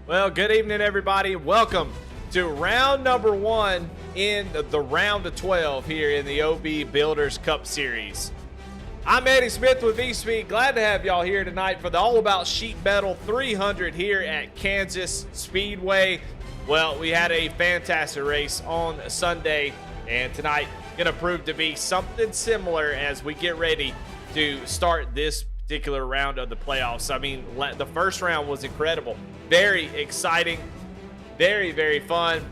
Well, good evening, everybody. Welcome to round number 1 in the round of 12 here in the OB Builders Cup Series. I'm Eddie Smith with V-Speed. Glad to have y'all here tonight for the All About Sheet Metal 300 here at Kansas Speedway. Well, we had a fantastic race on Sunday, and tonight going to prove to be something similar as we get ready to start this particular round of the playoffs. I mean, the first round was incredible. Very exciting, very, very fun.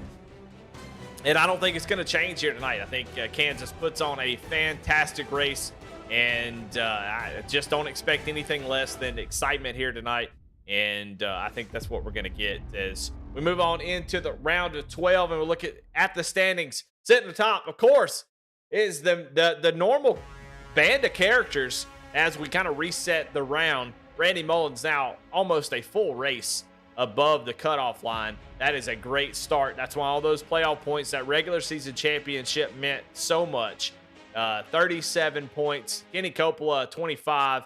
And I don't think it's going to change here tonight. I think Kansas puts on a fantastic race, and I just don't expect anything less than excitement here tonight. And I think that's what we're going to get as we move on into the round of 12, and we'll look at the standings. Sitting at the top, of course, is the normal band of characters as we kind of reset the round. Randy Mullins now almost a full race above the cutoff line. That is a great start. That's why all those playoff points, that regular season championship meant so much. 37 points. Kenny Coppola, 25.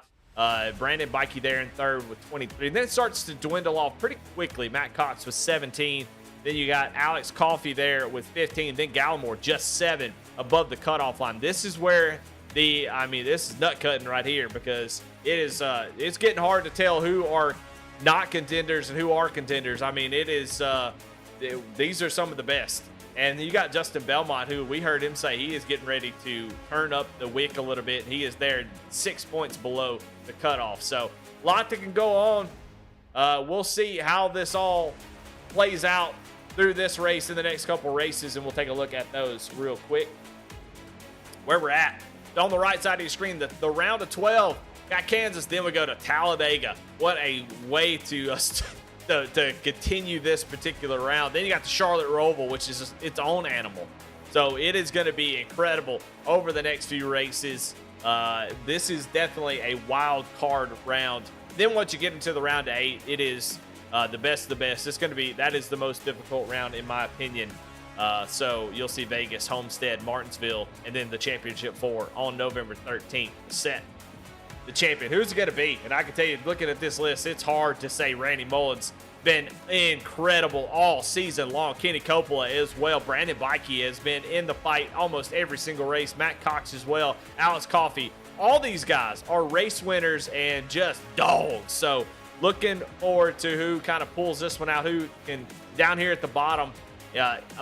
Brandon Bikey there in third with 23. And then it starts to dwindle off pretty quickly. Matt Cox with 17. Then you got Alex Coffey there with 15. Then Gallimore just 7 above the cutoff line. This is where this is nut cutting right here, because it's getting hard to tell who are not contenders and who are contenders. I mean, these are some of the best. And you got Justin Belmont, who we heard him say he is getting ready to turn up the wick a little bit. He is there 6 points below the cutoff. So a lot that can go on. We'll see how this all plays out through this race in the next couple races, and we'll take a look at those real quick. Where we're at. On the right side of your screen, the round of 12 got Kansas. Then we go to Talladega. What a way to continue this particular round. Then you got the Charlotte Roval, which is just its own animal. So it is going to be incredible over the next few races. This is definitely a wild card round. Then once you get into the round of 8, it is the best of the best. That is the most difficult round in my opinion. So you'll see Vegas, Homestead, Martinsville, and then the championship 4 on November 13th set the champion. Who's it going to be? And I can tell you, looking at this list, it's hard to say Randy Mullins been incredible all season long. Kenny Coppola as well. Brandon Bikey has been in the fight almost every single race. Matt Cox as well. Alex Coffey. All these guys are race winners and just dogs. So looking forward to who kind of pulls this one out, who can, down here at the bottom,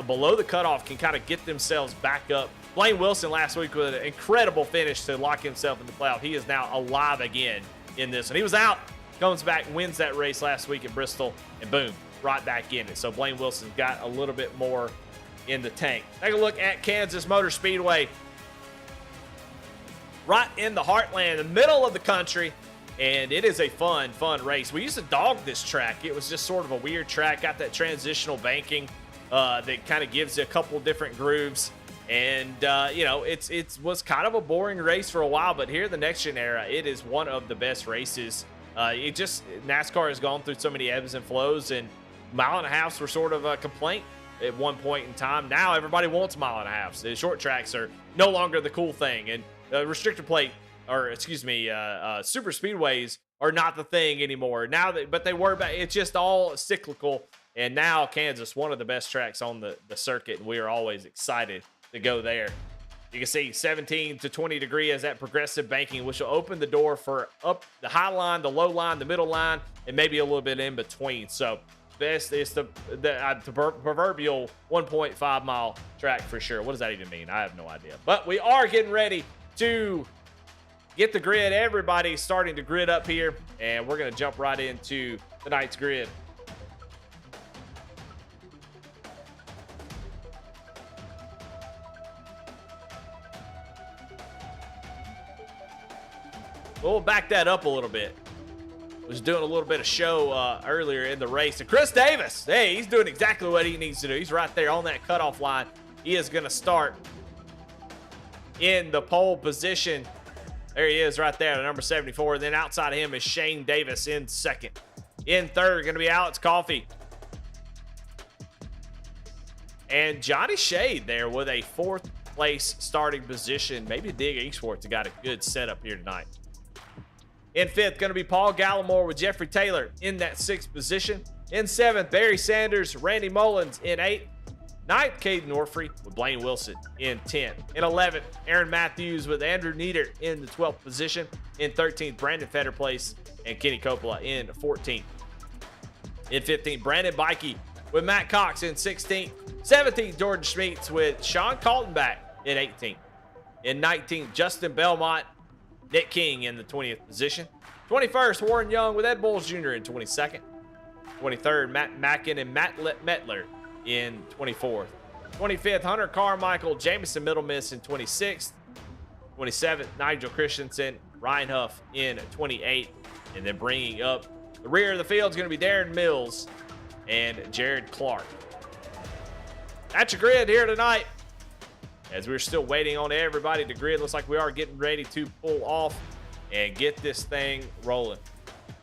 below the cutoff, can kind of get themselves back up. Blaine Wilson last week with an incredible finish to lock himself in the playoff. He is now alive again in this. And he was out, comes back, wins that race last week at Bristol, and boom, right back in it. So Blaine Wilson's got a little bit more in the tank. Take a look at Kansas Motor Speedway. Right in the heartland, the middle of the country. And it is a fun race. We used to dog this track. It was just sort of a weird track. Got that transitional banking that kind of gives you a couple different grooves. And, it was kind of a boring race for a while, but here in the next gen era, it is one of the best races. NASCAR has gone through so many ebbs and flows, and mile and a halves were sort of a complaint at one point in time. Now everybody wants mile and a halves. The short tracks are no longer the cool thing, and restrictor plate, super speedways are not the thing anymore. But they were back. It's just all cyclical. And now Kansas, one of the best tracks on the circuit, and we are always excited to go there. You can see 17 to 20 degree as that progressive banking, which will open the door for up the high line, the low line, the middle line, and maybe a little bit in between. So best is the proverbial 1.5 mile track for sure. What does that even mean? I have no idea. But we are getting ready to get the grid. Everybody's starting to grid up here, and we're going to jump right into tonight's grid. We'll back that up a little bit. Was doing a little bit of show earlier in the race. And Chris Davis, hey, he's doing exactly what he needs to do. He's right there on that cutoff line. He is going to start in the pole position. There he is right there, number 74. And then outside of him is Shane Davis in second. In third, going to be Alex Coffey. And Johnny Shade there with a 4th place starting position. Maybe Dig Eastworth got a good setup here tonight. In 5th, going to be Paul Gallimore with Jeffrey Taylor in that 6th position. In 7th, Barry Sanders, Randy Mullins in 8th. 9th, Caden Orfrey with Blaine Wilson in 10th. In 11th, Aaron Matthews with Andrew Nieder in the 12th position. In 13th, Brandon Fetterplace and Kenny Coppola in 14th. In 15th, Brandon Bikey with Matt Cox in 16th. 17th, Jordan Schmeets with Sean Kaltenbach in 18th. In 19th, Justin Belmont, Nick King in the 20th position. 21st, Warren Young with Ed Bowles Jr. in 22nd. 23rd, Matt Mackin and Matt Metler in 24th. 25th, Hunter Carmichael, Jamison Middlemiss in 26th. 27th, Nigel Christensen, Ryan Huff in 28th. And then bringing up the rear of the field is going to be Darren Mills and Jared Clark. That's your grid here tonight. As we're still waiting on everybody to grid, looks like we are getting ready to pull off and get this thing rolling.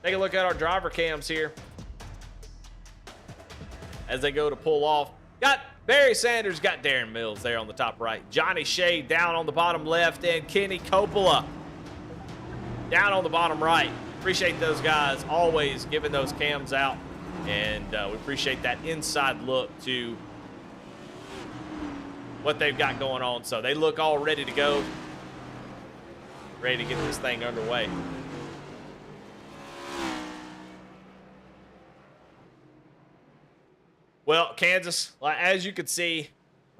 Take a look at our driver cams here as they go to pull off. Got Barry Sanders, got Darren Mills there on the top right. Johnny Shea down on the bottom left, and Kenny Coppola down on the bottom right. Appreciate those guys always giving those cams out, and we appreciate that inside look to what they've got going on. So they look all ready to go, ready to get this thing underway. Well, Kansas, as you can see,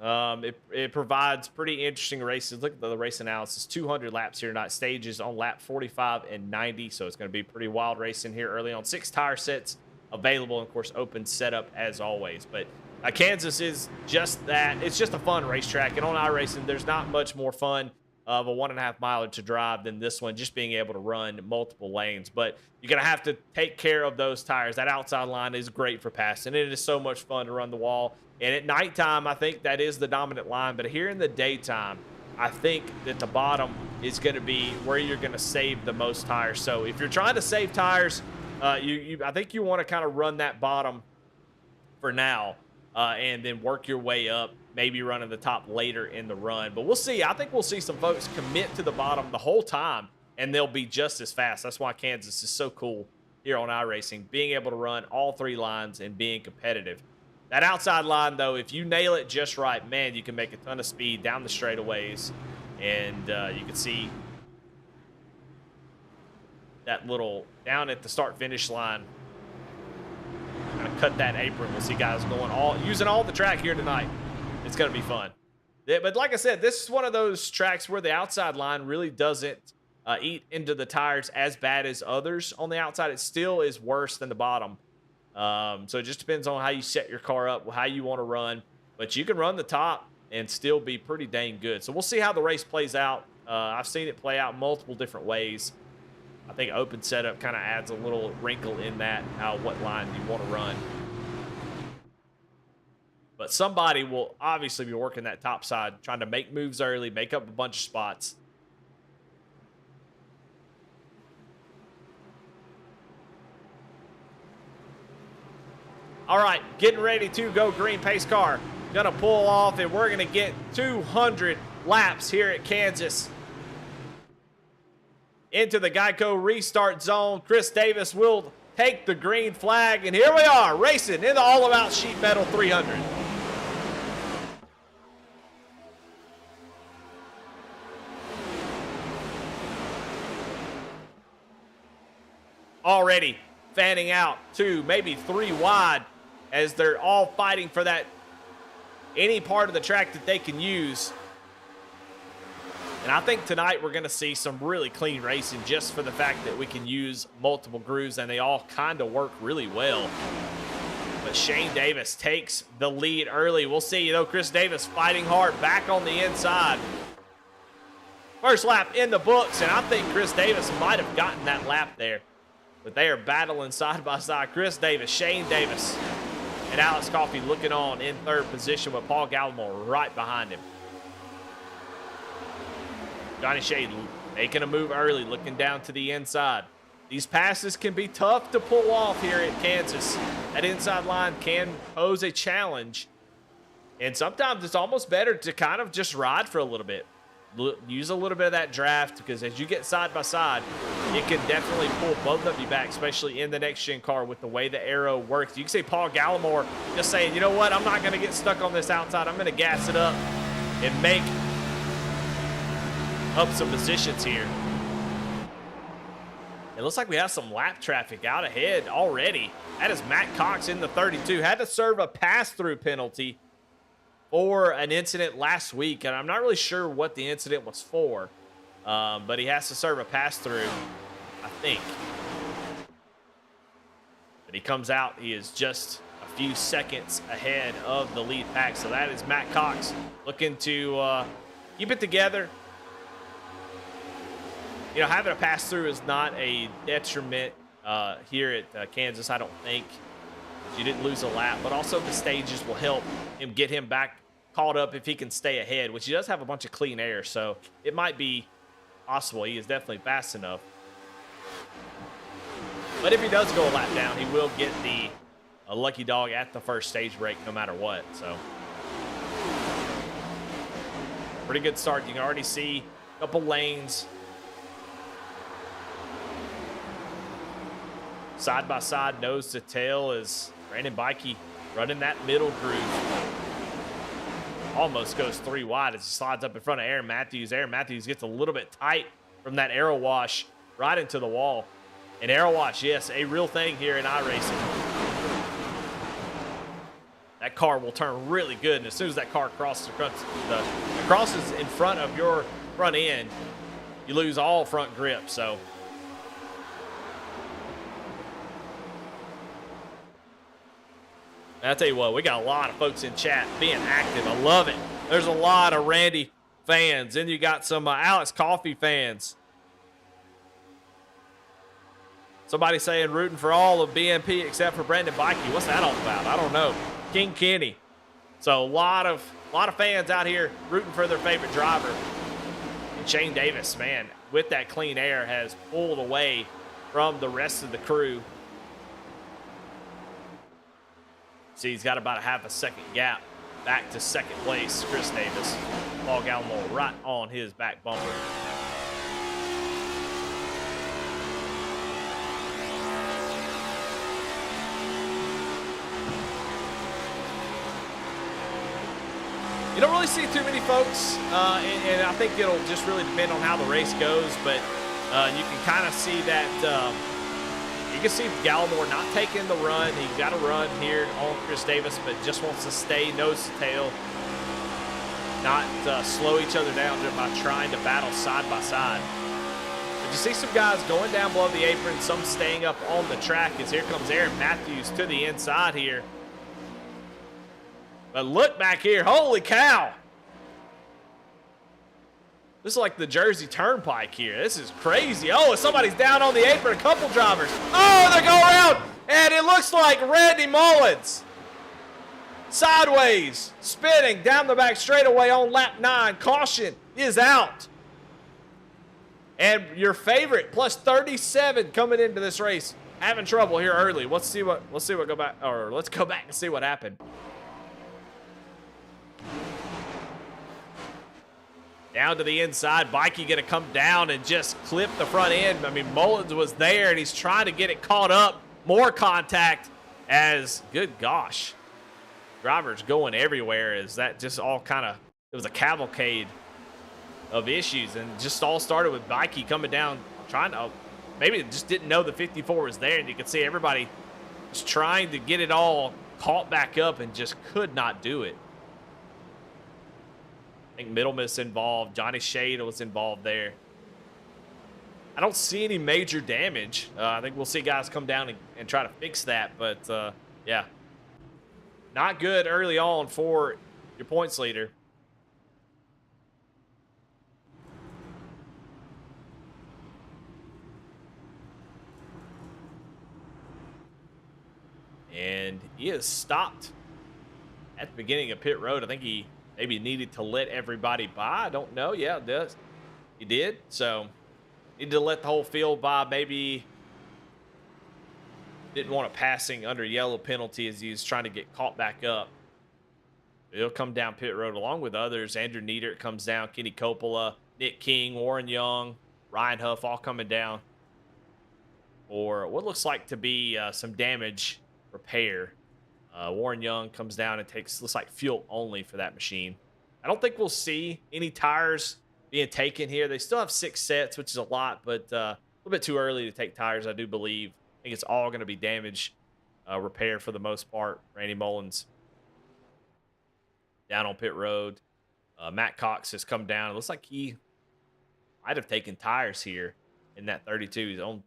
it provides pretty interesting races. Look at the race analysis. 200 laps here tonight. Stages on lap 45 and 90, so it's going to be pretty wild racing here early on. 6 tire sets available, and of course, open setup as always. But Kansas is just that. It's just a fun racetrack, and on iRacing, there's not much more fun of a 1.5 miler to drive than this one, just being able to run multiple lanes. But you're going to have to take care of those tires. That outside line is great for passing. It is so much fun to run the wall. And at nighttime, I think that is the dominant line. But here in the daytime, I think that the bottom is going to be where you're going to save the most tires. So if you're trying to save tires, I think you want to kind of run that bottom for now, and then work your way up, maybe running the top later in the run. But we'll see. I think we'll see some folks commit to the bottom the whole time, and they'll be just as fast. That's why Kansas is so cool here on iRacing, being able to run all 3 lines and being competitive. That outside line, though, if you nail it just right, man, you can make a ton of speed down the straightaways. And you can see that little down at the start-finish line. Kind of cut that apron. We'll see guys going using all the track here tonight. It's going to be fun. But like I said, this is one of those tracks where the outside line really doesn't eat into the tires as bad as others on the outside. It still is worse than the bottom. So it just depends on how you set your car up, how you want to run. But you can run the top and still be pretty dang good. So we'll see how the race plays out. I've seen it play out multiple different ways. I think open setup kind of adds a little wrinkle in that, what line you want to run. But somebody will obviously be working that top side, trying to make moves early, make up a bunch of spots. All right, getting ready to go green. Pace car gonna pull off, and we're gonna get 200 laps here at Kansas. Into the Geico restart zone. Chris Davis will take the green flag, and here we are racing in the All About Sheet Metal 300. Already fanning out 2, maybe 3 wide, as they're all fighting for that any part of the track that they can use. And I think tonight we're going to see some really clean racing, just for the fact that we can use multiple grooves and they all kind of work really well. But Shane Davis takes the lead early. We'll see, Chris Davis fighting hard back on the inside. First lap in the books, and I think Chris Davis might have gotten that lap there. But they are battling side by side. Chris Davis, Shane Davis, and Alex Coffey looking on in 3rd position with Paul Gallimore right behind him. Johnny Shea making a move early, looking down to the inside. These passes can be tough to pull off here at Kansas. That inside line can pose a challenge. And sometimes it's almost better to kind of just ride for a little bit. use a little bit of that draft, because as you get side by side, it can definitely pull both of you back, especially in the next gen car with the way the aero works. You can see Paul Gallimore just saying, you know what, I'm not going to get stuck on this outside. I'm going to gas it up and make up some positions here. It looks like we have some lap traffic out ahead already. That is Matt Cox in the 32. Had to serve a pass-through penalty for an incident last week, and I'm not really sure what the incident was for, but he has to serve a pass-through, I think. But he comes out, he is just a few seconds ahead of the lead pack, so that is Matt Cox looking to keep it together. You know, having a pass-through is not a detriment here at Kansas, I don't think. You didn't lose a lap, but also the stages will help him get him back caught up if he can stay ahead, which he does have a bunch of clean air, so it might be possible. He is definitely fast enough. But if he does go a lap down, he will get a lucky dog at the first stage break no matter what. So pretty good start. You can already see a couple lanes side by side, nose to tail, is Brandon Bikey running that middle groove. Almost goes 3 wide as he slides up in front of Aaron Matthews. Aaron Matthews gets a little bit tight from that aero wash right into the wall. And aero wash, yes, a real thing here in iRacing. That car will turn really good, and as soon as that car crosses in front of your front end, you lose all front grip. So I'll tell you what, we got a lot of folks in chat being active. I love it. There's a lot of Randy fans. Then you got some Alex Coffey fans. Somebody saying rooting for all of BMP except for Brandon Bikey. What's that all about? I don't know. King Kenny. So a lot of fans out here rooting for their favorite driver. And Shane Davis, man, with that clean air, has pulled away from the rest of the crew. See, he's got about a half a second gap back to second place. Chris Davis, Paul Gallimore right on his back bumper. You don't really see too many folks, and I think it'll just really depend on how the race goes, but you can kind of see that you can see Gallimore not taking the run. He got a run here on Chris Davis, but just wants to stay nose to tail, not slow each other down by trying to battle side by side. But you see some guys going down below the apron, some staying up on the track, as here comes Aaron Matthews to the inside here. But look back here, holy cow. This is like the Jersey Turnpike here. This is crazy. Oh, somebody's down on the apron, a couple drivers. Oh, they go around, and it looks like Randy Mullins. Sideways, spinning down the back straightaway on lap 9. Caution is out. And your favorite, plus 37 coming into this race, having trouble here early. Let's go back and see what happened. Down to the inside, Bikey gonna come down and just clip the front end. I mean, Mullins was there, and he's trying to get it caught up. More contact as, good gosh, drivers going everywhere. As that just all kind of, it was a cavalcade of issues, and just all started with Bikey coming down, trying to, maybe just didn't know the 54 was there, and you could see everybody was trying to get it all caught back up and just could not do it. I think Middleman's involved. Johnny Shade was involved there. I don't see any major damage. I think we'll see guys come down and try to fix that. But, yeah, not good early on for your points leader. And he is stopped at the beginning of pit road. I think he maybe needed to let everybody by. I don't know. Yeah, it does. He did. So, needed to let the whole field by. Maybe didn't want a passing under yellow penalty as he was trying to get caught back up. He'll come down pit road along with others. Andrew Nieder comes down. Kenny Coppola, Nick King, Warren Young, Ryan Huff all coming down for what looks like to be some damage repair. Warren Young comes down and looks like fuel only for that machine. I don't think we'll see any tires being taken here. They still have 6 sets, which is a lot, but a little bit too early to take tires, I do believe. I think it's all going to be damage repair for the most part. Randy Mullins down on pit road. Matt Cox has come down. It looks like he might have taken tires here in that 32. He's on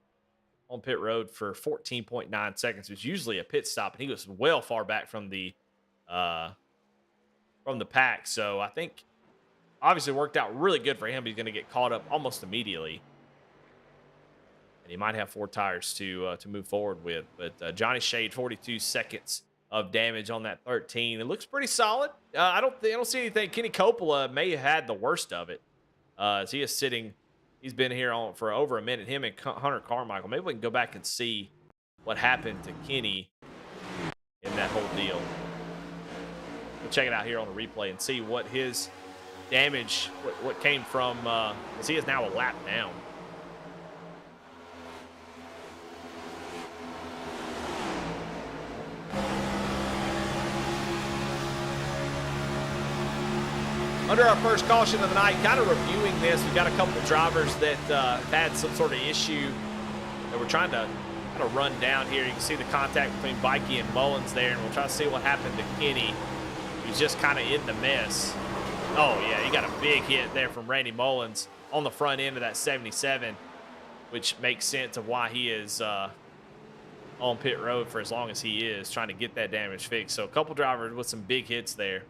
pit road for 14.9 seconds, which is usually a pit stop, and he was well far back from the pack. So I think obviously worked out really good for him. He's going to get caught up almost immediately, and he might have 4 tires to move forward with. But Johnny Shade, 42 seconds of damage on that 13. It looks pretty solid. I don't see anything. Kenny Coppola may have had the worst of it. As he is sitting. He's been here for over a minute. Him and Hunter Carmichael. Maybe we can go back and see what happened to Kenny in that whole deal. We'll check it out here on the replay and see what his damage, what came from, as he is now a lap down. Under our first caution of the night, kind of reviewing this, we've got a couple of drivers that had some sort of issue that we're trying to kind of run down here. You can see the contact between Bikey and Mullins there, and we'll try to see what happened to Kenny. He's just kind of in the mess. Oh, yeah, he got a big hit there from Randy Mullins on the front end of that 77, which makes sense of why he is on pit road for as long as he is, trying to get that damage fixed. So a couple drivers with some big hits there.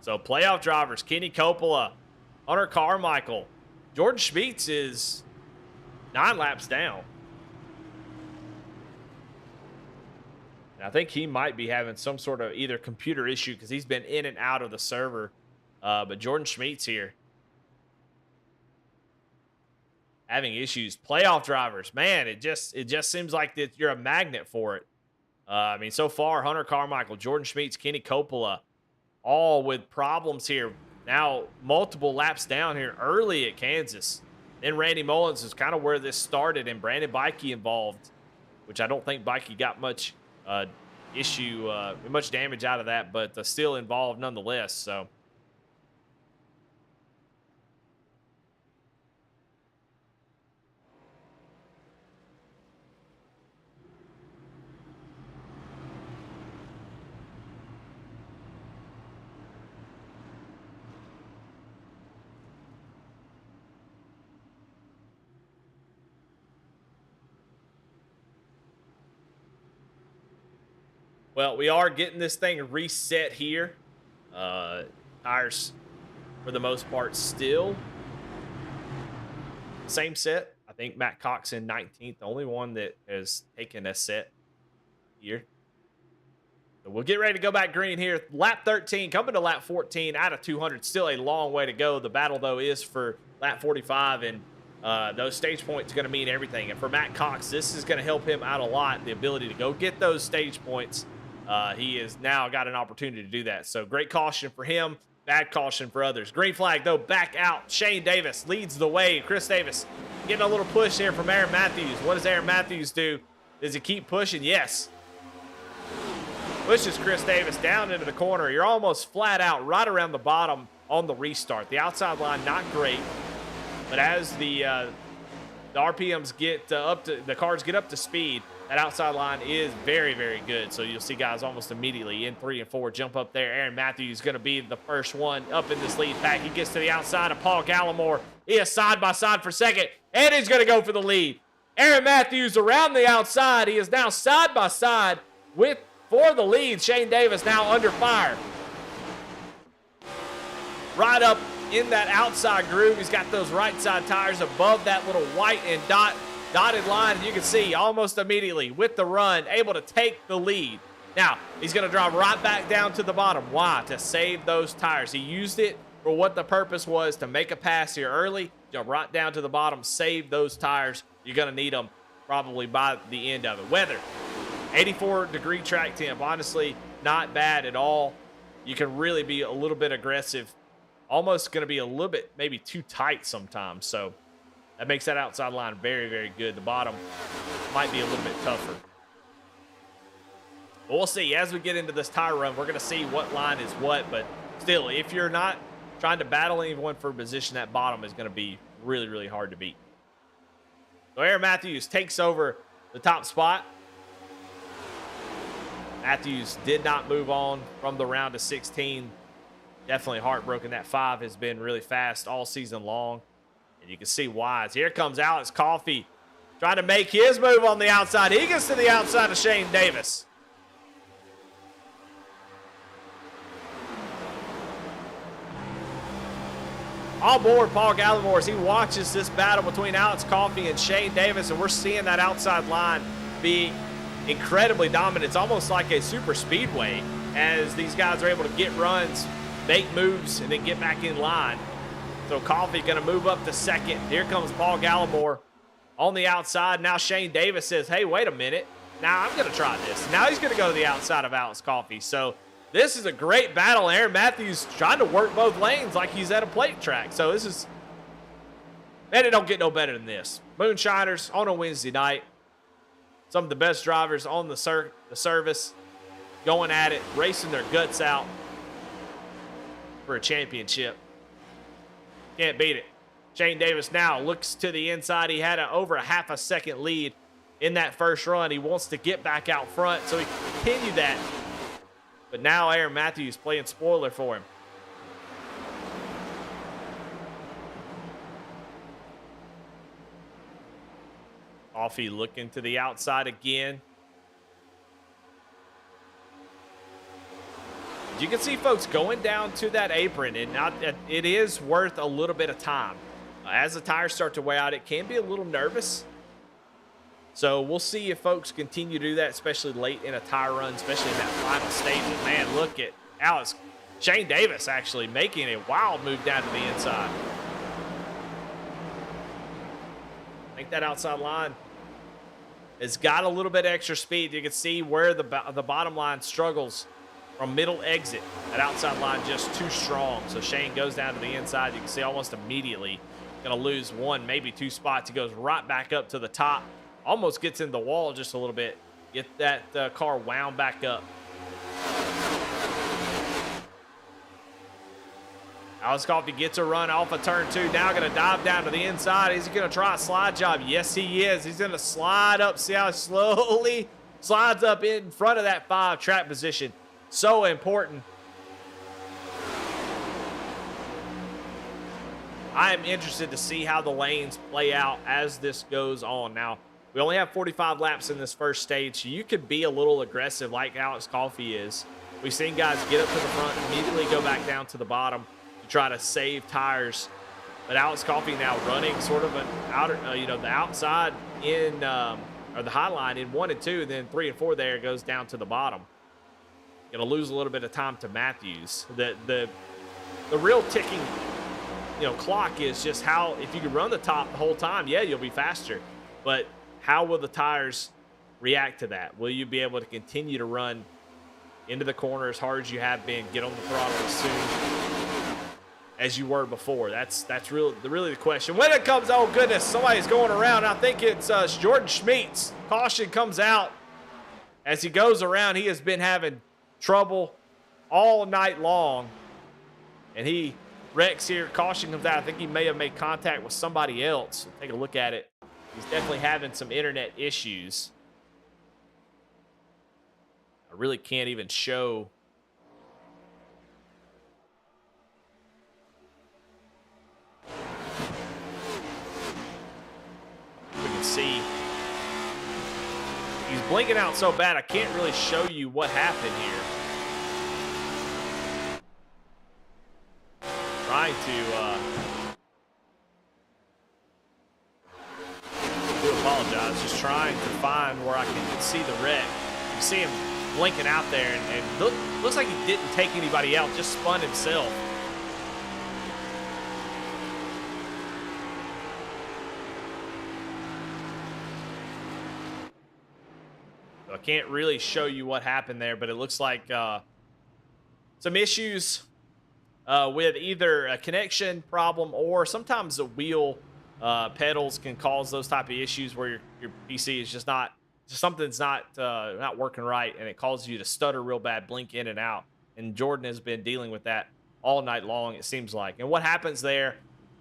So playoff drivers, Kenny Coppola, Hunter Carmichael. Jordan Schmeets is 9 laps down. And I think he might be having some sort of either computer issue because he's been in and out of the server. But Jordan Schmeets here having issues. Playoff drivers, man, it just seems like that you're a magnet for it. I mean, so far, Hunter Carmichael, Jordan Schmeets, Kenny Coppola, all with problems here. Now, multiple laps down here early at Kansas. Then Randy Mullins is kind of where this started, and Brandon Bikey involved, which I don't think Bikey got much much damage out of that, but still involved nonetheless. So well, we are getting this thing reset here. Tires, for the most part, still same set. I think Matt Cox in 19th, the only one that has taken a set here. So we'll get ready to go back green here. Lap 13, coming to lap 14 out of 200. Still a long way to go. The battle, though, is for lap 45, and those stage points are going to mean everything. And for Matt Cox, this is going to help him out a lot, the ability to go get those stage points. He has now got an opportunity to do that. So great caution for him, bad caution for others. Green flag, though, back out. Shane Davis leads the way. Chris Davis getting a little push here from Aaron Matthews. What does Aaron Matthews do? Does he keep pushing? Yes. Pushes Chris Davis down into the corner. You're almost flat out right around the bottom on the restart. The outside line, not great. But as the RPMs get up to, the cars get up to speed, that outside line is very, very good. So you'll see guys almost immediately in 3 and 4 jump up there. Aaron Matthews is going to be the first one up in this lead pack. He gets to the outside of Paul Gallimore. He is side by side for second, and he's going to go for the lead. Aaron Matthews around the outside. He is now side by side for the lead. Shane Davis now under fire. Right up in that outside groove. He's got those right side tires above that little white and dotted line, and you can see almost immediately with the run, able to take the lead. Now, he's going to drive right back down to the bottom. Why? To save those tires. He used it for what the purpose was, to make a pass here early, jump right down to the bottom, save those tires. You're going to need them probably by the end of it. Weather 84-degree track temp. Honestly, not bad at all. You can really be a little bit aggressive. Almost going to be a little bit maybe too tight sometimes. So that makes that outside line very, very good. The bottom might be a little bit tougher. But we'll see. As we get into this tire run, we're going to see what line is what. But still, if you're not trying to battle anyone for position, that bottom is going to be really, really hard to beat. So Aaron Matthews takes over the top spot. Matthews did not move on from the round of 16. Definitely heartbroken. That 5 has been really fast all season long. And you can see why. As here comes Alex Coffey trying to make his move on the outside. He gets to the outside of Shane Davis. On board, Paul Gallimore, as he watches this battle between Alex Coffey and Shane Davis, and we're seeing that outside line be incredibly dominant. It's almost like a super speedway as these guys are able to get runs, make moves, and then get back in line. So Coffey going to move up to second. Here comes Paul Gallimore on the outside. Now Shane Davis says, hey, wait a minute. Now I'm going to try this. Now he's going to go to the outside of Alex Coffey. So this is a great battle. Aaron Matthews trying to work both lanes like he's at a plate track. So this is, man, it don't get no better than this. Moonshiners on a Wednesday night. Some of the best drivers on the service going at it, racing their guts out for a championship. Can't beat it. Shane Davis now looks to the inside. He had over a half a second lead in that first run. He wants to get back out front so he can continue that. But now Aaron Matthews playing spoiler for him. Coffey looking to the outside again. You can see folks going down to that apron, and it is worth a little bit of time. As the tires start to wear out, it can be a little nervous. So we'll see if folks continue to do that, especially late in a tire run, especially in that final stage. And man, look at Shane Davis actually making a wild move down to the inside. I think that outside line has got a little bit extra speed. You can see where the bottom line struggles from middle exit. That outside line just too strong. So Shane goes down to the inside. You can see almost immediately going to lose 1, maybe 2 spots. He goes right back up to the top. Almost gets in the wall just a little bit. Get that car wound back up. Alex Coffey gets a run off of turn 2. Now going to dive down to the inside. Is he going to try a slide job? Yes, he is. He's going to slide up. See how he slowly slides up in front of that 5 track position. So important. I am interested to see how the lanes play out as this goes on. Now, we only have 45 laps in this first stage, so you could be a little aggressive like Alex Coffey is. We've seen guys get up to the front, immediately go back down to the bottom to try to save tires. But Alex Coffey now running sort of an outer, the outside in, or the high line in 1 and 2, and then 3 and 4 there goes down to the bottom. Going to lose a little bit of time to Matthews. The real ticking, clock is just how, if you can run the top the whole time, yeah, you'll be faster. But how will the tires react to that? Will you be able to continue to run into the corner as hard as you have been, get on the throttle as soon as you were before? That's really the question. When it comes, oh goodness, somebody's going around. I think it's Jordan Schmeets. Caution comes out as he goes around. He has been having trouble all night long, and he wrecks here. Caution comes out. I think he may have made contact with somebody else. We'll take a look at it. He's definitely having some internet issues. I really can't even show. We can see he's blinking out so bad I can't really show you what happened here. Trying to do apologize, just trying to find where I can see the wreck. You see him blinking out there, and looks like he didn't take anybody out, just spun himself. So I can't really show you what happened there, but it looks like some issues with either a connection problem or sometimes the wheel pedals can cause those type of issues where your PC is just not something's not working right, and it causes you to stutter real bad, blink in and out. And Jordan has been dealing with that all night long, it seems like. And what happens there?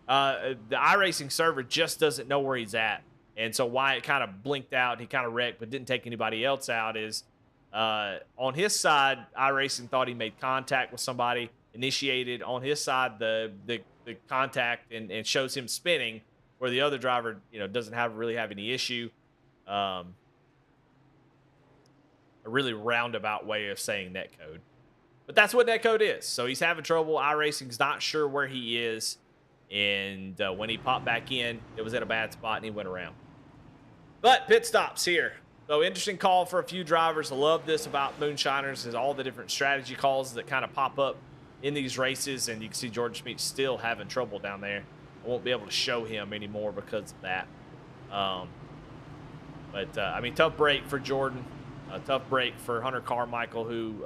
The iRacing server just doesn't know where he's at, and so why it kind of blinked out, he kind of wrecked, but didn't take anybody else out. Is on his side, iRacing thought he made contact with somebody, initiated on his side the contact, and shows him spinning, where the other driver doesn't really have any issue. A really roundabout way of saying netcode, but that's what netcode is. So he's having trouble. iRacing's not sure where he is, and when he popped back in, it was at a bad spot and he went around. But pit stops here. So interesting call for a few drivers. I love this about Moonshiners, is all the different strategy calls that kind of pop up in these races, and you can see Jordan Schmidt still having trouble down there. I won't be able to show him anymore because of that. I mean, tough break for Jordan. A tough break for Hunter Carmichael, who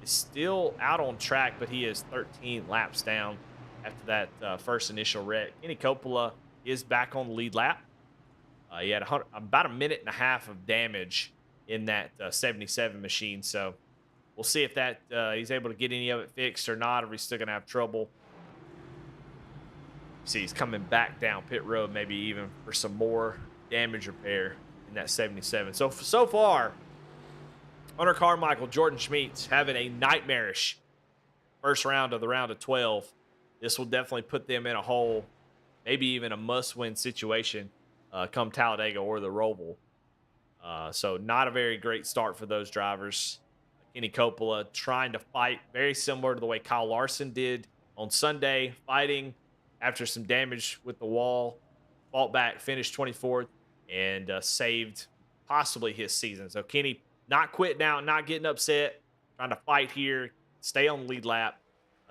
is still out on track, but he is 13 laps down after that first initial wreck. Kenny Coppola is back on the lead lap. He had about a minute and a half of damage in that 77 machine, so we'll see if that he's able to get any of it fixed or not, or he's still going to have trouble. See, he's coming back down pit road, maybe even for some more damage repair in that 77. So far, Hunter Carmichael, Jordan Schmidt having a nightmarish first round of the round of 12. This will definitely put them in a hole, maybe even a must-win situation come Talladega or the Roval. So not a very great start for those drivers. Kenny Coppola trying to fight very similar to the way Kyle Larson did on Sunday, fighting after some damage with the wall, fought back, finished 24th, and saved possibly his season. So Kenny not quitting out, not getting upset, trying to fight here, stay on the lead lap,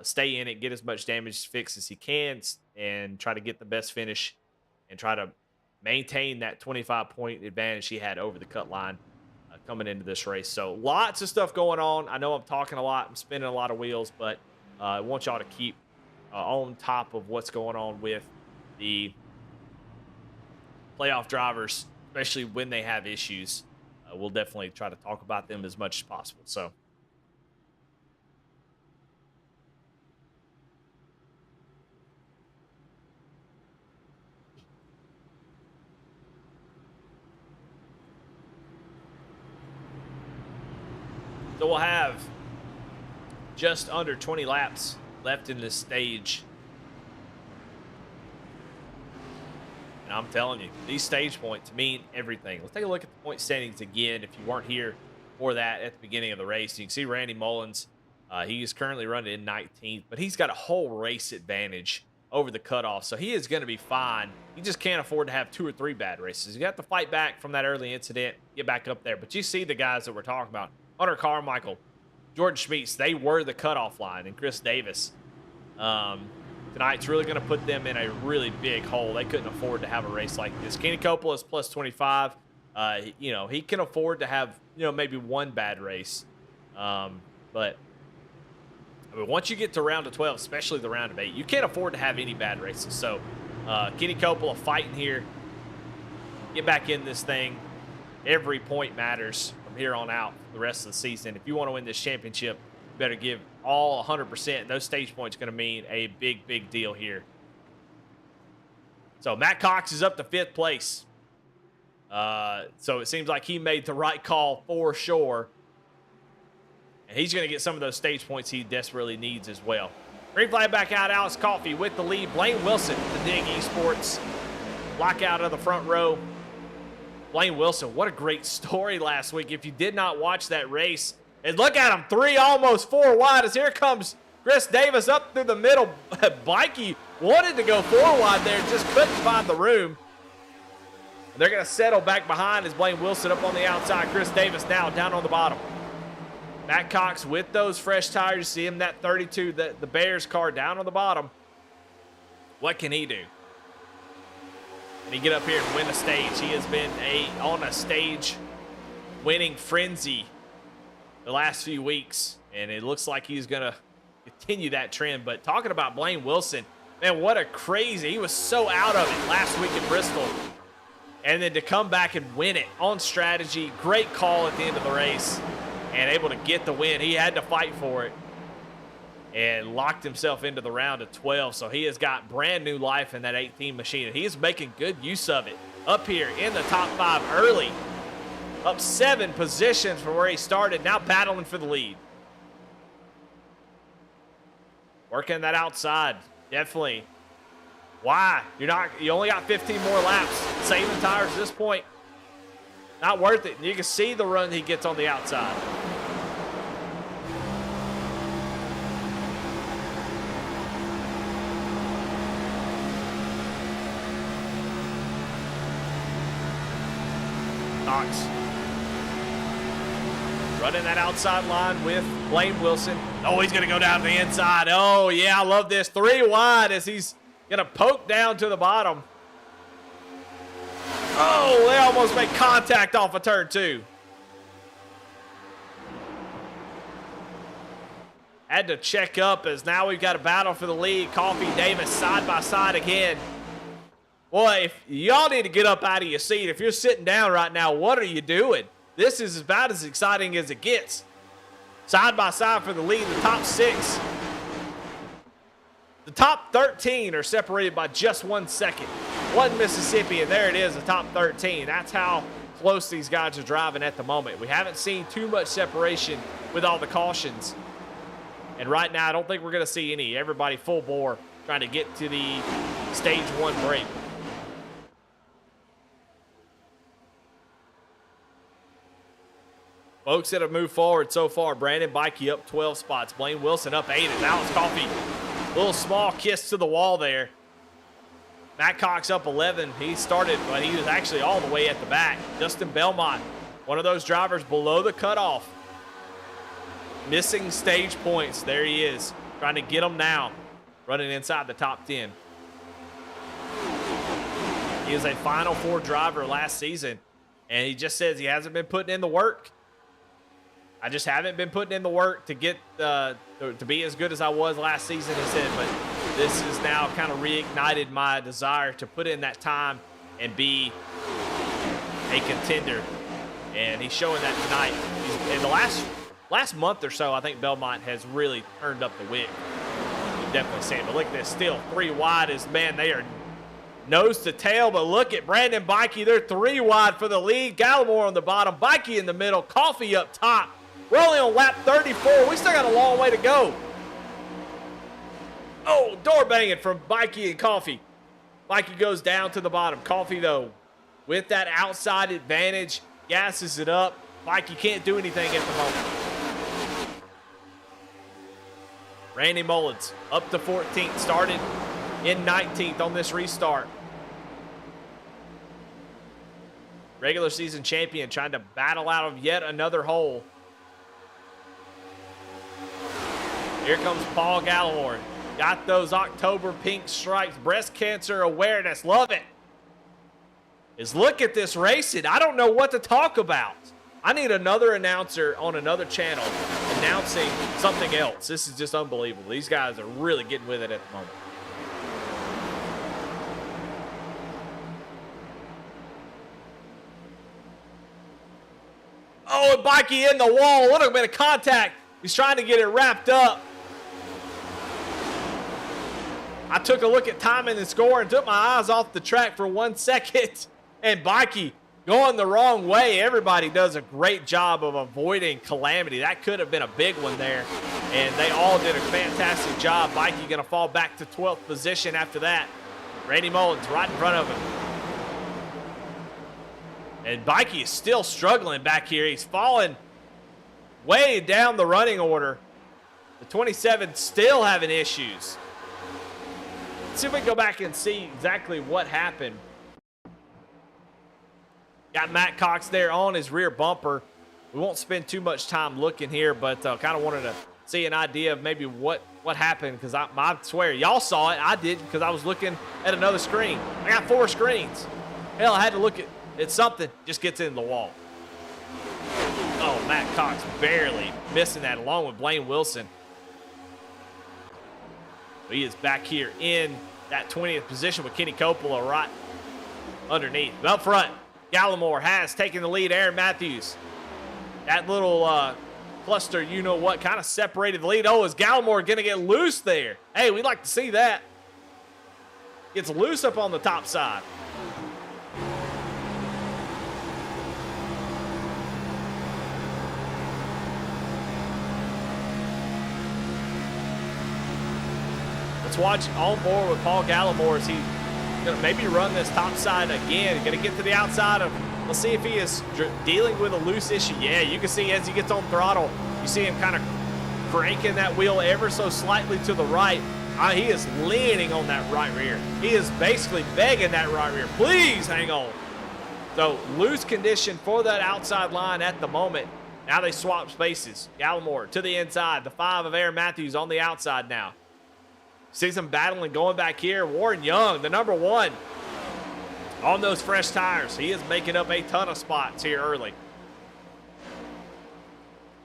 stay in it, get as much damage fixed as he can, and try to get the best finish and try to maintain that 25-point advantage he had over the cut line coming into this race. So lots of stuff going on. I know I'm talking a lot, I'm spinning a lot of wheels, but I want y'all to keep on top of what's going on with the playoff drivers, especially when they have issues. We'll definitely try to talk about them as much as possible. So we'll have just under 20 laps left in this stage. And I'm telling you, these stage points mean everything. Let's take a look at the point standings again if you weren't here for that at the beginning of the race. You can see Randy Mullins. He is currently running in 19th, but he's got a whole race advantage over the cutoff, so he is going to be fine. He just can't afford to have 2 or 3 bad races. You have to fight back from that early incident, get back up there. But you see the guys that we're talking about, Hunter Carmichael, Jordan Schmidt, they were the cutoff line, and Chris Davis. Tonight's really going to put them in a really big hole. They couldn't afford to have a race like this. Kenny Coppola is plus 25. He can afford to have, maybe one bad race. But I mean, once you get to round of 12, especially the round of 8, you can't afford to have any bad races. So Kenny Coppola fighting here. Get back in this thing. Every point matters from here on out for the rest of the season. If you want to win this championship, you better give all 100%. Those stage points are going to mean a big, big deal here. So Matt Cox is up to 5th place. So it seems like he made the right call for sure. And he's going to get some of those stage points he desperately needs as well. Green flag back out. Alex Coffey with the lead. Blaine Wilson, the Dig Esports. Lockout of the front row. Blaine Wilson, what a great story last week. If you did not watch that race, and look at him, 3, almost 4 wide, as here comes Chris Davis up through the middle. Bikey wanted to go 4 wide there, just couldn't find the room. And they're going to settle back behind as Blaine Wilson up on the outside. Chris Davis now down on the bottom. Matt Cox with those fresh tires. You see him, that 32, the Bears car down on the bottom. What can he do? Can he get up here and win a stage? He has been on a stage winning frenzy the last few weeks, and it looks like he's going to continue that trend. But talking about Blaine Wilson, man, what a crazy, he was so out of it last week in Bristol. And then to come back and win it on strategy, great call at the end of the race, and able to get the win. He had to fight for it and locked himself into the round of 12. So he has got brand new life in that 18 machine, and he is making good use of it. Up here in the top 5 early, up 7 positions from where he started, now battling for the lead. Working that outside, definitely. Why? You only got 15 more laps. Saving tires at this point, not worth it. And you can see the run he gets on the outside. Cox running that outside line with Blaine Wilson. Oh, he's going to go down the inside. Oh, yeah, I love this. 3 wide as he's going to poke down to the bottom. Oh, they almost make contact off of turn 2. Had to check up as now we've got a battle for the lead. Coffee, Davis side by side again. Boy, if y'all need to get up out of your seat. If you're sitting down right now, what are you doing? This is about as exciting as it gets. Side by side for the lead, the top 6. The top 13 are separated by just 1 second. 1 Mississippi, and there it is, the top 13. That's how close these guys are driving at the moment. We haven't seen too much separation with all the cautions. And right now, I don't think we're going to see any. Everybody full bore trying to get to the stage 1 break. Folks that have moved forward so far, Brandon Bikey up 12 spots. Blaine Wilson up 8, and Alex Coffey, a little small kiss to the wall there. Matt Cox up 11. He started, but he was actually all the way at the back. Justin Belmont, one of those drivers below the cutoff. Missing stage points. There he is, trying to get them now. Running inside the top 10. He was a Final Four driver last season, and he just says he hasn't been putting in the work. I just haven't been putting in the work to get to be as good as I was last season, he said, but this has now kind of reignited my desire to put in that time and be a contender. And he's showing that tonight. In the last month or so, I think Belmont has really turned up the wick. You definitely see it. But look at this, still 3 wide is, man, they are nose to tail. But look at Brandon Bikey. They're 3 wide for the lead. Gallimore on the bottom, Bikey in the middle, Coffee up top. We're only on lap 34. We still got a long way to go. Oh, door banging from Bikey and Coffee. Bikey goes down to the bottom. Coffee, though, with that outside advantage, gasses it up. Bikey can't do anything at the moment. Randy Mullins up to 14th. Started in 19th on this restart. Regular season champion trying to battle out of yet another hole. Here comes Paul Gallimore. Got those October pink stripes. Breast cancer awareness. Love it. Look at this racing. I don't know what to talk about. I need another announcer on another channel announcing something else. This is just unbelievable. These guys are really getting with it at the moment. Oh, and Bikey in the wall. What a bit of contact. He's trying to get it wrapped up. I took a look at timing and score and took my eyes off the track for 1 second. And Bikey going the wrong way. Everybody does a great job of avoiding calamity. That could have been a big one there. And they all did a fantastic job. Bikey going to fall back to 12th position after that. Randy Mullins right in front of him. And Bikey is still struggling back here. He's fallen way down the running order. The 27 still having issues. Let's see if we can go back and see exactly what happened. Got Matt Cox there on his rear bumper. We won't spend too much time looking here, but kind of wanted to see an idea of maybe what happened, because I swear, y'all saw it. I didn't, because I was looking at another screen. I got 4 screens. Hell, I had to look at something. Just gets in the wall. Oh, Matt Cox barely missing that along with Blaine Wilson. But he is back here in that 20th position with Kenny Coppola right underneath. But up front, Gallimore has taken the lead. Aaron Matthews. That little cluster, you know what, kind of separated the lead. Oh, is Gallimore going to get loose there? Hey, we'd like to see that. Gets loose up on the top side. Let's watch on board with Paul Gallimore as he going to maybe run this top side again. Going to get to the outside of, let's see if he is dealing with a loose issue. Yeah, you can see as he gets on throttle, you see him kind of cranking that wheel ever so slightly to the right. He is leaning on that right rear. He is basically begging that right rear, please hang on. So loose condition for that outside line at the moment. Now they swap spaces. Gallimore to the inside. The 5 of Aaron Matthews on the outside now. See some battling going back here. Warren Young, the number 1 on those fresh tires. He is making up a ton of spots here early.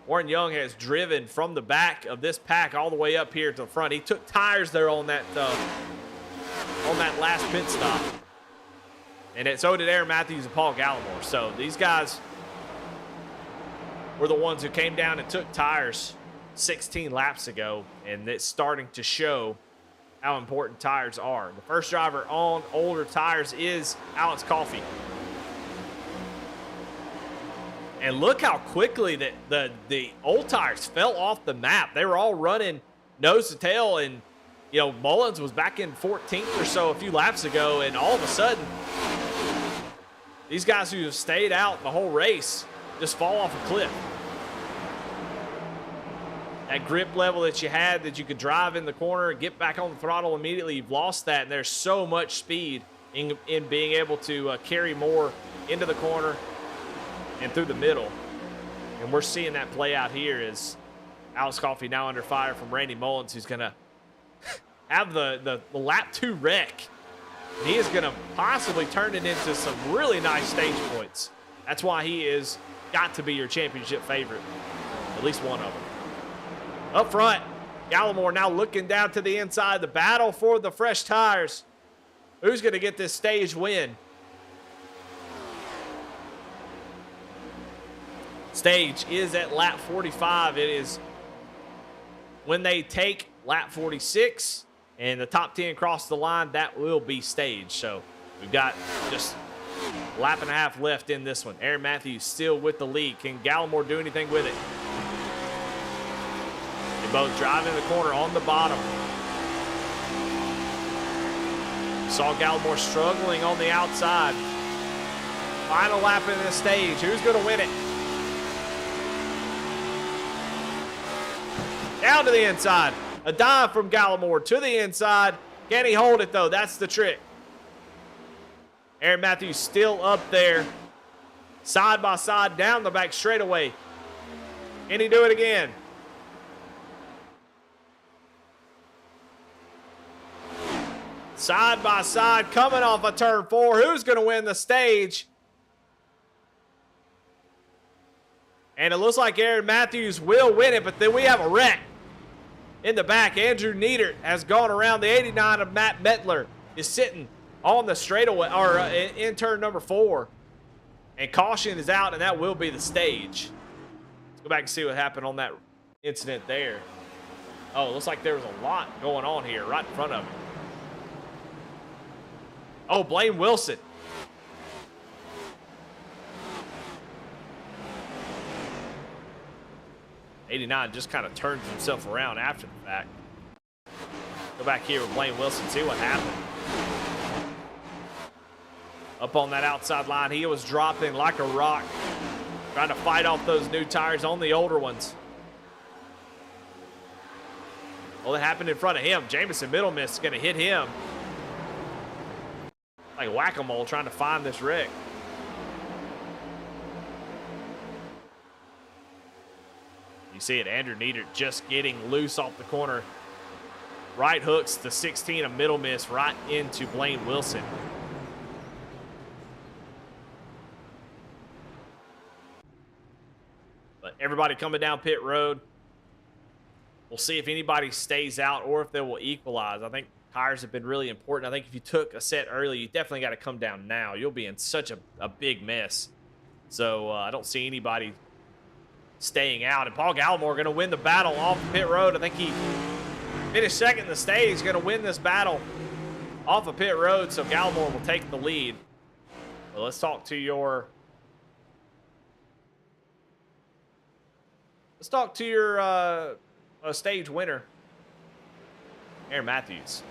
Warren Young has driven from the back of this pack all the way up here to the front. He took tires there on that last pit stop. And so did Aaron Matthews and Paul Gallimore. So these guys were the ones who came down and took tires 16 laps ago. And it's starting to show how important tires are. The first driver on older tires is Alex Coffey. And look how quickly that the old tires fell off the map. They were all running nose to tail, and you know, Mullins was back in 14th or so a few laps ago, and all of a sudden, these guys who have stayed out the whole race just fall off a cliff. That grip level that you had, that you could drive in the corner, get back on the throttle immediately, you've lost that, and there's so much speed in being able to carry more into the corner and through the middle. And we're seeing that play out here as Alex Coffey now under fire from Randy Mullins, who's going to have the lap 2 wreck. And he is going to possibly turn it into some really nice stage points. That's why he is got to be your championship favorite, at least one of them. Up front, Gallimore now looking down to the inside. The battle for the fresh tires. Who's going to get this stage win? Stage is at lap 45. It is when they take lap 46 and the top 10 cross the line, that will be stage. So we've got just a lap and a half left in this one. Aaron Matthews still with the lead. Can Gallimore do anything with it? They both drive in the corner on the bottom. Saw Gallimore struggling on the outside. Final lap in this stage. Who's going to win it? Down to the inside. A dive from Gallimore to the inside. Can he hold it, though? That's the trick. Aaron Matthews still up there. Side by side down the back straightaway. Can he do it again? Side by side coming off of turn 4. Who's going to win the stage? And it looks like Aaron Matthews will win it, but then we have a wreck. In the back, Andrew Niedert has gone around. The 89 of Matt Mettler is sitting on the straightaway, or in turn number 4. And caution is out, and that will be the stage. Let's go back and see what happened on that incident there. Oh, it looks like there was a lot going on here right in front of him. Oh, Blaine Wilson. '89 just kind of turns himself around after the fact. Go back here with Blaine Wilson, see what happened. Up on that outside line, he was dropping like a rock, trying to fight off those new tires on the older ones. Well, it happened in front of him. Jamison Middlemiss is going to hit him. Like whack-a-mole trying to find this wreck. You see it, Andrew Niedert just getting loose off the corner. Right hooks the 16 of Middlemiss right into Blaine Wilson. But everybody coming down pit road. We'll see if anybody stays out or if they will equalize. I think tires have been really important. I think if you took a set early, you definitely got to come down now. You'll be in such a big mess. So I don't see anybody staying out. And Paul Gallimore going to win the battle off the pit road. I think he finished second in the stage. Going to win this battle off of pit road. So Gallimore will take the lead. Well, let's talk to your... Let's talk to your stage winner, Aaron Matthews.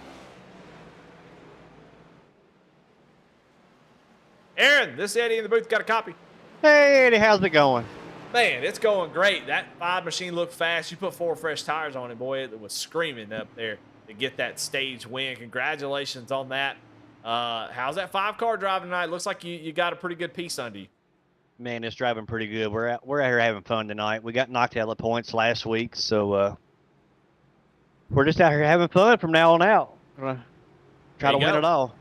Aaron, this is Eddie in the booth. Got a copy. Hey, Eddie, how's it going? Man, it's going great. That 5 machine looked fast. You put 4 fresh tires on it, boy. It was screaming up there to get that stage win. Congratulations on that. How's that 5 car driving tonight? Looks like you got a pretty good piece under you. Man, it's driving pretty good. We're out here having fun tonight. We got knocked out of the points last week, so we're just out here having fun from now on out. Try to win it all.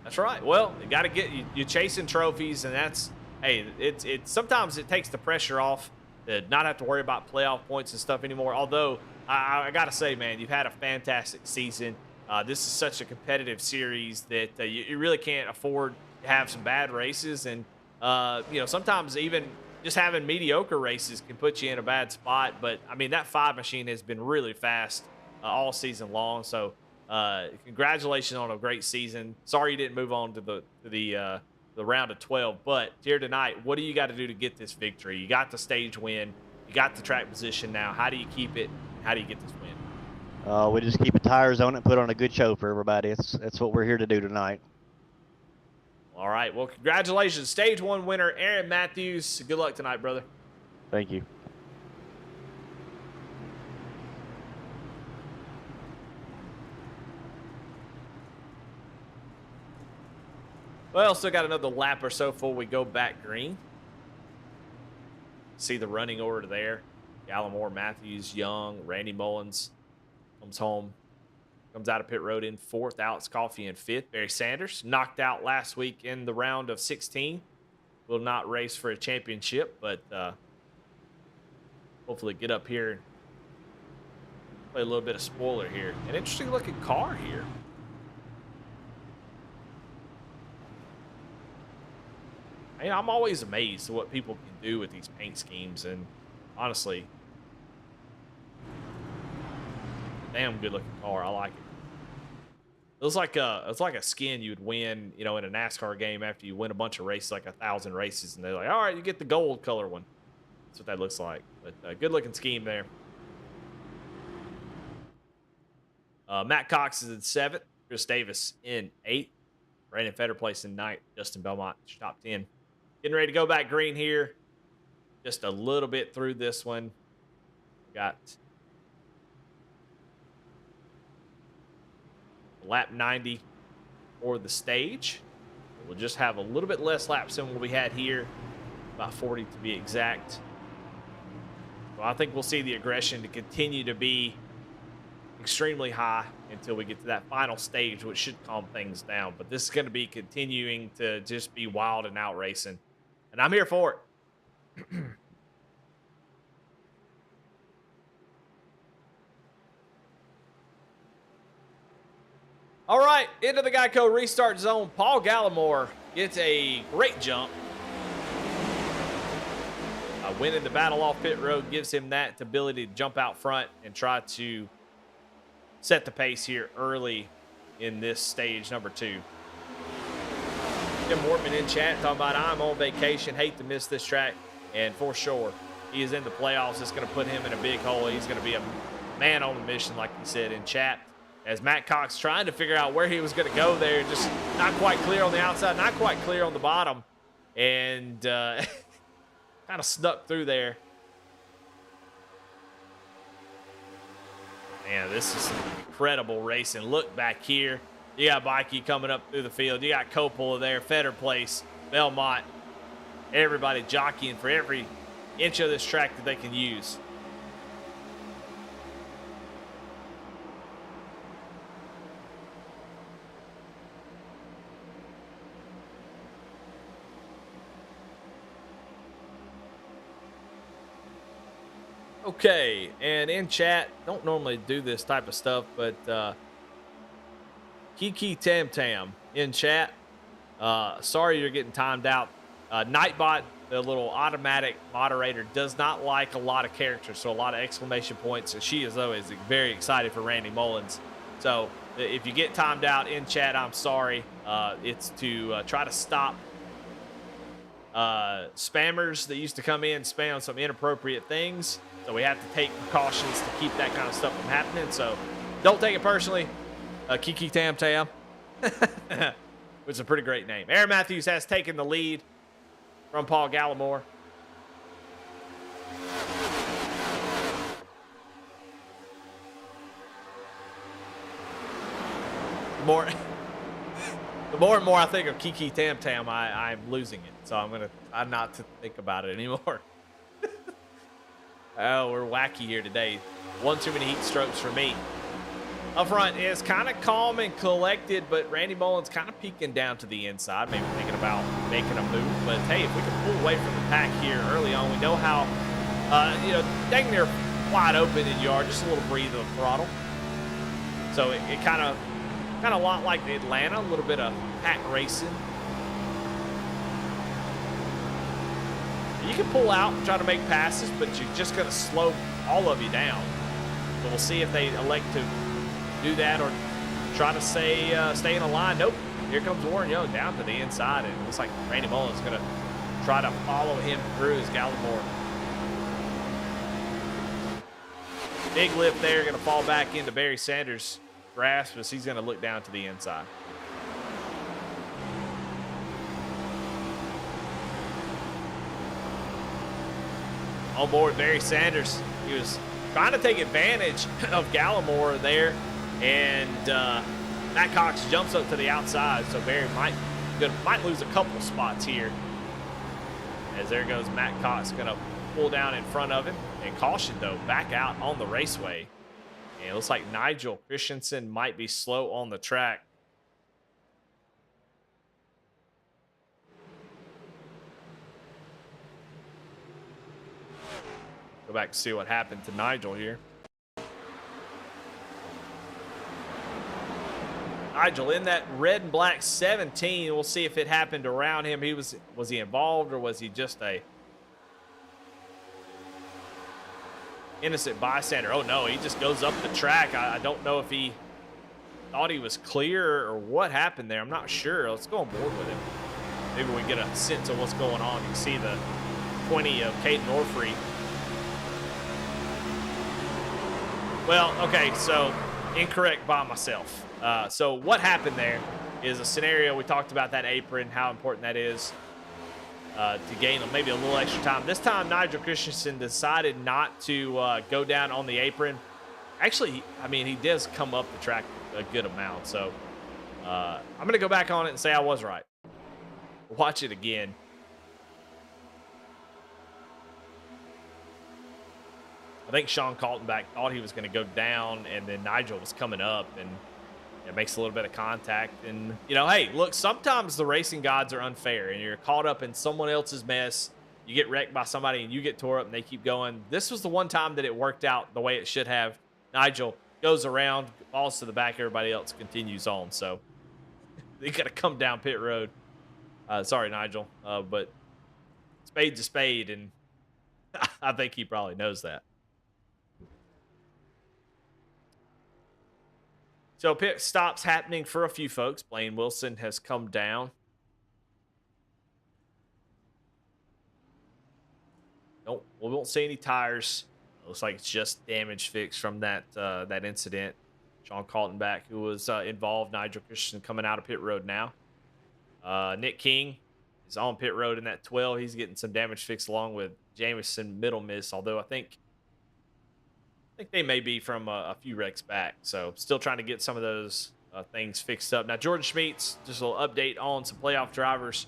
That's right. Well, you got to get you're chasing trophies, and that's hey. It's sometimes it takes the pressure off to not have to worry about playoff points and stuff anymore. Although I got to say, man, you've had a fantastic season. This is such a competitive series that you really can't afford to have some bad races, and you know, sometimes even just having mediocre races can put you in a bad spot. But I mean, that 5 machine has been really fast all season long. So congratulations on a great season. Sorry you didn't move on to the round of 12. But here tonight, what do you got to do to get this victory? You got the stage win. You got the track position now. How do you keep it? How do you get this win? We just keep the tires on it and put on a good show for everybody. That's what we're here to do tonight. All right. Well, congratulations. Stage 1 winner, Aaron Matthews. Good luck tonight, brother. Thank you. Well, still got another lap or so before we go back green. See the running order there. Gallimore, Matthews, Young, Randy Mullins comes home. Comes out of pit road in 4th. Alex Coffey in 5th. Barry Sanders knocked out last week in the round of 16. Will not race for a championship, but hopefully get up here and play a little bit of spoiler here. An interesting looking car here. I'm always amazed at what people can do with these paint schemes, and honestly, damn good looking car. I like it. It's like a skin you would win, you know, in a NASCAR game after you win a bunch of races, like 1,000 races, and they're like, all right, you get the gold color one. That's what that looks like. But good looking scheme there. Matt Cox is in 7th. Chris Davis in 8th. Brandon Fetter placed in 9th. Justin Belmont top 10. Getting ready to go back green here. Just a little bit through this one. Got lap 90 for the stage. We'll just have a little bit less laps than what we had here, about 40 to be exact. So I think we'll see the aggression to continue to be extremely high until we get to that final stage, which should calm things down. But this is going to be continuing to just be wild and out racing, and I'm here for it. All right, into the Geico restart zone. Paul Gallimore gets a great jump. Winning the battle off pit road gives him that ability to jump out front and try to set the pace here early in this stage number 2. Jim Wortman in chat talking about, I'm on vacation, hate to miss this track. And for sure, he is in the playoffs. It's going to put him in a big hole. He's going to be a man on a mission, like he said in chat. As Matt Cox trying to figure out where he was going to go there. Just not quite clear on the outside, not quite clear on the bottom. And kind of snuck through there. Man, this is some incredible racing. Look back here. You got Bikey coming up through the field. You got Coppola there, Fetter Place, Belmont. Everybody jockeying for every inch of this track that they can use. Okay, and in chat, don't normally do this type of stuff, but Kiki Tam Tam in chat. Sorry you're getting timed out. Nightbot, the little automatic moderator, does not like a lot of characters, so a lot of exclamation points. And she is always very excited for Randy Mullins. So if you get timed out in chat, I'm sorry. It's to try to stop spammers that used to come in and spam some inappropriate things. So we have to take precautions to keep that kind of stuff from happening. So don't take it personally. Kiki Tam Tam. Which is a pretty great name. Aaron Matthews has taken the lead from Paul Gallimore. The more and more I think of Kiki Tam Tam, I'm losing it. So I'm going to try not to think about it anymore. Oh, we're wacky here today. One too many heat strokes for me. Up front is kind of calm and collected, but Randy Mullins kind of peeking down to the inside, maybe thinking about making a move. But hey, if we can pull away from the pack here early on, we know how, dang near wide open and you are, just a little breathe of the throttle. So it kind of a lot like Atlanta, a little bit of pack racing. You can pull out and try to make passes, but you're just going to slow all of you down. So we'll see if they elect to do that or try to stay in a line. Nope. Here comes Warren Young down to the inside, and it looks like Randy Mullins is going to try to follow him through as Gallimore. Big lift there, going to fall back into Barry Sanders' grasp as he's going to look down to the inside. On board, Barry Sanders. He was trying to take advantage of Gallimore there, and Matt Cox jumps up to the outside, so Barry might lose a couple spots here. As there goes Matt Cox, going to pull down in front of him. And caution, though, back out on the raceway. And it looks like Nigel Christensen might be slow on the track. Go back to see what happened to Nigel here. Nigel in that red and black 17. We'll see if it happened around him. Was he involved, or was he just a innocent bystander? Oh no, he just goes up the track. I don't know if he thought he was clear or what happened there. I'm not sure. Let's go on board with him. Maybe we get a sense of what's going on. You can see the 20 of Caden Orfrey. Well, okay, so incorrect by myself. So what happened there is a scenario. We talked about that apron, how important that is to gain maybe a little extra time. This time, Nigel Christensen decided not to go down on the apron. Actually, I mean, he does come up the track a good amount. So I'm going to go back on it and say I was right. Watch it again. I think Sean Kaltenbach thought he was going to go down, and then Nigel was coming up, and it makes a little bit of contact. And, you know, hey, look, sometimes the racing gods are unfair, and you're caught up in someone else's mess. You get wrecked by somebody, and you get tore up, and they keep going. This was the one time that it worked out the way it should have. Nigel goes around, falls to the back. Everybody else continues on. So they got to come down pit road. Sorry, Nigel, but spade's a spade, and I think he probably knows that. So pit stops happening for a few folks. Blaine Wilson has come down. Nope, we won't see any tires. Looks like it's just damage fixed from that that incident. Sean Kaltenbach, who was involved. Nigel Christensen coming out of pit road now. Nick King is on pit road in that 12. He's getting some damage fixed along with Jamison Middle Miss, although I think they may be from a few wrecks back. So still trying to get some of those things fixed up. Now, Jordan Schmeets, just a little update on some playoff drivers.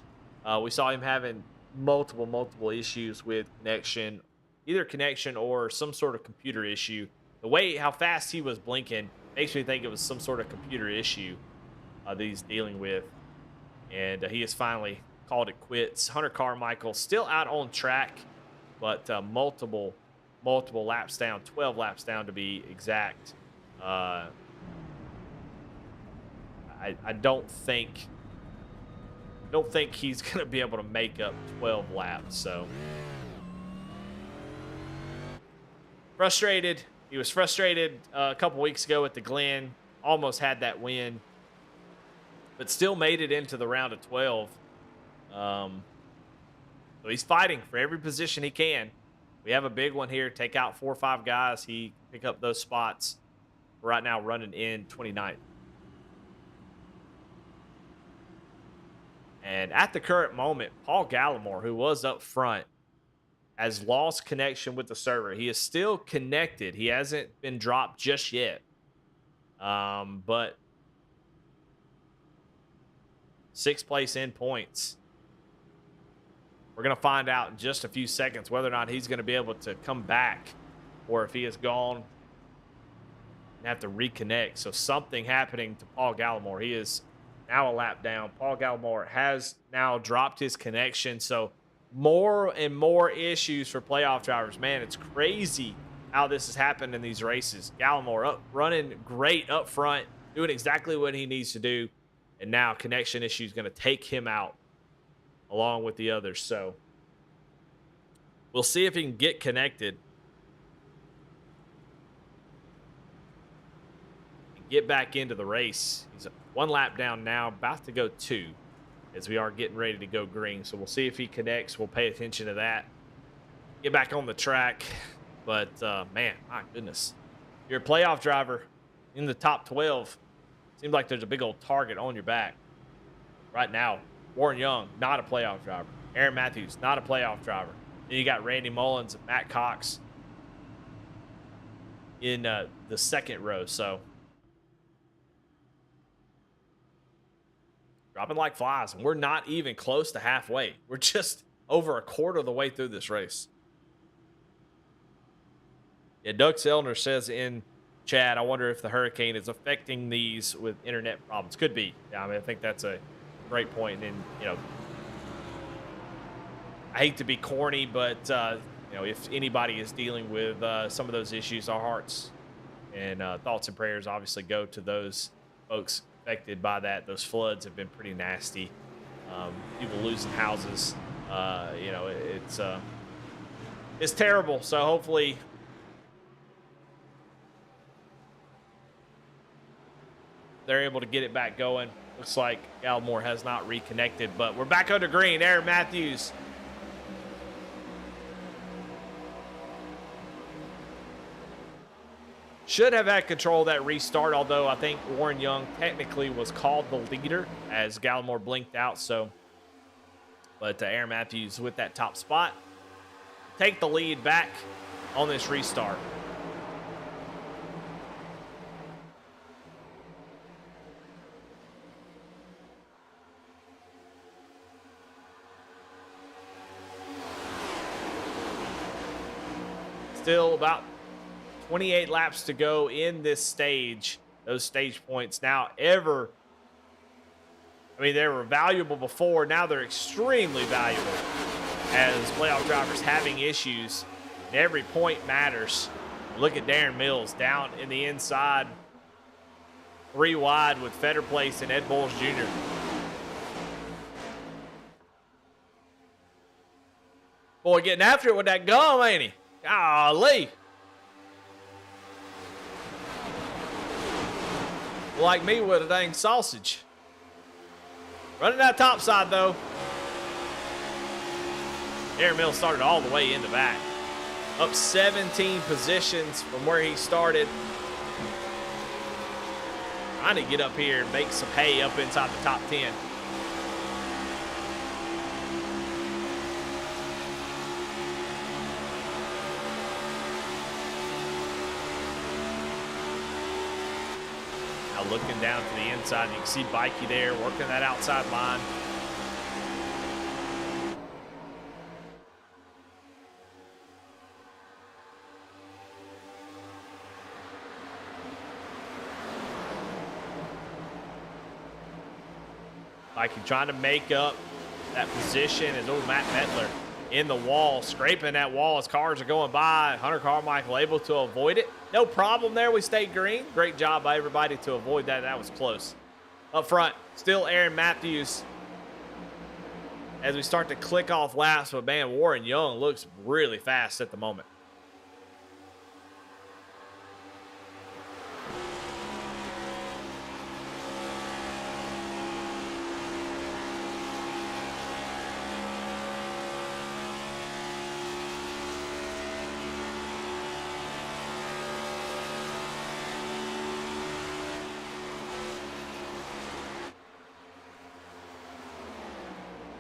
We saw him having multiple issues with connection, either connection or some sort of computer issue. The way how fast he was blinking makes me think it was some sort of computer issue that he's dealing with. And he has finally called it quits. Hunter Carmichael still out on track, but multiple multiple laps down, 12 laps down to be exact. I don't think he's going to be able to make up 12 laps. So frustrated. He was frustrated a couple weeks ago at the Glen. Almost had that win, but still made it into the round of 12. So he's fighting for every position he can. We have a big one here. Take out 4 or 5 guys. He can pick up those spots. We're right now running in 29th. And at the current moment, Paul Gallimore, who was up front, has lost connection with the server. He is still connected. He hasn't been dropped just yet. But 6th place in points. We're going to find out in just a few seconds whether or not he's going to be able to come back or if he is gone and have to reconnect. So something happening to Paul Gallimore. He is now a lap down. Paul Gallimore has now dropped his connection. So more and more issues for playoff drivers. Man, it's crazy how this has happened in these races. Gallimore up, running great up front, doing exactly what he needs to do. And now connection issues going to take him out along with the others. So we'll see if he can get connected and get back into the race. He's 1 lap down now, about to go 2 as we are getting ready to go green. So we'll see if he connects. We'll pay attention to that. Get back on the track. But, man, my goodness. You're a playoff driver in the top 12. Seems like there's a big old target on your back. Right now, Warren Young, not a playoff driver. Aaron Matthews, not a playoff driver. Then you got Randy Mullins and Matt Cox in the 2nd row. So dropping like flies. And we're not even close to halfway. We're just over a quarter of the way through this race. Yeah, Doug Selner says in chat, I wonder if the hurricane is affecting these with internet problems. Could be. Yeah, I mean, I think that's a great point. And, you know, I hate to be corny, but, you know, if anybody is dealing with some of those issues, our hearts and thoughts and prayers obviously go to those folks affected by that. Those floods have been pretty nasty. People losing houses. You know, it's terrible. So hopefully they're able to get it back going. Looks like Gallimore has not reconnected, but we're back under green. Aaron Matthews. Should have had control of that restart, although I think Warren Young technically was called the leader as Gallimore blinked out. So, but Aaron Matthews with that top spot. Take the lead back on this restart. Still about 28 laps to go in this stage. Those stage points now I mean, they were valuable before. Now they're extremely valuable as playoff drivers having issues. And every point matters. Look at Darren Mills down in the inside. 3 wide with Fetter Place and Ed Bowles Jr. Boy, getting after it with that gum, ain't he? Golly. Like me with a dang sausage. Running that top side, though. Aaron Mills started all the way in the back. Up 17 positions from where he started. Trying to get up here and make some hay up inside the top 10. Looking down to the inside, you can see Bikey there working that outside line. Bikey trying to make up that position as old Matt Mettler in the wall, scraping that wall as cars are going by. Hunter Carmichael able to avoid it. No problem there. We stayed green. Great job by everybody to avoid that. That was close. Up front, still Aaron Matthews as we start to click off laps. But, man, Warren Young looks really fast at the moment.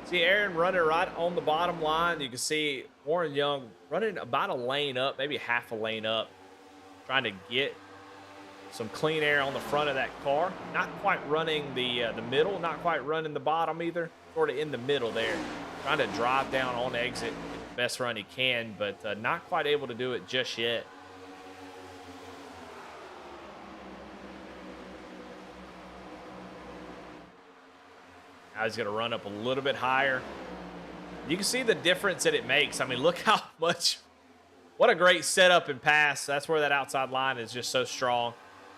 See Aaron running right on the bottom line. You can see Warren Young running about a lane up, maybe half a lane up, trying to get some clean air on the front of that car. Not quite running the middle, not quite running the bottom either. Sort of in the middle there, trying to drive down on exit, get the best run he can, but not quite able to do it just yet. Now he's going to run up a little bit higher. You can see the difference that it makes. I mean, look how much, what a great setup and pass. That's where that outside line is just so strong.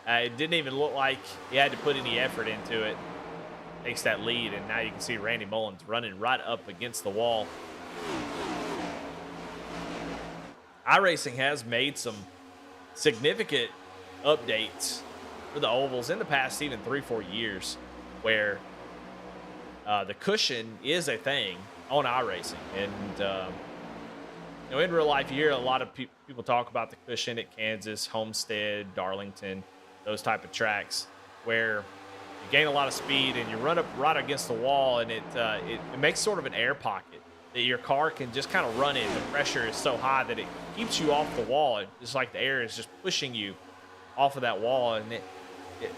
It didn't even look like he had to put any effort into it. Takes that lead, and now you can see Randy Mullins running right up against the wall. iRacing has made some significant updates for the ovals in the past even 3-4 years where the cushion is a thing on iRacing. And, you know, in real life, you hear a lot of people talk about the cushion at Kansas, Homestead, Darlington, those type of tracks where you gain a lot of speed and you run up right against the wall, and it makes sort of an air pocket that your car can just kind of run in. The pressure is so high that it keeps you off the wall. It's like the air is just pushing you off of that wall. And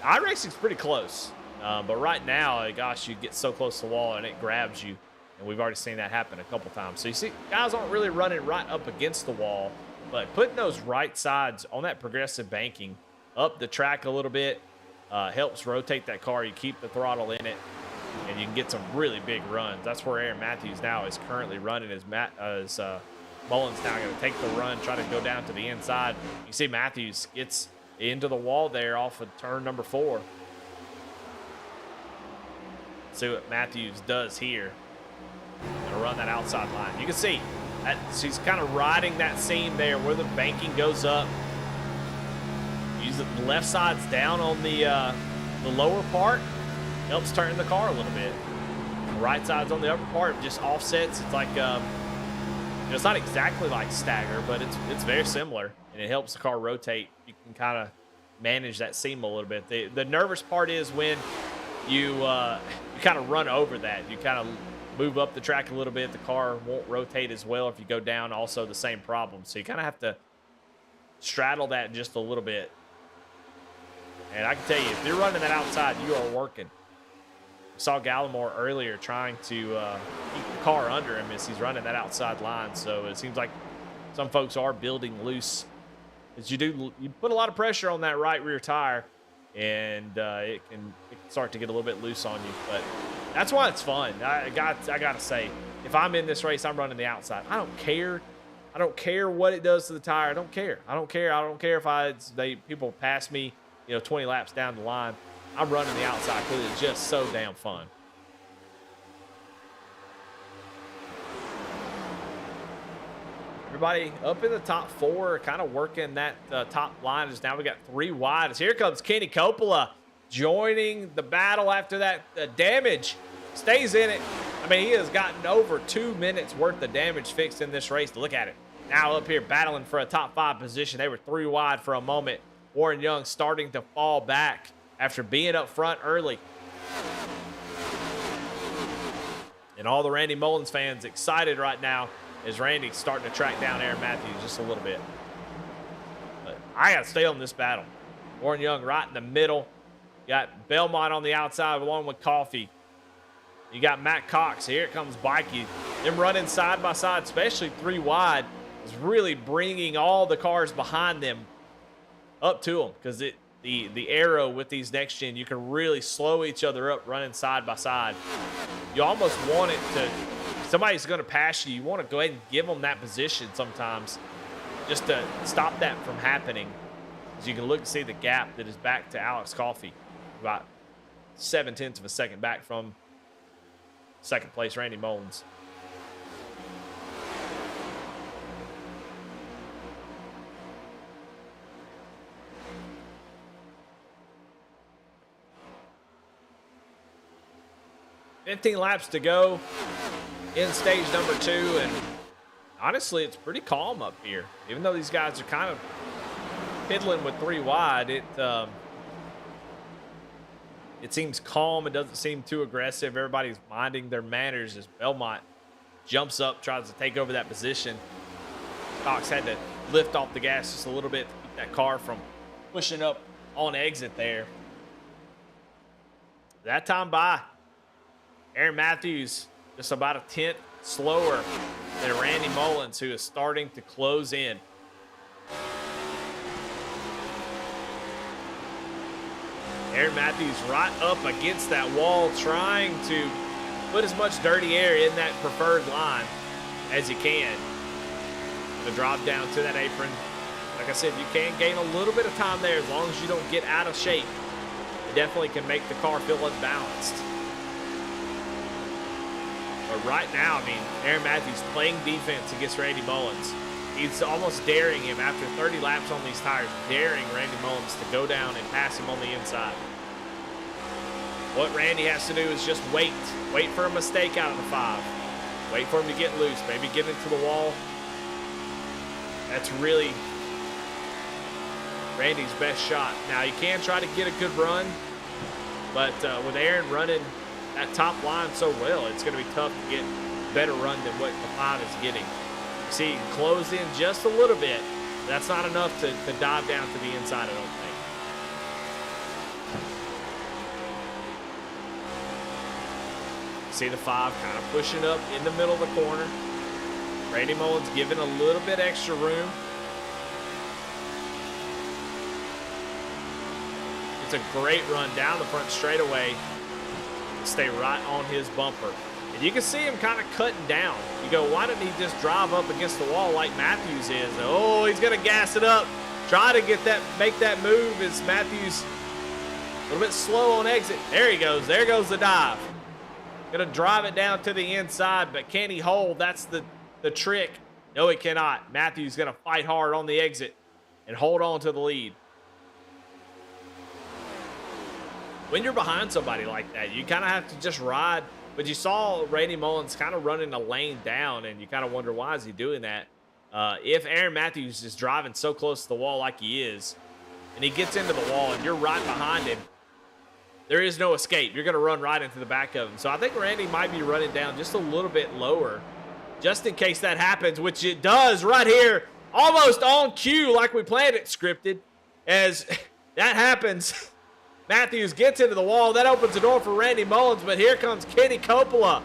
iRacing's pretty close. But right now, gosh, you get so close to the wall and it grabs you. And we've already seen that happen a couple times. So you see, guys aren't really running right up against the wall, but putting those right sides on that progressive banking up the track a little bit helps rotate that car. You keep the throttle in it, and you can get some really big runs. That's where Aaron Matthews now is currently running as Mullins now going to take the run, try to go down to the inside. You see Matthews gets into the wall there off of turn number 4. See what Matthews does here. Gonna run that outside line. You can see that she's kind of riding that seam there where the banking goes up. Use the left side's down on the lower part. Helps turn the car a little bit. The right side's on the upper part. Just offsets. It's like it's not exactly like stagger, but it's very similar, and it helps the car rotate. You can kind of manage that seam a little bit. The nervous part is when you kind of run over that. You kind of move up the track a little bit. The car won't rotate as well if you go down. Also the same problem. So you kind of have to straddle that just a little bit. And I can tell you, if you're running that outside, you are working. We saw Gallimore earlier trying to keep the car under him as he's running that outside line. So it seems like some folks are building loose. As you put a lot of pressure on that right rear tire, and it can start to get a little bit loose on you. But that's why it's fun. I got to say, if I'm in this race, I'm running the outside. I don't care. I don't care what it does to the tire. I don't care. I don't care. I don't care if people pass me, 20 laps down the line. I'm running the outside because it's just so damn fun. Everybody up in the top 4, kind of working that top line. Now we got 3 wide. As here comes Kenny Coppola joining the battle after that damage. Stays in it. I mean, he has gotten over 2 minutes worth of damage fixed in this race. Look at it. Now up here battling for a top 5 position. They were 3 wide for a moment. Warren Young starting to fall back after being up front early. And all the Randy Mullins fans excited right now as Randy's starting to track down Aaron Matthews just a little bit. But I got to stay on this battle. Warren Young right in the middle. You got Belmont on the outside along with Coffey. You got Matt Cox. Here it comes Bikey. Them running side by side, especially 3 wide, is really bringing all the cars behind them up to them, because the arrow with these next gen, you can really slow each other up running side by side. You almost want it to somebody's going to pass you, you want to go ahead and give them that position sometimes just to stop that from happening. As you can look and see the gap that is back to Alex Coffey, about 0.7 of a second back from second place Randy Mullins. $15 laps to go in stage number 2, and honestly, it's pretty calm up here. Even though these guys are kind of fiddling with 3 wide, it seems calm. It doesn't seem too aggressive. Everybody's minding their manners as Belmont jumps up, tries to take over that position. Cox had to lift off the gas just a little bit to keep that car from pushing up on exit there. That time by, Aaron Matthews just about a 10th slower than Randy Mullins, who is starting to close in. Aaron Matthews right up against that wall, trying to put as much dirty air in that preferred line as he can. The drop down to that apron. Like I said, you can gain a little bit of time there as long as you don't get out of shape. It definitely can make the car feel unbalanced. But right now, I mean, Aaron Matthews playing defense against Randy Mullins. He's almost daring him after 30 laps on these tires, daring Randy Mullins to go down and pass him on the inside. What Randy has to do is just wait. Wait for a mistake out of the 5. Wait for him to get loose, maybe get into the wall. That's really Randy's best shot. Now, you can try to get a good run, but with Aaron running that top line so well, it's going to be tough to get a better run than what the 5 is getting. You see, he can close in just a little bit. That's not enough to dive down to the inside, I don't think. See the 5 kind of pushing up in the middle of the corner. Randy Mullins giving a little bit extra room. It's a great run down the front straightaway. Stay right on his bumper. And you can see him kind of cutting down. You go, why didn't he just drive up against the wall like Matthews is? Oh, he's going to gas it up. Try to get that, make that move as Matthews a little bit slow on exit. There he goes. There goes the dive. Going to drive it down to the inside, but can he hold? That's the trick. No, he cannot. Matthews going to fight hard on the exit and hold on to the lead. When you're behind somebody like that, you kind of have to just ride. But you saw Randy Mullins kind of running a lane down, and you kind of wonder, why is he doing that? If Aaron Matthews is driving so close to the wall like he is, and he gets into the wall and you're right behind him, there is no escape. You're going to run right into the back of him. So I think Randy might be running down just a little bit lower, just in case that happens, which it does right here, almost on cue like we planned it scripted. As that happens, Matthews gets into the wall. That opens the door for Randy Mullins, but here comes Kenny Coppola.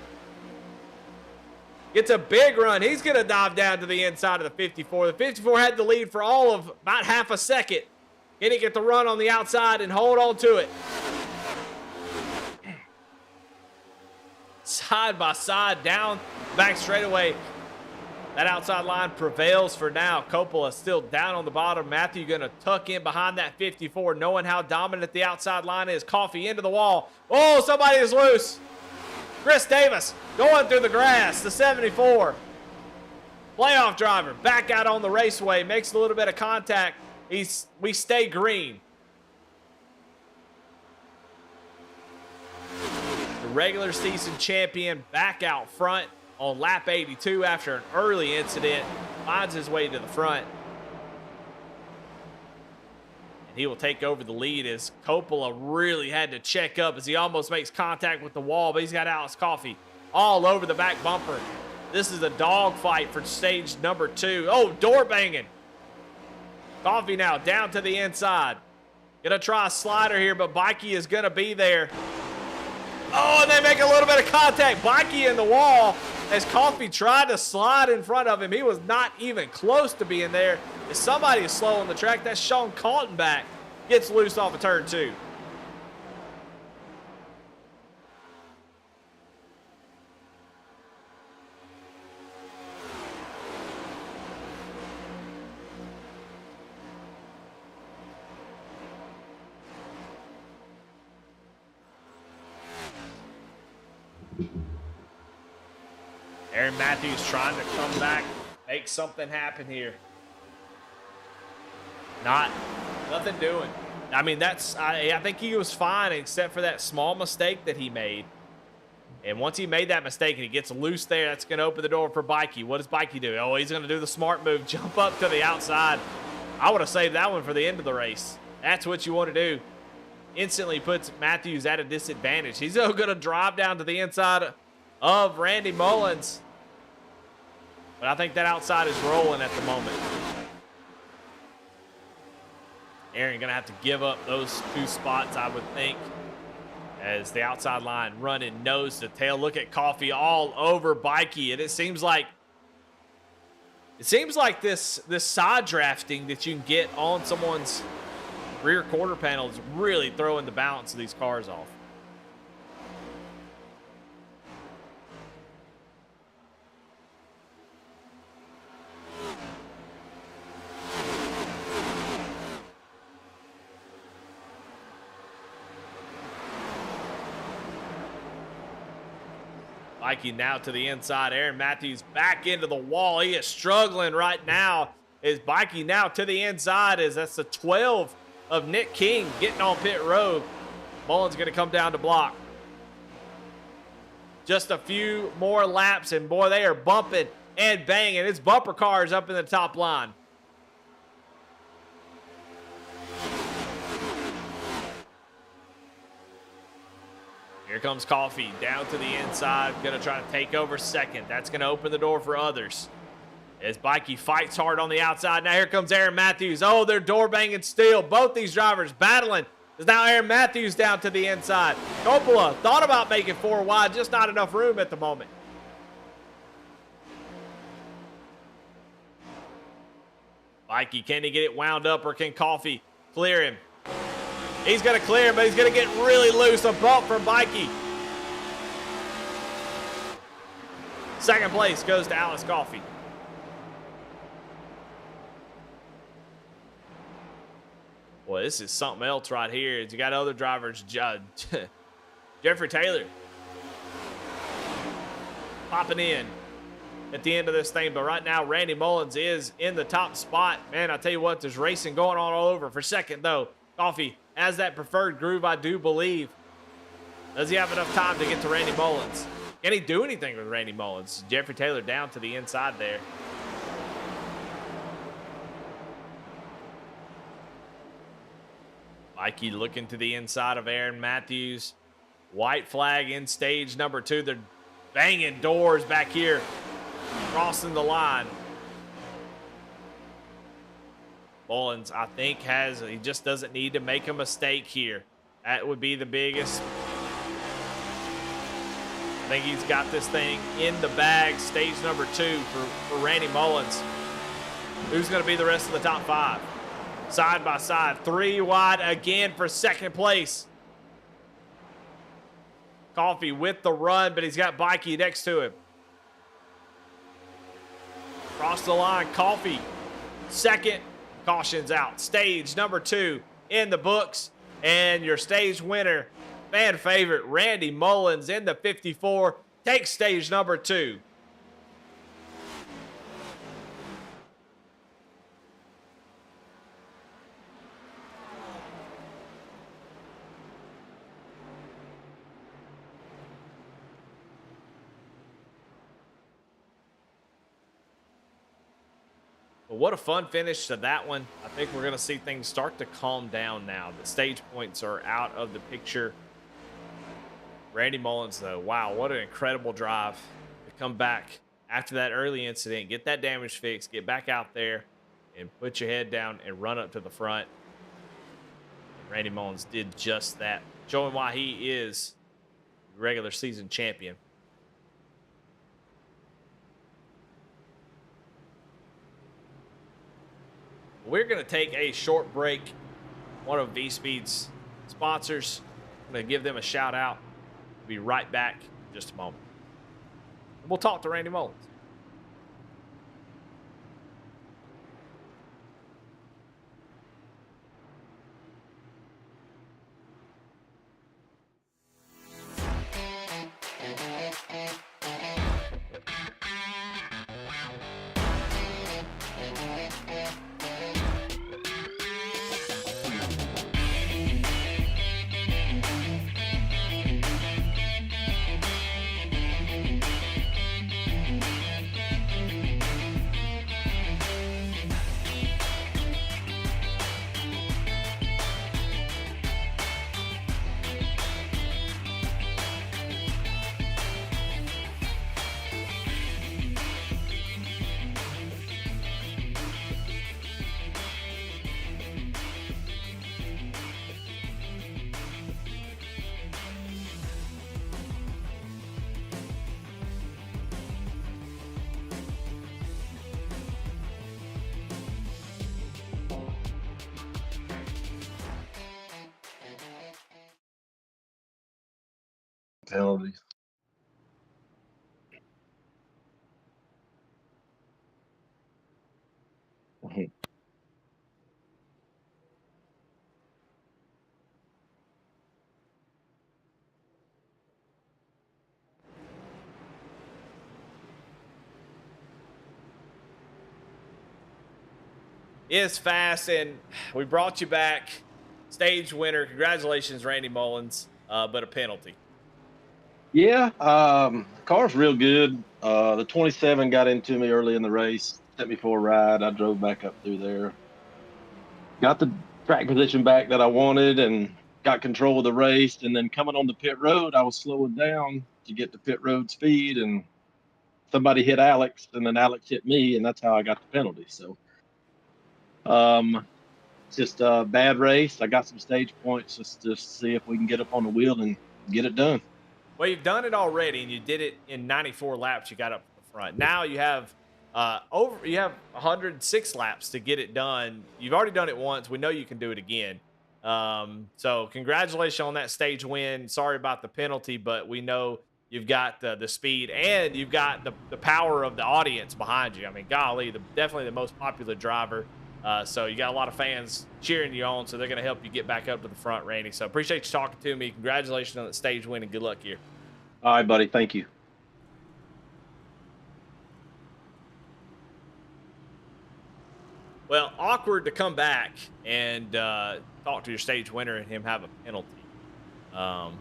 Gets a big run. He's going to dive down to the inside of the 54. The 54 had the lead for all of about half a second. Kenny get the run on the outside and hold on to it. Side by side, down, back straightaway. That outside line prevails for now. Coppola still down on the bottom. Matthew going to tuck in behind that 54, knowing how dominant the outside line is. Coffey into the wall. Oh, somebody is loose. Chris Davis going through the grass, the 74. Playoff driver back out on the raceway, makes a little bit of contact. We stay green. The regular season champion back out front on lap 82 after an early incident, finds his way to the front. And he will take over the lead as Coppola really had to check up as he almost makes contact with the wall, but he's got Alex Coffey all over the back bumper. This is a dogfight for stage number 2. Oh, door banging. Coffey now down to the inside. Gonna try a slider here, but Bikey is gonna be there. Oh, and they make a little bit of contact. Bikey in the wall as Coffey tried to slide in front of him. He was not even close to being there. If somebody is slow on the track, that's Sean Kaltenbach. Gets loose off of turn 2. Aaron Matthews trying to come back, make something happen here. Nothing doing. I mean, I think he was fine except for that small mistake that he made. And once he made that mistake and he gets loose there, that's going to open the door for Bikey. What does Bikey do? Oh, he's going to do the smart move, jump up to the outside. I would have saved that one for the end of the race. That's what you want to do. Instantly puts Matthews at a disadvantage. He's going to drive down to the inside of Randy Mullins. But I think that outside is rolling at the moment. Aaron going to have to give up those 2 spots, I would think, as the outside line running nose to tail. Look at Coffee all over Bikey, and it seems like this side drafting that you can get on someone's rear quarter panel is really throwing the balance of these cars off. Mikey now to the inside. Aaron Matthews back into the wall. He is struggling right now. Is Mikey now to the inside? As that's the 12 of Nick King getting on pit road. Mullins going to come down to block. Just a few more laps, and boy, they are bumping and banging. It's bumper cars up in the top line. Here comes Coffee down to the inside. Going to try to take over second. That's going to open the door for others. As Bikey fights hard on the outside. Now here comes Aaron Matthews. Oh, they're door banging still. Both these drivers battling. There's now Aaron Matthews down to the inside. Coppola thought about making 4 wide. Just not enough room at the moment. Bikey, can he get it wound up, or can Coffee clear him? He's going to clear, but he's going to get really loose. A bump from Bikey. Second place goes to Alice Coffey. Boy, this is something else right here. You got other drivers. Jeffrey Taylor popping in at the end of this thing. But right now, Randy Mullins is in the top spot. Man, I tell you what, there's racing going on all over. For second, though, Coffey has that preferred groove, I do believe. Does he have enough time to get to Randy Mullins? Can he do anything with Randy Mullins? Jeffrey Taylor down to the inside there. Mikey looking to the inside of Aaron Matthews. White flag in stage number 2. They're banging doors back here, crossing the line. Mullins, I think, he just doesn't need to make a mistake here. That would be the biggest. I think he's got this thing in the bag. Stage number 2 for Randy Mullins. Who's going to be the rest of the top 5? Side by side, 3 wide again for second place. Coffee with the run, but he's got Bikey next to him. Across the line, Coffee, second. Caution's out. Stage number 2 in the books. And your stage winner, fan favorite, Randy Mullins in the 54, takes stage number 2. But what a fun finish to that one. I think we're going to see things start to calm down now. The stage points are out of the picture. Randy Mullins, though, wow, what an incredible drive to come back after that early incident, get that damage fixed, get back out there, and put your head down and run up to the front. Randy Mullins did just that, showing why he is regular season champion. We're going to take a short break. One of V-Speed's sponsors. I'm going to give them a shout out. We'll be right back in just a moment. We'll talk to Randy Mullins. penalties. It's fast, and we brought you back. Stage winner. Congratulations, Randy Mullins, but a penalty. Yeah, car's real good. The 27 got into me early in the race, sent me for a ride. I drove back up through there, got the track position back that I wanted, and got control of the race. And then coming on the pit road, I was slowing down to get to pit road speed, and somebody hit Alex, and then Alex hit me, and that's how I got the penalty. So, it's just a bad race. I got some stage points just to see if we can get up on the wheel and get it done. Well, you've done it already, and you did it in 94 laps. You got up to the front. Now you have you have 106 laps to get it done. You've already done it once. We know you can do it again. So congratulations on that stage win. Sorry about the penalty, but we know you've got the speed and you've got the power of the audience behind you. I mean, golly, definitely the most popular driver. So you got a lot of fans cheering you on, so they're going to help you get back up to the front, Randy. So appreciate you talking to me. Congratulations on that stage win, and good luck here. All right, buddy. Thank you. Well, awkward to come back and talk to your stage winner and him have a penalty. So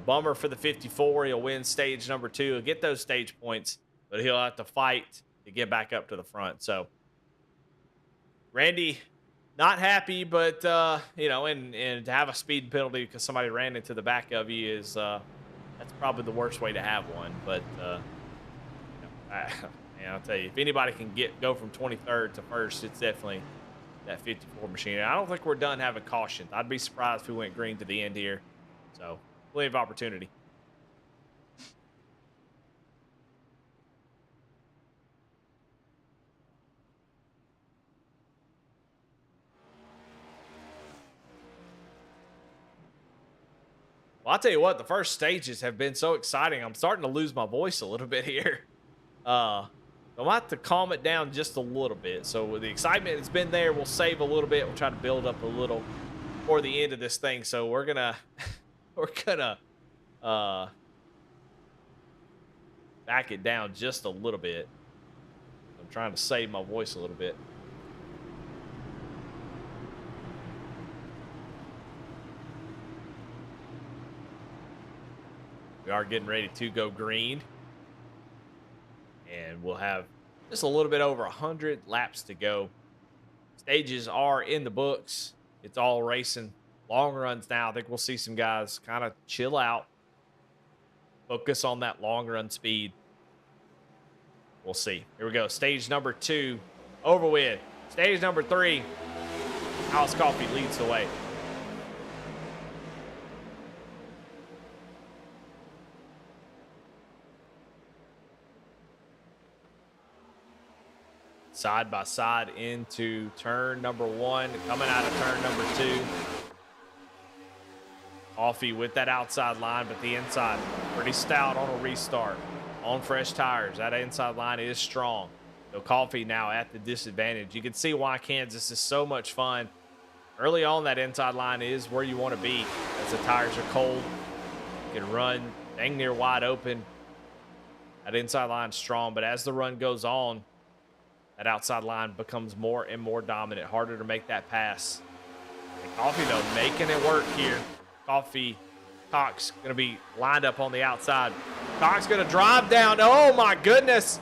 bummer for the 54. He'll win stage number 2. He'll get those stage points, but he'll have to fight to get back up to the front. So Randy, not happy, but you know, and to have a speed penalty because somebody ran into the back of you is that's probably the worst way to have one. But I'll tell you, if anybody can go from 23rd to first, it's definitely that 54 machine. I don't think we're done having caution. I'd be surprised if we went green to the end here. So plenty of opportunity. Well, I'll tell you what, the first stages have been so exciting. I'm starting to lose my voice a little bit here. I'm going to have to calm it down just a little bit. So the excitement has been there. We'll save a little bit. We'll try to build up a little for the end of this thing. So we're going to back it down just a little bit. I'm trying to save my voice a little bit. We are getting ready to go green. And we'll have just a little bit over 100 laps to go. Stages are in the books. It's all racing. Long runs now. I think we'll see some guys kind of chill out. Focus on that long run speed. We'll see. Here we go. Stage number 2 over with. Stage number 3. Alex Coffey leads the way. Side by side into turn number 1, coming out of turn number 2. Coffey with that outside line, but the inside pretty stout on a restart. On fresh tires, that inside line is strong. So Coffey now at the disadvantage. You can see why Kansas is so much fun. Early on, that inside line is where you want to be as the tires are cold. You can run dang near wide open. That inside line is strong, but as the run goes on, that outside line becomes more and more dominant, harder to make that pass. And Coffey, though, making it work here. Cox going to be lined up on the outside. Cox going to drive down. Oh, my goodness.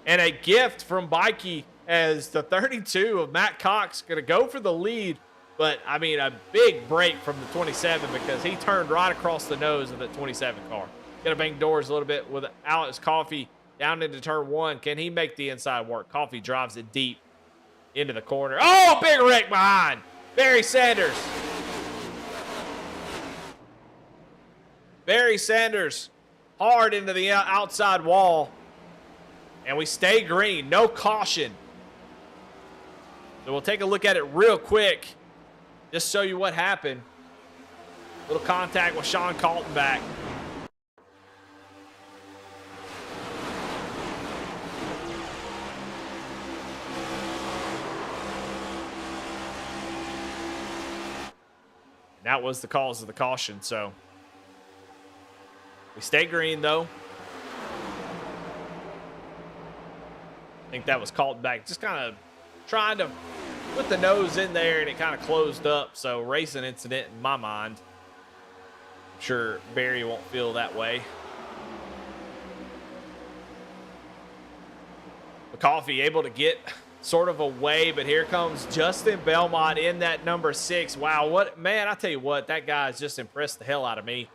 And a gift from Bikey as the 32 of Matt Cox going to go for the lead. But, I mean, a big break from the 27 because he turned right across the nose of the 27 car. Going to bang doors a little bit with Alex Coffey down into turn 1. Can he make the inside work? Coffey drives it deep into the corner. Oh, big wreck behind. Barry Sanders. Barry Sanders hard into the outside wall. And we stay green. No caution. So we'll take a look at it real quick. Just show you what happened. Little contact with Sean Kaltenbach. And that was the cause of the caution, so we stay green, though. I think that was Kaltenbach just kind of trying to put the nose in there, and it kind of closed up. So racing incident in my mind. I'm sure Barry won't feel that way. McCoffey able to get sort of away, but here comes Justin Belmont in that number 6. Wow, what, man, I tell you what, that guy's just impressed the hell out of me.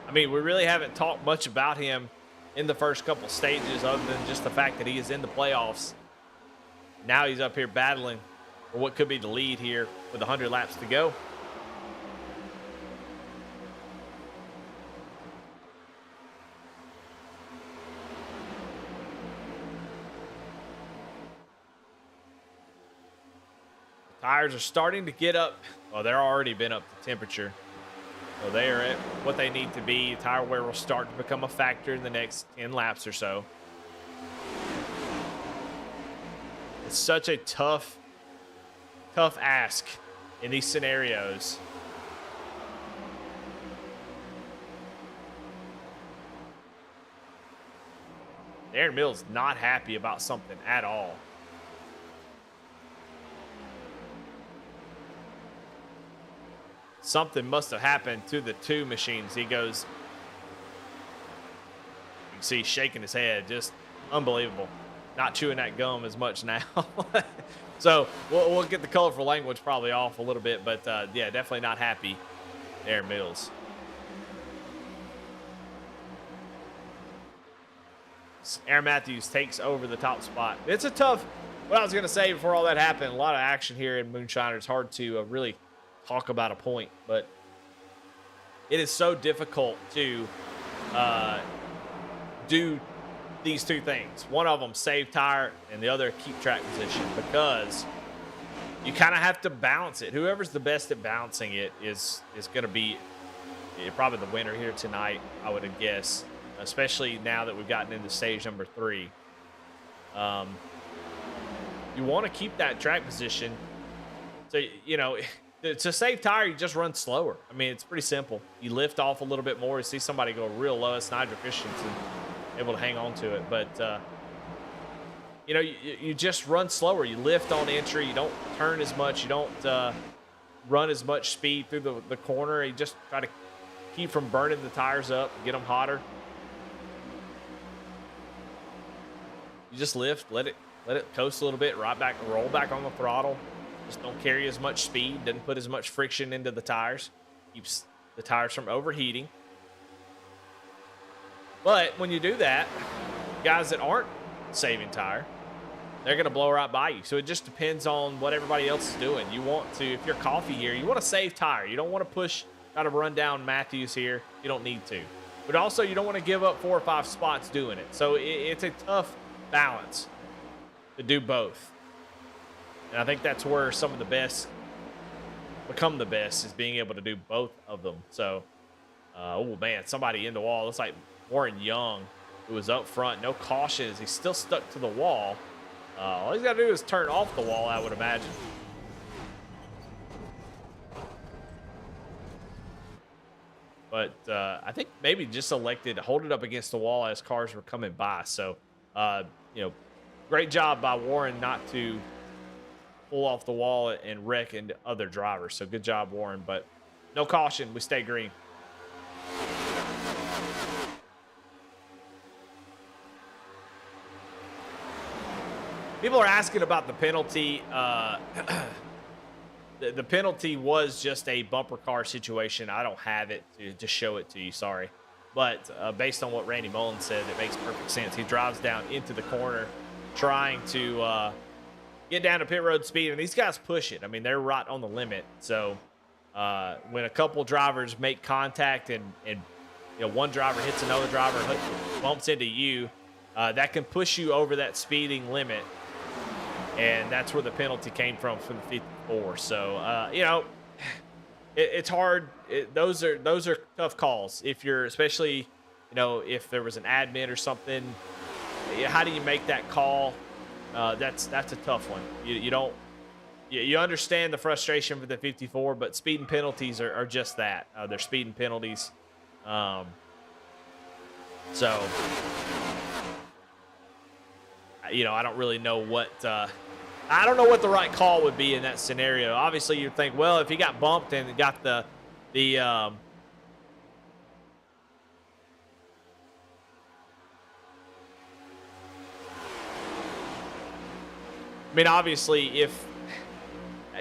I mean, we really haven't talked much about him in the first couple stages other than just the fact that he is in the playoffs. Now he's up here battling for what could be the lead here with 100 laps to go. Tires are starting to get up. Well, they're already been up to temperature. So they are at what they need to be. Tire wear will start to become a factor in the next 10 laps or so. It's such a tough ask in these scenarios. Aaron Mills not happy about something at all. Something must have happened to the two machines. He goes, you can see he's shaking his head, just unbelievable. Not chewing that gum as much now. So we'll get the colorful language probably off a little bit, but yeah, definitely not happy, Aaron Mills. Aaron Matthews takes over the top spot. It's a tough, what I was going to say before all that happened, a lot of action here in Moonshiners. Hard to really talk about a point, but it is so difficult to do these two things. One of them, save tire, and the other, keep track position, because you kind of have to balance it. Whoever's the best at balancing it is going to be probably the winner here tonight, I would guess, especially now that we've gotten into stage number 3. You want to keep that track position. So, you know, to save tire, you just run slower. I mean, it's pretty simple. You lift off a little bit more. You see somebody go real low. It's Nigel Christensen able to hang on to it. But, you know, you just run slower. You lift on entry. You don't turn as much. You don't run as much speed through the corner. You just try to keep from burning the tires up, get them hotter. You just lift, let it coast a little bit, roll back on the throttle. Just don't carry as much speed, doesn't put as much friction into the tires, keeps the tires from overheating. But when you do that, guys that aren't saving tire, they're going to blow right by you. So it just depends on what everybody else is doing. You want to, if you're Coffee here, you want to save tire. You don't want to try to run down Matthews here. You don't need to. But also, you don't want to give up 4 or 5 spots doing it. So it's a tough balance to do both. And I think that's where some of the best become the best, is being able to do both of them. So, oh man, somebody in the wall. Looks like Warren Young, who was up front. No cautions. He's still stuck to the wall. All he's got to do is turn off the wall, I would imagine. But I think maybe just elected to hold it up against the wall as cars were coming by. So, you know, great job by Warren not to pull off the wall and wreck into other drivers. So good job, Warren. But no caution. We stay green. People are asking about the penalty. The penalty was just a bumper car situation. I don't have it to show it to you. Sorry. But based on what Randy Mullen said, it makes perfect sense. He drives down into the corner trying to get down to pit road speed, and these guys push it. I mean, they're right on the limit. So when a couple drivers make contact and you know, one driver hits another driver, bumps into you, that can push you over that speeding limit. and that's where the penalty came from the 54. So, you know, it's hard. Those are tough calls. If you're, especially, you know, if there was an admin or something, how do you make that call? That's a tough one. You don't. You understand the frustration for the 54, but speeding penalties are just that. They're speeding penalties. So, you know, I don't really know what I don't know what the right call would be in that scenario. Obviously, you'd think, well, if he got bumped and got the I mean, obviously, if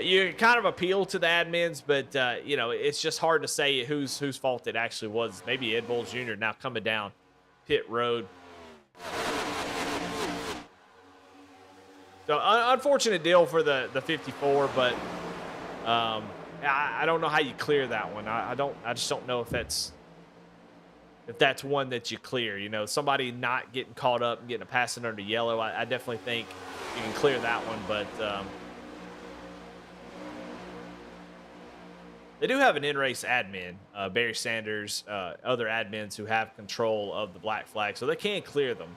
you kind of appeal to the admins, but you know, it's just hard to say whose fault it actually was. Maybe Ed Bowles Jr. now coming down pit road. So unfortunate deal for the 54, but I don't know how you clear that one. I just don't know if that's one that you clear. You know, somebody not getting caught up and getting a passing under yellow. I definitely think you can clear that one, but they do have an in-race admin, Barry Sanders, other admins who have control of the black flag, so they can clear them.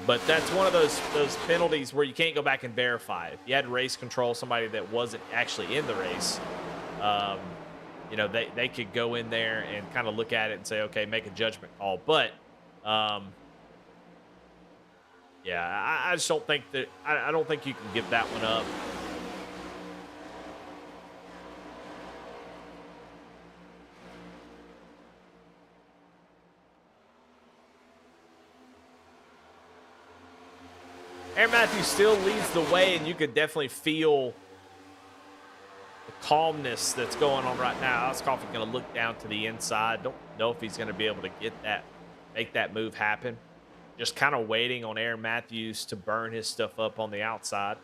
But that's one of those penalties where you can't go back and verify. If you had race control somebody that wasn't actually in the race, you know, they could go in there and kind of look at it and say, okay, make a judgment call. But yeah, I just don't think that I don't think you can give that one up. Aaron Matthews still leads the way, and you could definitely feel the calmness that's going on right now. Alex Coffey's going to look down to the inside. Don't know if he's going to be able to make that move happen. Just kind of waiting on Aaron Matthews to burn his stuff up on the outside.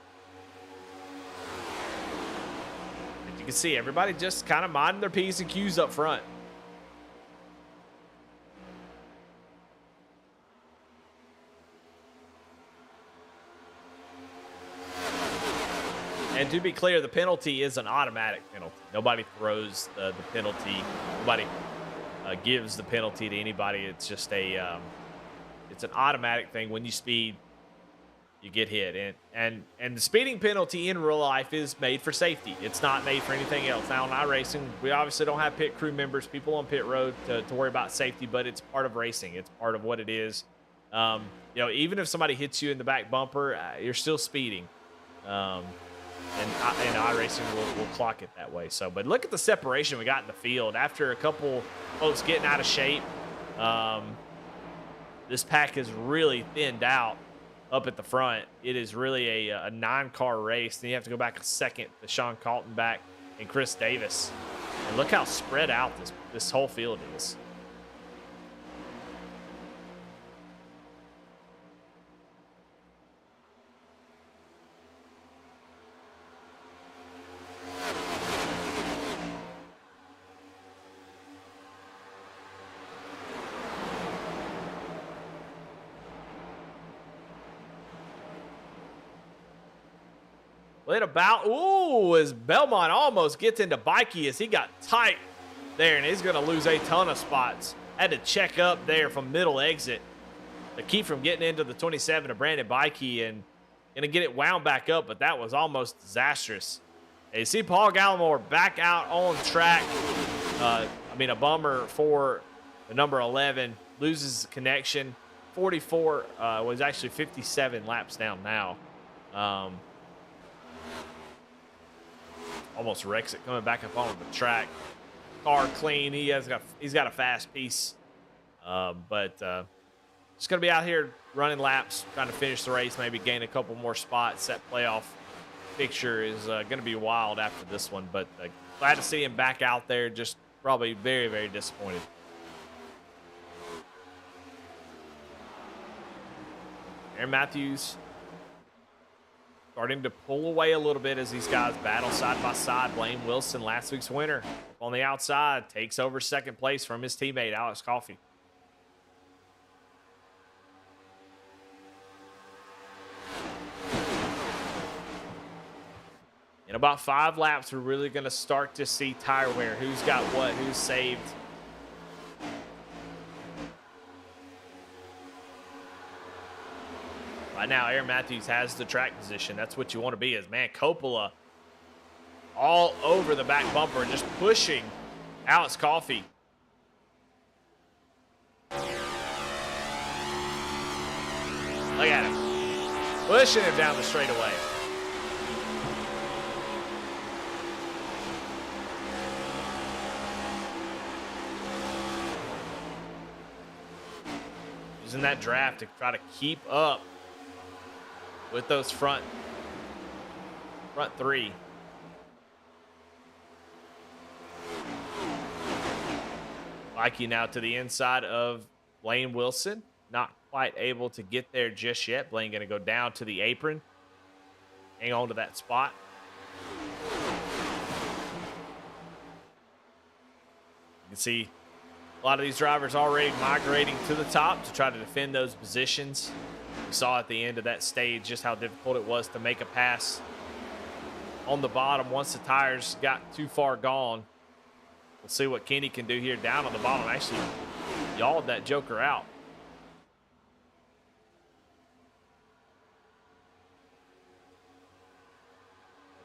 As you can see, everybody just kind of minding their P's and Q's up front. And to be clear, the penalty is an automatic penalty. Nobody throws the penalty. Nobody gives the penalty to anybody. It's just it's an automatic thing. When you speed, you get hit. And the speeding penalty in real life is made for safety. It's not made for anything else. Now in iRacing, we obviously don't have pit crew members, people on pit road to worry about safety, but it's part of racing. It's part of what it is. You know, even if somebody hits you in the back bumper, you're still speeding. And iRacing will clock it that way. So, but look at the separation we got in the field after a couple folks getting out of shape. This pack is really thinned out up at the front. It is really a 9-car race. Then you have to go back a second to Sean Kaltenbach and Chris Davis. And look how spread out this whole field is. As Belmont almost gets into Bikey as he got tight there, and he's going to lose a ton of spots. Had to check up there from middle exit to keep from getting into the 27 of Brandon Bikey and going to get it wound back up, but that was almost disastrous. And you see Paul Gallimore back out on track. A bummer for the number 11. Loses connection. 44 was actually 57 laps down now. Almost wrecks it coming back up on the track. Car clean. He's got a fast piece. But just going to be out here running laps, trying to finish the race, maybe gain a couple more spots. That playoff picture is going to be wild after this one. But glad to see him back out there. Just probably very, very disappointed. Aaron Matthews starting to pull away a little bit as these guys battle side by side. Blaine Wilson, last week's winner, on the outside, takes over second place from his teammate, Alex Coffey. In about 5 laps, we're really going to start to see tire wear. Who's got what? Who's saved? Right now, Aaron Matthews has the track position. That's what you want to be as, man. Coppola all over the back bumper and just pushing Alex Coffey. Look at him. Pushing him down the straightaway. Using that draft to try to keep up with those front three. Mikey now to the inside of Blaine Wilson. Not quite able to get there just yet. Blaine going to go down to the apron. Hang on to that spot. You can see a lot of these drivers already migrating to the top to try to defend those positions. We saw at the end of that stage just how difficult it was to make a pass on the bottom once the tires got too far gone. We'll see what Kenny can do here down on the bottom. Actually, yawed that joker out.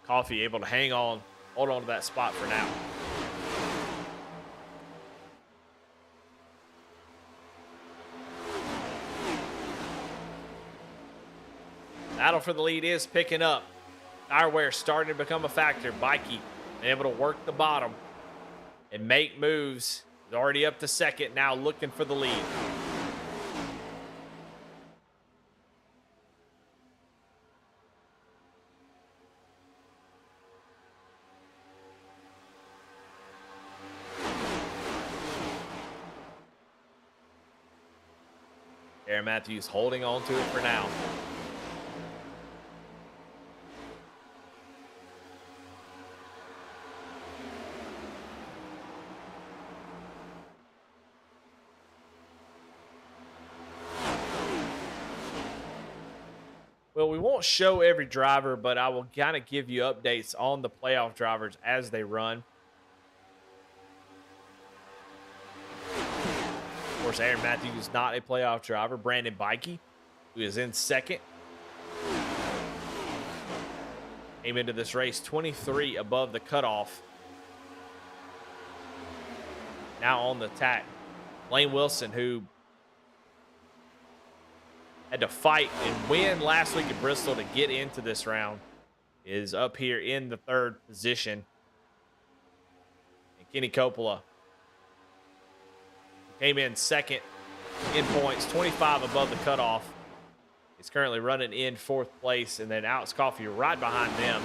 Coffey able to hang on, hold on to that spot for now. Battle for the lead is picking up. Tire wear starting to become a factor. Bikey able to work the bottom and make moves. He's already up to second, now looking for the lead. Aaron Matthews holding on to it for now. Well, we won't show every driver, but I will kind of give you updates on the playoff drivers as they run. Of course, Aaron Matthews is not a playoff driver. Brandon Bikey, who is in second, came into this race 23 above the cutoff. Now on the attack, Blaine Wilson, who had to fight and win last week at Bristol to get into this round, is up here in the third position. And Kenny Coppola came in second in points, 25 above the cutoff. He's currently running in fourth place, and then Alex Coffey right behind them,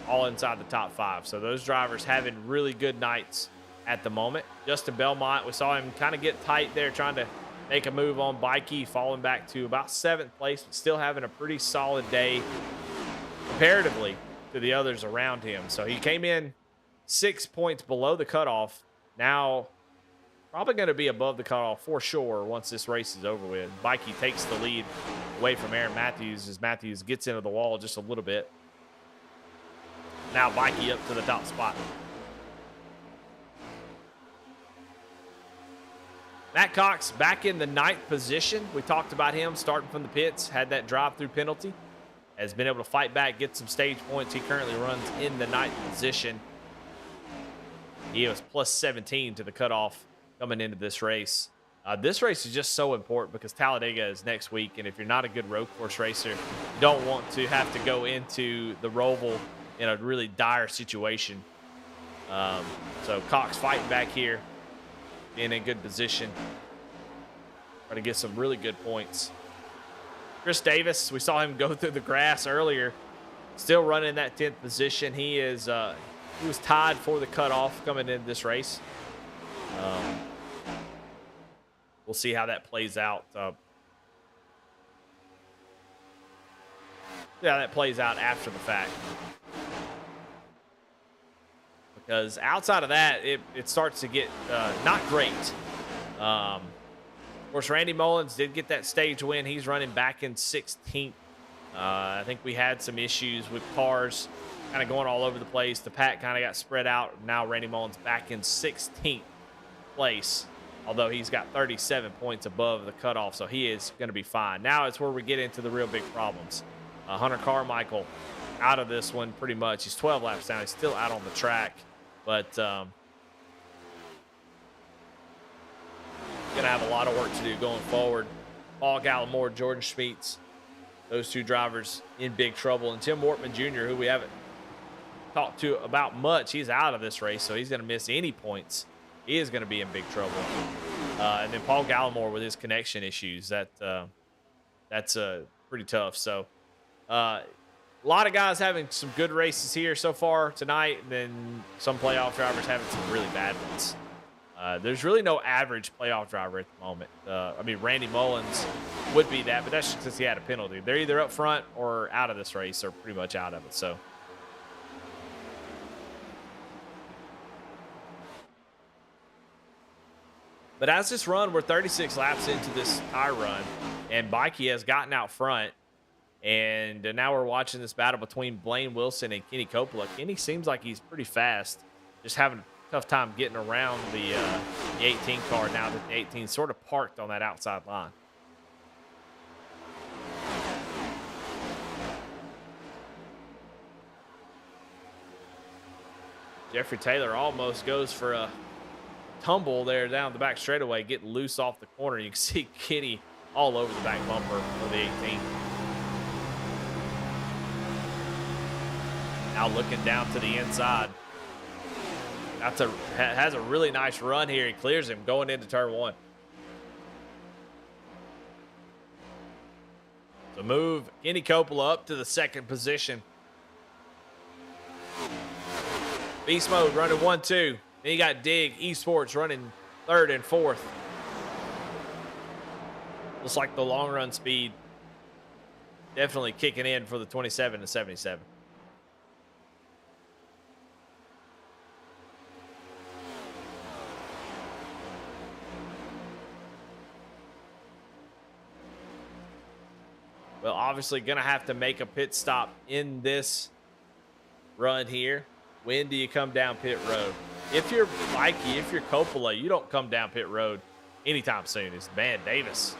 all inside the top 5. So those drivers having really good nights at the moment. Justin Belmont, we saw him kind of get tight there, trying to make a move on Bikey, falling back to about 7th place, but still having a pretty solid day comparatively to the others around him. So he came in 6 points below the cutoff. Now probably going to be above the cutoff for sure once this race is over with. Bikey takes the lead away from Aaron Matthews as Matthews gets into the wall just a little bit. Now Bikey up to the top spot. Matt Cox back in the 9th position. We talked about him starting from the pits, had that drive-through penalty, has been able to fight back, get some stage points. He currently runs in the 9th position. He was plus 17 to the cutoff coming into this race. This race is just so important because Talladega is next week, and if you're not a good road course racer, you don't want to have to go into the Roval in a really dire situation. So Cox fighting back here, in a good position. Try to get some really good points. Chris Davis, we saw him go through the grass earlier, still running that 10th position. He is he was tied for the cutoff coming into this race. We'll see how that plays out. See how that plays out after the fact. Because outside of that, it starts to get not great. Of course, Randy Mullins did get that stage win. He's running back in 16th. I think we had some issues with cars kind of going all over the place. The pack kind of got spread out. Now Randy Mullins back in 16th place, although he's got 37 points above the cutoff, so he is going to be fine. Now it's where we get into the real big problems. Hunter Carmichael out of this one pretty much. He's 12 laps down. He's still out on the track, but going to have a lot of work to do going forward. Paul Gallimore, Jordan Schmeets, those two drivers in big trouble. And Tim Wortman Jr., who we haven't talked to about much, he's out of this race, so he's going to miss any points. He is going to be in big trouble. And then Paul Gallimore with his connection issues, that's pretty tough. So a lot of guys having some good races here so far tonight, and then some playoff drivers having some really bad ones. There's really no average playoff driver at the moment. I mean, Randy Mullins would be that, but that's just because he had a penalty. They're either up front or out of this race, or pretty much out of it. So. But as this run, we're 36 laps into this tire run, and Bikey has gotten out front. And now we're watching this battle between Blaine Wilson and Kenny Coppola. Kenny seems like he's pretty fast, just having a tough time getting around the 18 car now that the 18 sort of parked on that outside line. Jeffrey Taylor almost goes for a tumble there down the back straightaway, getting loose off the corner. You can see Kenny all over the back bumper of the 18. Now looking down to the inside. Has a really nice run here. He clears him going into turn one. So move Kenny Coppola up to the second position. Beast Mode running 1-2. Then you got Dig Esports running third and fourth. Looks like the long run speed definitely kicking in for the 27 to 77. Well, obviously going to have to make a pit stop in this run here. When do you come down pit road? If you're Mikey, if you're Coppola, you don't come down pit road anytime soon. It's Van Davis.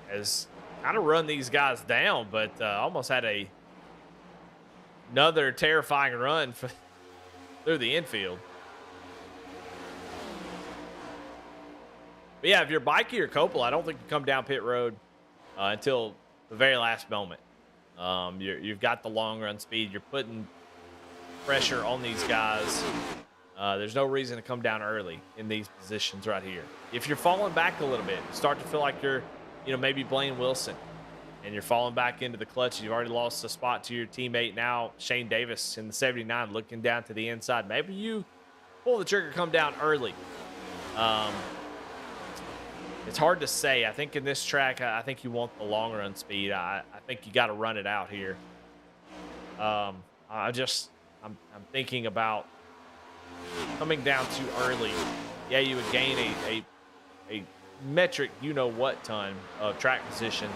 Has kind of run these guys down, but almost had another terrifying run through the infield. But yeah, if you're Bikey or Coppola, I don't think you come down pit road until the very last moment. You've got the long run speed. You're putting pressure on these guys. There's no reason to come down early in these positions right here. If you're falling back a little bit, start to feel like you're, maybe Blaine Wilson, and you're falling back into the clutch. You've already lost a spot to your teammate now, Shane Davis in the 79, looking down to the inside. Maybe you pull the trigger, come down early. It's hard to say. I think in this track, I think you want the long run speed. I think you got to run it out here. I'm thinking about coming down too early. Yeah, you would gain a metric, what ton of track position,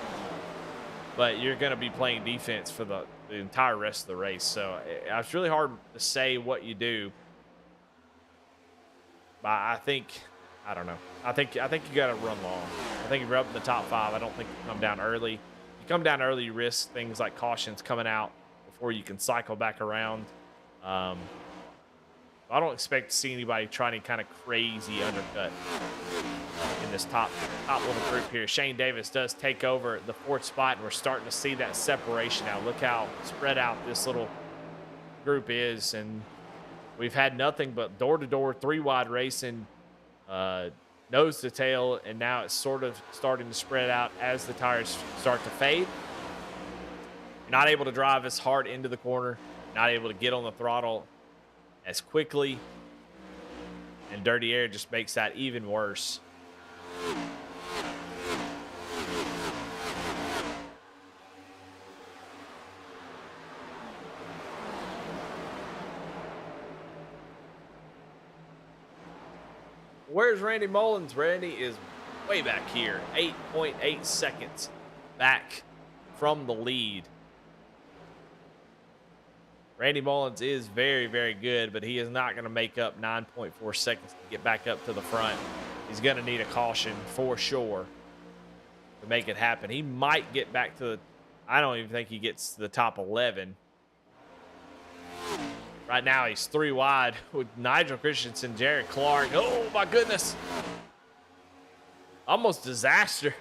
but you're going to be playing defense for the entire rest of the race. So it's really hard to say what you do. But I don't know. I think you got to run long. I think if you're up in the top 5, I don't think you come down early. If you come down early, you risk things like cautions coming out before you can cycle back around. I don't expect to see anybody try any kind of crazy undercut in this top little group here. Shane Davis does take over the 4th spot, and we're starting to see that separation now. Look how spread out this little group is, and we've had nothing but door-to-door, 3-wide racing, nose to tail, and now it's sort of starting to spread out as the tires start to fade. You're not able to drive as hard into the corner, not able to get on the throttle as quickly, and dirty air just makes that even worse. Where's Randy Mullins? Randy is way back here, 8.8 seconds back from the lead. Randy Mullins is very, very good, but he is not going to make up 9.4 seconds to get back up to the front. He's going to need a caution for sure to make it happen. He might get back to the, I don't even think he gets to the top 11. Right now, he's 3 wide with Nigel Christensen, Jared Clark. Oh, my goodness. Almost disaster.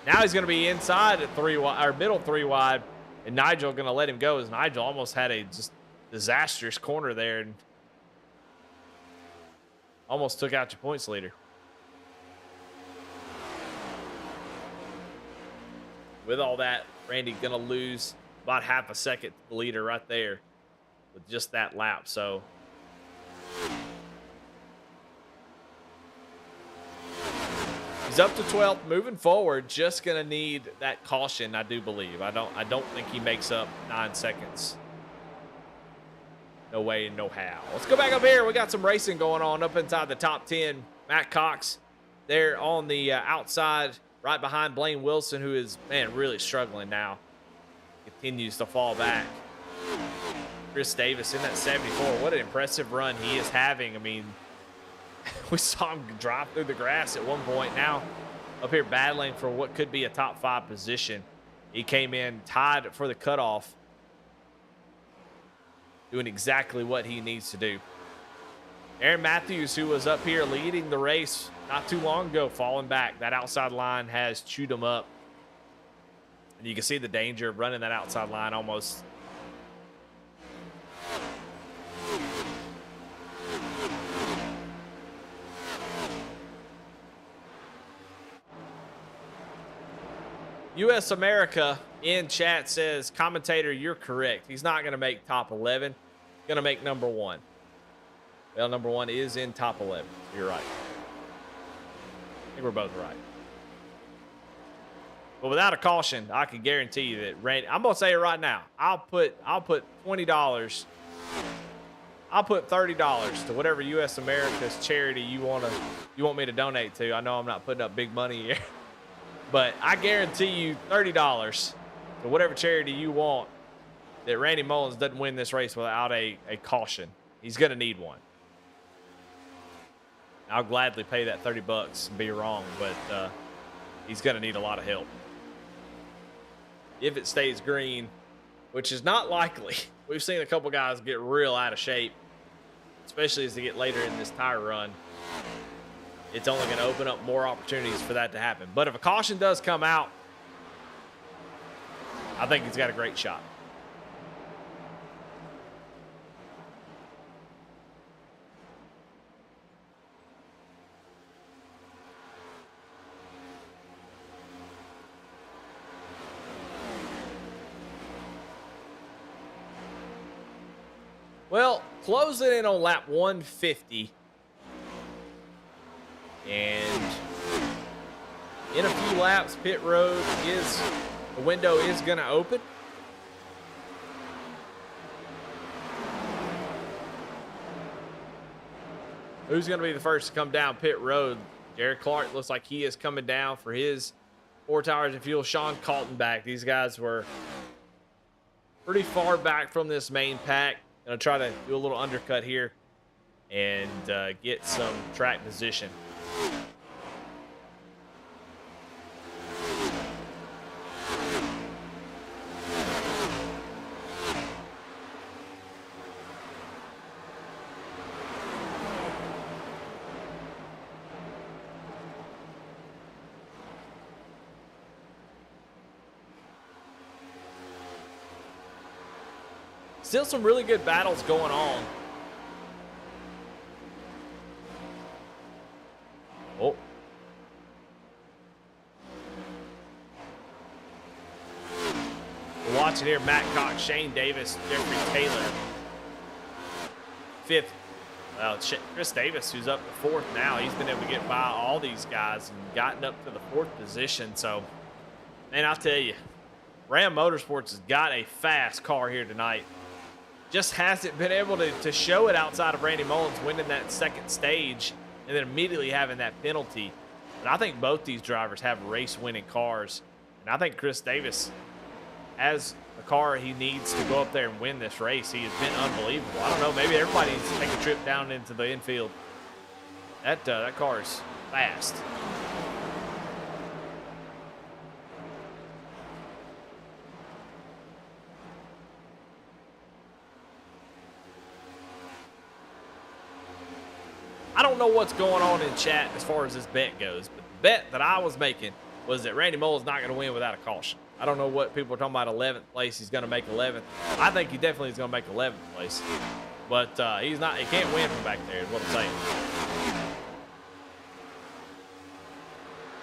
Now he's going to be inside at 3 wide, or middle 3 wide, and Nigel going to let him go as Nigel almost had a just disastrous corner there and almost took out your points leader. With all that, Randy going to lose about half a second to the leader right there with just that lap. So he's up to 12th, moving forward. Just gonna need that caution, I do believe. I don't think he makes up 9 seconds. No way, no how. Let's go back up here. We got some racing going on up inside the top 10. Matt Cox there on the outside, right behind Blaine Wilson, who is, man, really struggling now. Continues to fall back. Chris Davis in that 74. What an impressive run he is having. I mean, we saw him drop through the grass at one point. Now up here battling for what could be a top 5 position. He came in tied for the cutoff, doing exactly what he needs to do. Aaron Matthews, who was up here leading the race not too long ago, falling back. That outside line has chewed him up. And you can see the danger of running that outside line almost. US America in chat says, commentator, you're correct. He's not going to make top 11. Going to make number 1. Well, number 1 is in top 11. You're right. I think we're both right. But without a caution, I can guarantee you that Randy, I'm going to say it right now. I'll put $20. I'll put $30 to whatever US America's charity you want me to donate to. I know I'm not putting up big money here. But I guarantee you $30 to whatever charity you want that Randy Mullins doesn't win this race without a caution. He's going to need one. I'll gladly pay that $30 and be wrong, but he's going to need a lot of help. If it stays green, which is not likely. We've seen a couple guys get real out of shape, especially as they get later in this tire run. It's only going to open up more opportunities for that to happen. But if a caution does come out, I think he's got a great shot. Well, closing in on lap 150. And in a few laps, pit road the window is going to open. Who's going to be the first to come down pit road? Jared Clark looks like he is coming down for his 4 tires of fuel. Sean Colton back. These guys were pretty far back from this main pack. Going to try to do a little undercut here and get some track position. Still some really good battles going on. Oh. We're watching here Matt Cox, Shane Davis, Jeffrey Taylor. 5th. Well, Chris Davis, who's up to 4th now. He's been able to get by all these guys and gotten up to the 4th position. So, man, I'll tell you, Ram Motorsports has got a fast car here tonight. Just hasn't been able to show it outside of Randy Mullins winning that 2nd stage and then immediately having that penalty. But I think both these drivers have race-winning cars. And I think Chris Davis has a car he needs to go up there and win this race. He has been unbelievable. I don't know, maybe everybody needs to take a trip down into the infield. That car is fast. I don't know what's going on in chat as far as this bet goes, but the bet that I was making was that Randy Moll is not going to win without a caution. I don't know what people are talking about 11th place. He's going to make 11th. I think he definitely is going to make 11th place, but he's not. He can't win from back there is what I'm saying.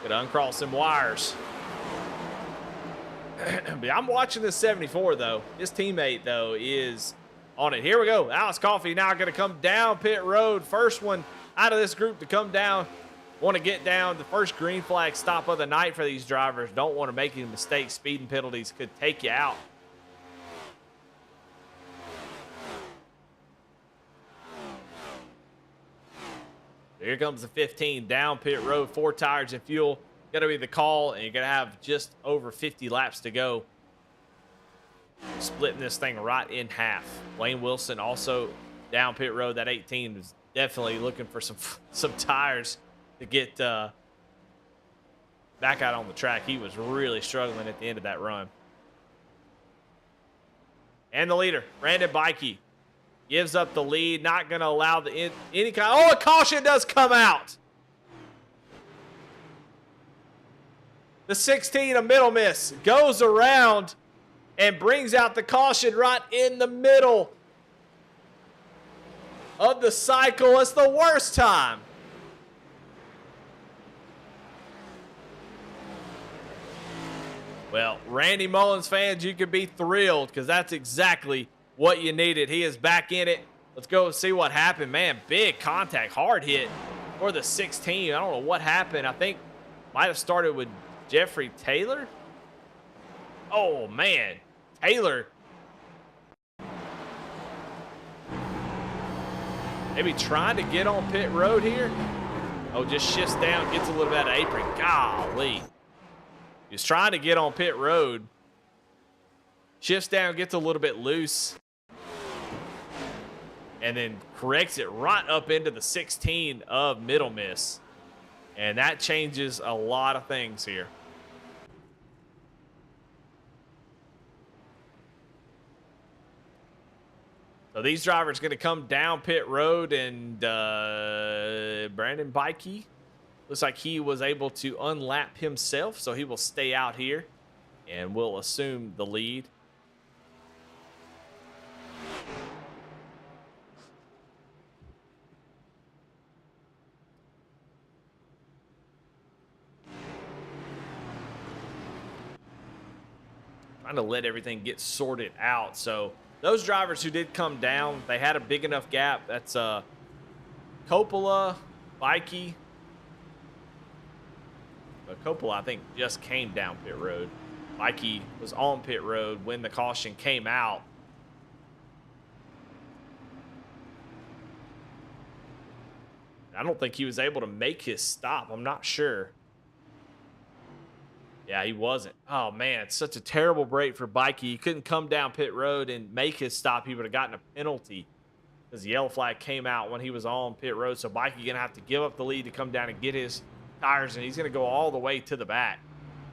Got to uncross some wires. But I'm watching this 74 though. His teammate though is on it. Here we go. Alex Coffey now going to come down pit road. First one out of this group to come down. Want to get down. The first green flag stop of the night for these drivers. Don't want to make any mistakes. Speeding penalties could take you out. Here comes the 15 down pit road. 4 tires and fuel. Going to be the call, and you're going to have just over 50 laps to go. Splitting this thing right in half. Wayne Wilson also down pit road. That 18 is definitely looking for some tires to get back out on the track. He was really struggling at the end of that run. And the leader, Brandon Bikey, gives up the lead. Not going to allow any kind. Oh, a caution does come out. The 16, a middle miss, goes around and brings out the caution right in the middle of the cycle. It's the worst time. Well, Randy Mullins fans, you could be thrilled because that's exactly what you needed. He is back in it. Let's go see what happened. Man, big contact, hard hit for the 16. I don't know what happened. I think might have started with Jeffrey Taylor. Oh, man. Taylor. Maybe trying to get on pit road here. Oh, just shifts down, gets a little bit of apron. Golly. He's trying to get on pit road. Shifts down, gets a little bit loose. And then corrects it right up into the 16 of middle miss. And that changes a lot of things here. So these drivers going to come down pit road, and Brandon Bikey looks like he was able to unlap himself, so he will stay out here and will assume the lead. Trying to let everything get sorted out. So those drivers who did come down, they had a big enough gap. That's Coppola, Bikey. But Coppola, I think, just came down pit road. Bikey was on pit road when the caution came out. I don't think he was able to make his stop. I'm not sure. Yeah, he wasn't. Oh, man, it's such a terrible break for Bikey. He couldn't come down pit road and make his stop. He would have gotten a penalty because the yellow flag came out when he was on pit road. So Bikey going to have to give up the lead to come down and get his tires, and he's going to go all the way to the back.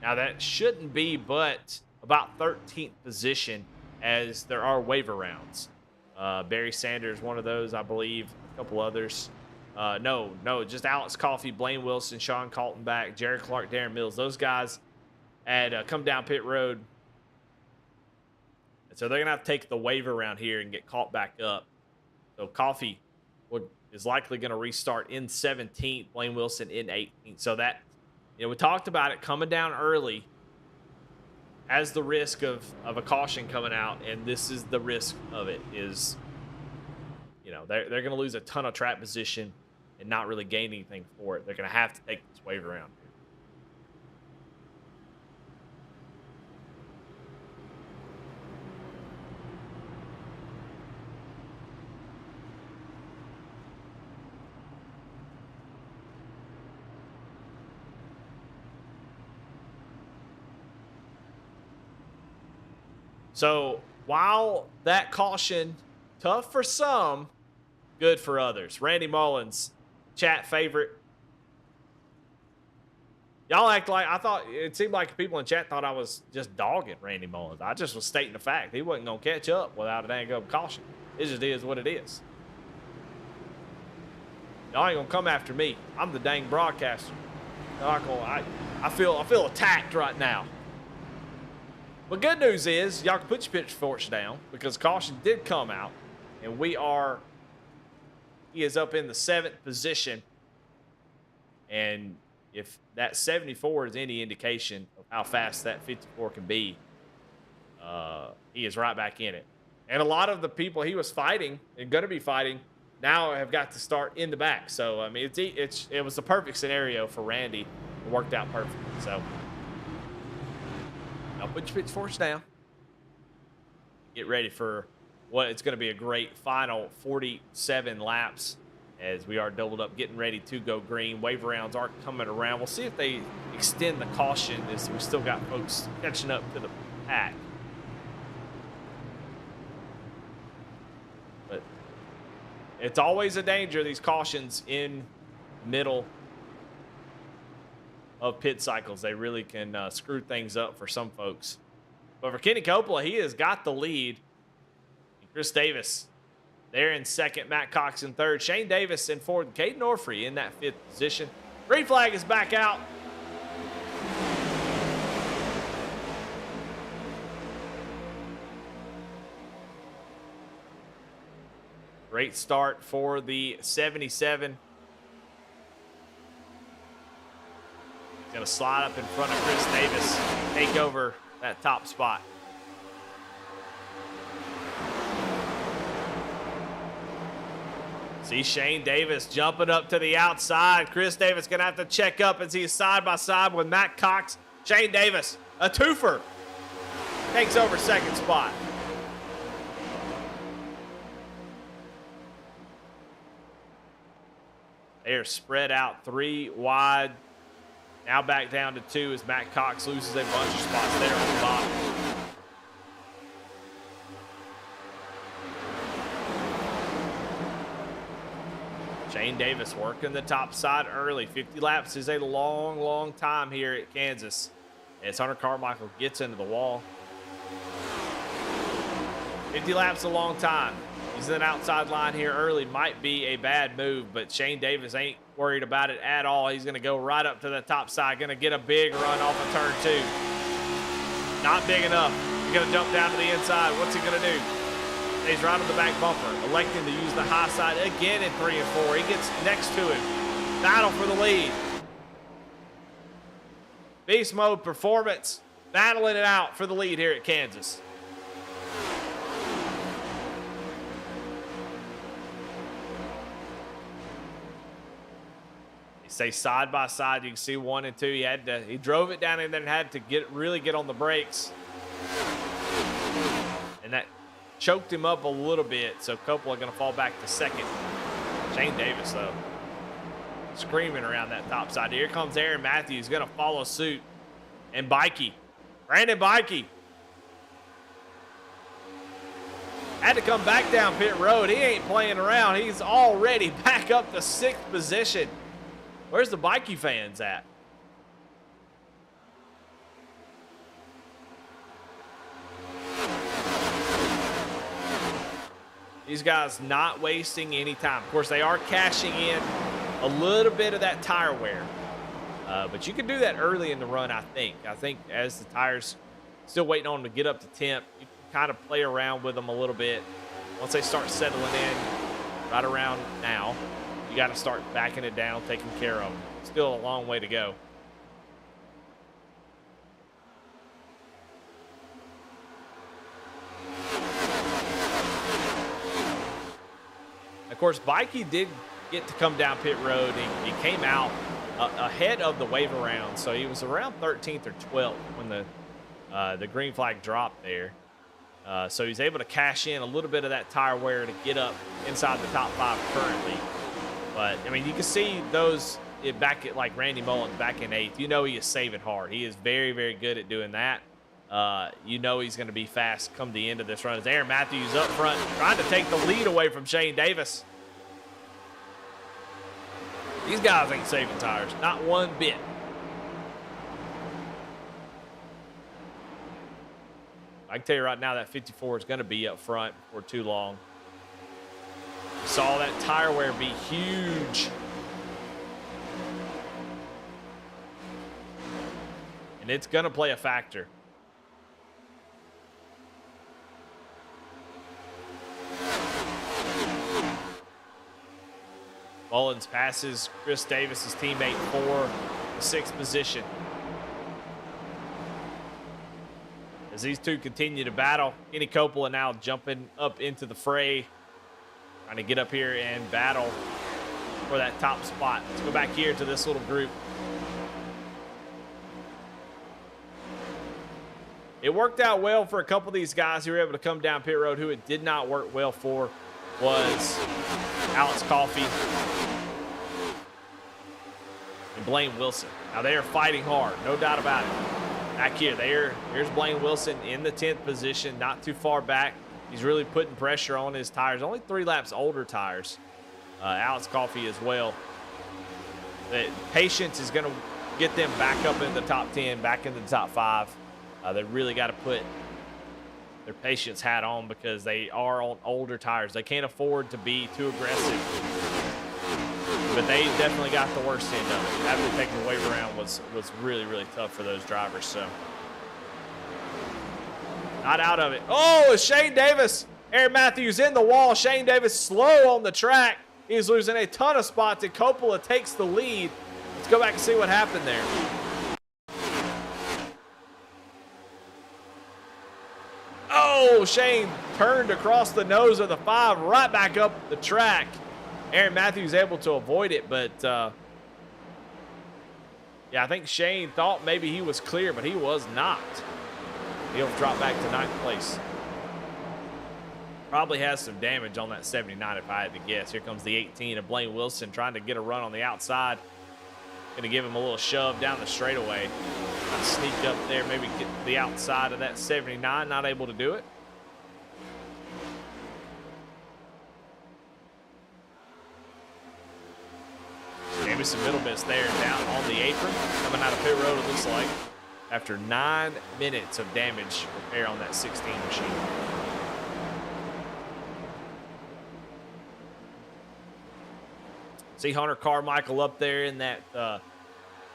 Now, that shouldn't be but about 13th position as there are waiver rounds. Barry Sanders, one of those, I believe. A couple others. No, just Alex Coffey, Blaine Wilson, Sean Kaltenbach, Jared Clark, Darren Mills. Those guys had come down pit road. And so they're going to have to take the waiver round here and get caught back up. So Coffey is likely going to restart in 17th, Blaine Wilson in 18th. So that, we talked about it coming down early as the risk of a caution coming out, and this is the risk of it is, they're going to lose a ton of track position and not really gain anything for it. They're going to have to take this waiver round. So while that caution, tough for some, good for others. Randy Mullins, chat favorite. Y'all act like I thought it seemed like people in chat thought I was just dogging Randy Mullins. I just was stating the fact he wasn't gonna catch up without a dang good caution. It just is what it is. Y'all ain't gonna come after me. I'm the dang broadcaster. I feel attacked right now. But good news is y'all can put your pitchforks down because caution did come out, and he is up in the 7th position, and if that 74 is any indication of how fast that 54 can be, he is right back in it. And a lot of the people he was fighting and going to be fighting now have got to start in the back. So, I mean, it was the perfect scenario for Randy. It worked out perfectly. So, now put your pitchforks down. Get ready for what it's going to be a great final 47 laps as we are doubled up, getting ready to go green. Waiver rounds are coming around. We'll see if they extend the caution as we still got folks catching up to the pack. But it's always a danger, these cautions in middle of pit cycles. They really can screw things up for some folks. But for Kenny Coppola, he has got the lead. And Chris Davis there in second, Matt Cox in third, Shane Davis in fourth, Caden Orfrey in that 5th position. Green flag is back out. Great start for the 77. He's going to slide up in front of Chris Davis, take over that top spot. See Shane Davis jumping up to the outside. Chris Davis going to have to check up as he's side by side with Matt Cox. Shane Davis, a twofer, takes over 2nd spot. They are spread out 3 wide. Now back down to 2 as Matt Cox loses a bunch of spots there on the bottom. Shane Davis working the top side early. 50 laps is a long, long time here at Kansas as Hunter Carmichael gets into the wall. 50 laps a long time. He's an outside line here early. Might be a bad move, but Shane Davis ain't worried about it at all. He's going to go right up to the top side. Going to get a big run off of turn 2. Not big enough. He's going to jump down to the inside. What's he going to do? He's right on the back bumper, electing to use the high side again in 3 and 4. He gets next to him. Battle for the lead. Beast mode performance, battling it out for the lead here at Kansas. They say side by side. You can see 1 and 2. He drove it down and then had to really get on the brakes, and that choked him up a little bit, so Coppola going to fall back to 2nd. Shane Davis, though, screaming around that top side. Here comes Aaron Matthews, going to follow suit. And Bikey, Brandon Bikey, had to come back down pit road. He ain't playing around. He's already back up to 6th position. Where's the Bikey fans at? These guys not wasting any time. Of course, they are cashing in a little bit of that tire wear. But you can do that early in the run, I think. I think as the tires still waiting on them to get up to temp, you can kind of play around with them a little bit. Once they start settling in right around now, you got to start backing it down, taking care of them. Still a long way to go. Of course, Bikey did get to come down pit road. He came out ahead of the waiver round, so he was around 13th or 12th when the green flag dropped there. So he's able to cash in a little bit of that tire wear to get up inside the top 5 currently. But, I mean, you can see those back at like Randy Mullins back in 8th. You know he is saving hard. He is very, very good at doing that. You know he's going to be fast come the end of this run. As Aaron Matthews up front trying to take the lead away from Shane Davis. These guys ain't saving tires, not one bit. I can tell you right now that 54 is going to be up front for too long. We saw that tire wear be huge. And it's going to play a factor. Mullins passes Chris Davis's teammate for the 6th position. As these two continue to battle, Kenny Coppola now jumping up into the fray, trying to get up here and battle for that top spot. Let's go back here to this little group. It worked out well for a couple of these guys who were able to come down pit road. Who it did not work well for was Alex Coffey and Blaine Wilson. Now they are fighting hard, no doubt about it. Back here, here's Blaine Wilson in the 10th position, not too far back. He's really putting pressure on his tires. Only 3 laps older tires. Alex Coffey as well. The patience is going to get them back up in the top 10, back into the top 5. They really got to put their patience hat on because they are on older tires. They can't afford to be too aggressive. But they definitely got the worst end of it. Having to take the wave around was really, really tough for those drivers. So, not out of it. Oh, it's Shane Davis. Aaron Matthews in the wall. Shane Davis slow on the track. He's losing a ton of spots, and Coppola takes the lead. Let's go back and see what happened there. Oh, Shane turned across the nose of the 5, right back up the track. Aaron Matthews able to avoid it, but yeah, I think Shane thought maybe he was clear, but he was not. He'll drop back to 9th place. Probably has some damage on that 79 if I had to guess. Here comes the 18 of Blaine Wilson trying to get a run on the outside. Going to give him a little shove down the straightaway. Sneaked up there, maybe get the outside of that 79, not able to do it. Jamison Middle miss there down on the apron. Coming out of pit road, it looks like, after 9 minutes of damage repair on that 16 machine. See Hunter Carmichael up there in that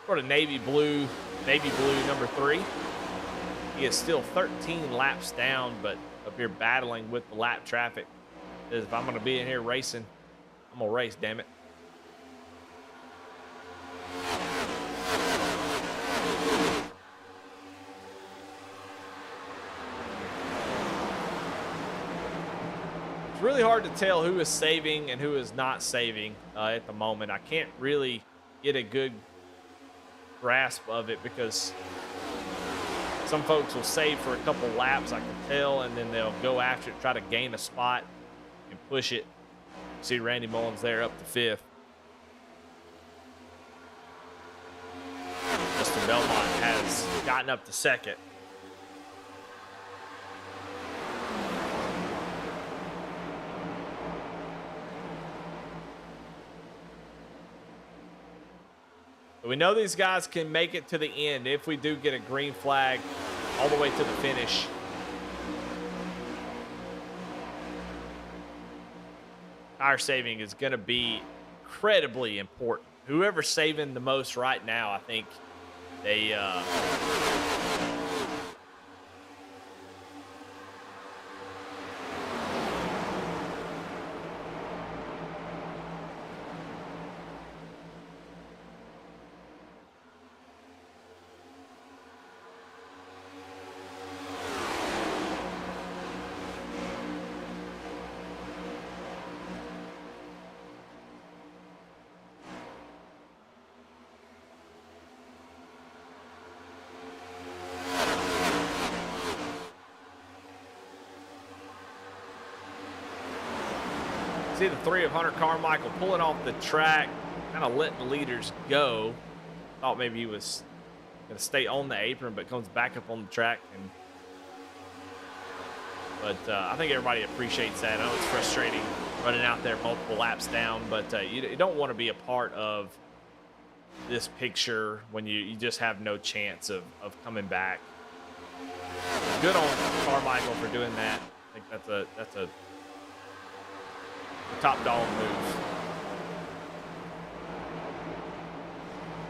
sort of navy blue number 3. He is still 13 laps down, but up here battling with the lap traffic. Says, if I'm going to be in here racing, I'm going to race, damn it. It's really hard to tell who is saving and who is not saving at the moment. I can't really get a good grasp of it because some folks will save for a couple laps, I can tell, and then they'll go after it, try to gain a spot and push it. See Randy Mullins there up to 5th. Justin Belmont has gotten up to 2nd. We know these guys can make it to the end if we do get a green flag all the way to the finish. Tire saving is going to be incredibly important. Whoever's saving the most right now, I think they see the 3 of Hunter Carmichael pulling off the track, kind of letting the leaders go. Thought maybe he was going to stay on the apron, but comes back up on the track and But I think everybody appreciates that. I know it's frustrating running out there multiple laps down, but you don't want to be a part of this picture when you just have no chance of coming back. Good on Carmichael for doing that. I think that's a top dog move.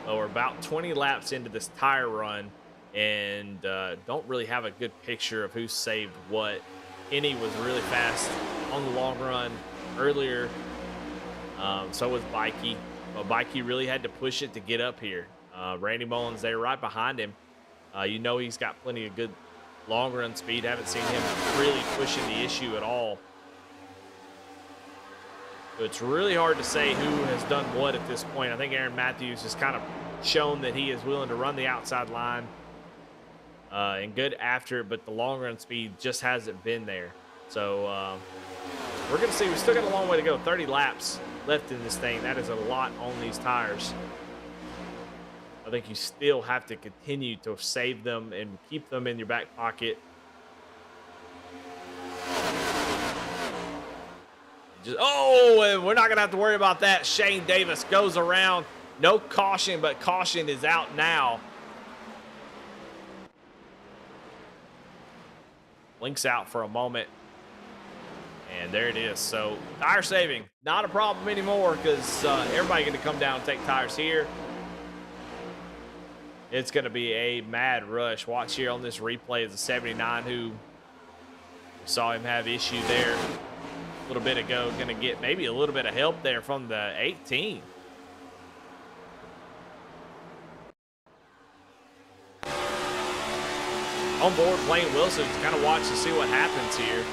Well, we're about 20 laps into this tire run, and don't really have a good picture of who saved what. Kenny was really fast on the long run earlier. So was Bikey. But Bikey really had to push it to get up here. Randy Mullins there right behind him. You know he's got plenty of good long run speed. Haven't seen him really pushing the issue at all. So it's really hard to say who has done what at this point. I think Aaron Matthews has kind of shown that he is willing to run the outside line. And good after it, but the long run speed just hasn't been there. So we're going to see. We still got a long way to go. 30 laps left in this thing. That is a lot on these tires. I think you still have to continue to save them and keep them in your back pocket. And we're not going to have to worry about that. Shane Davis goes around. No caution, but caution is out now. Blinks out for a moment. And there it is. So tire saving, not a problem anymore because everybody going to come down and take tires here. It's going to be a mad rush. Watch here on this replay is the 79 who saw him have issue there a little bit ago. Going to get maybe a little bit of help there from the 18. On board, Blaine Wilson to kind of watch to see what happens here.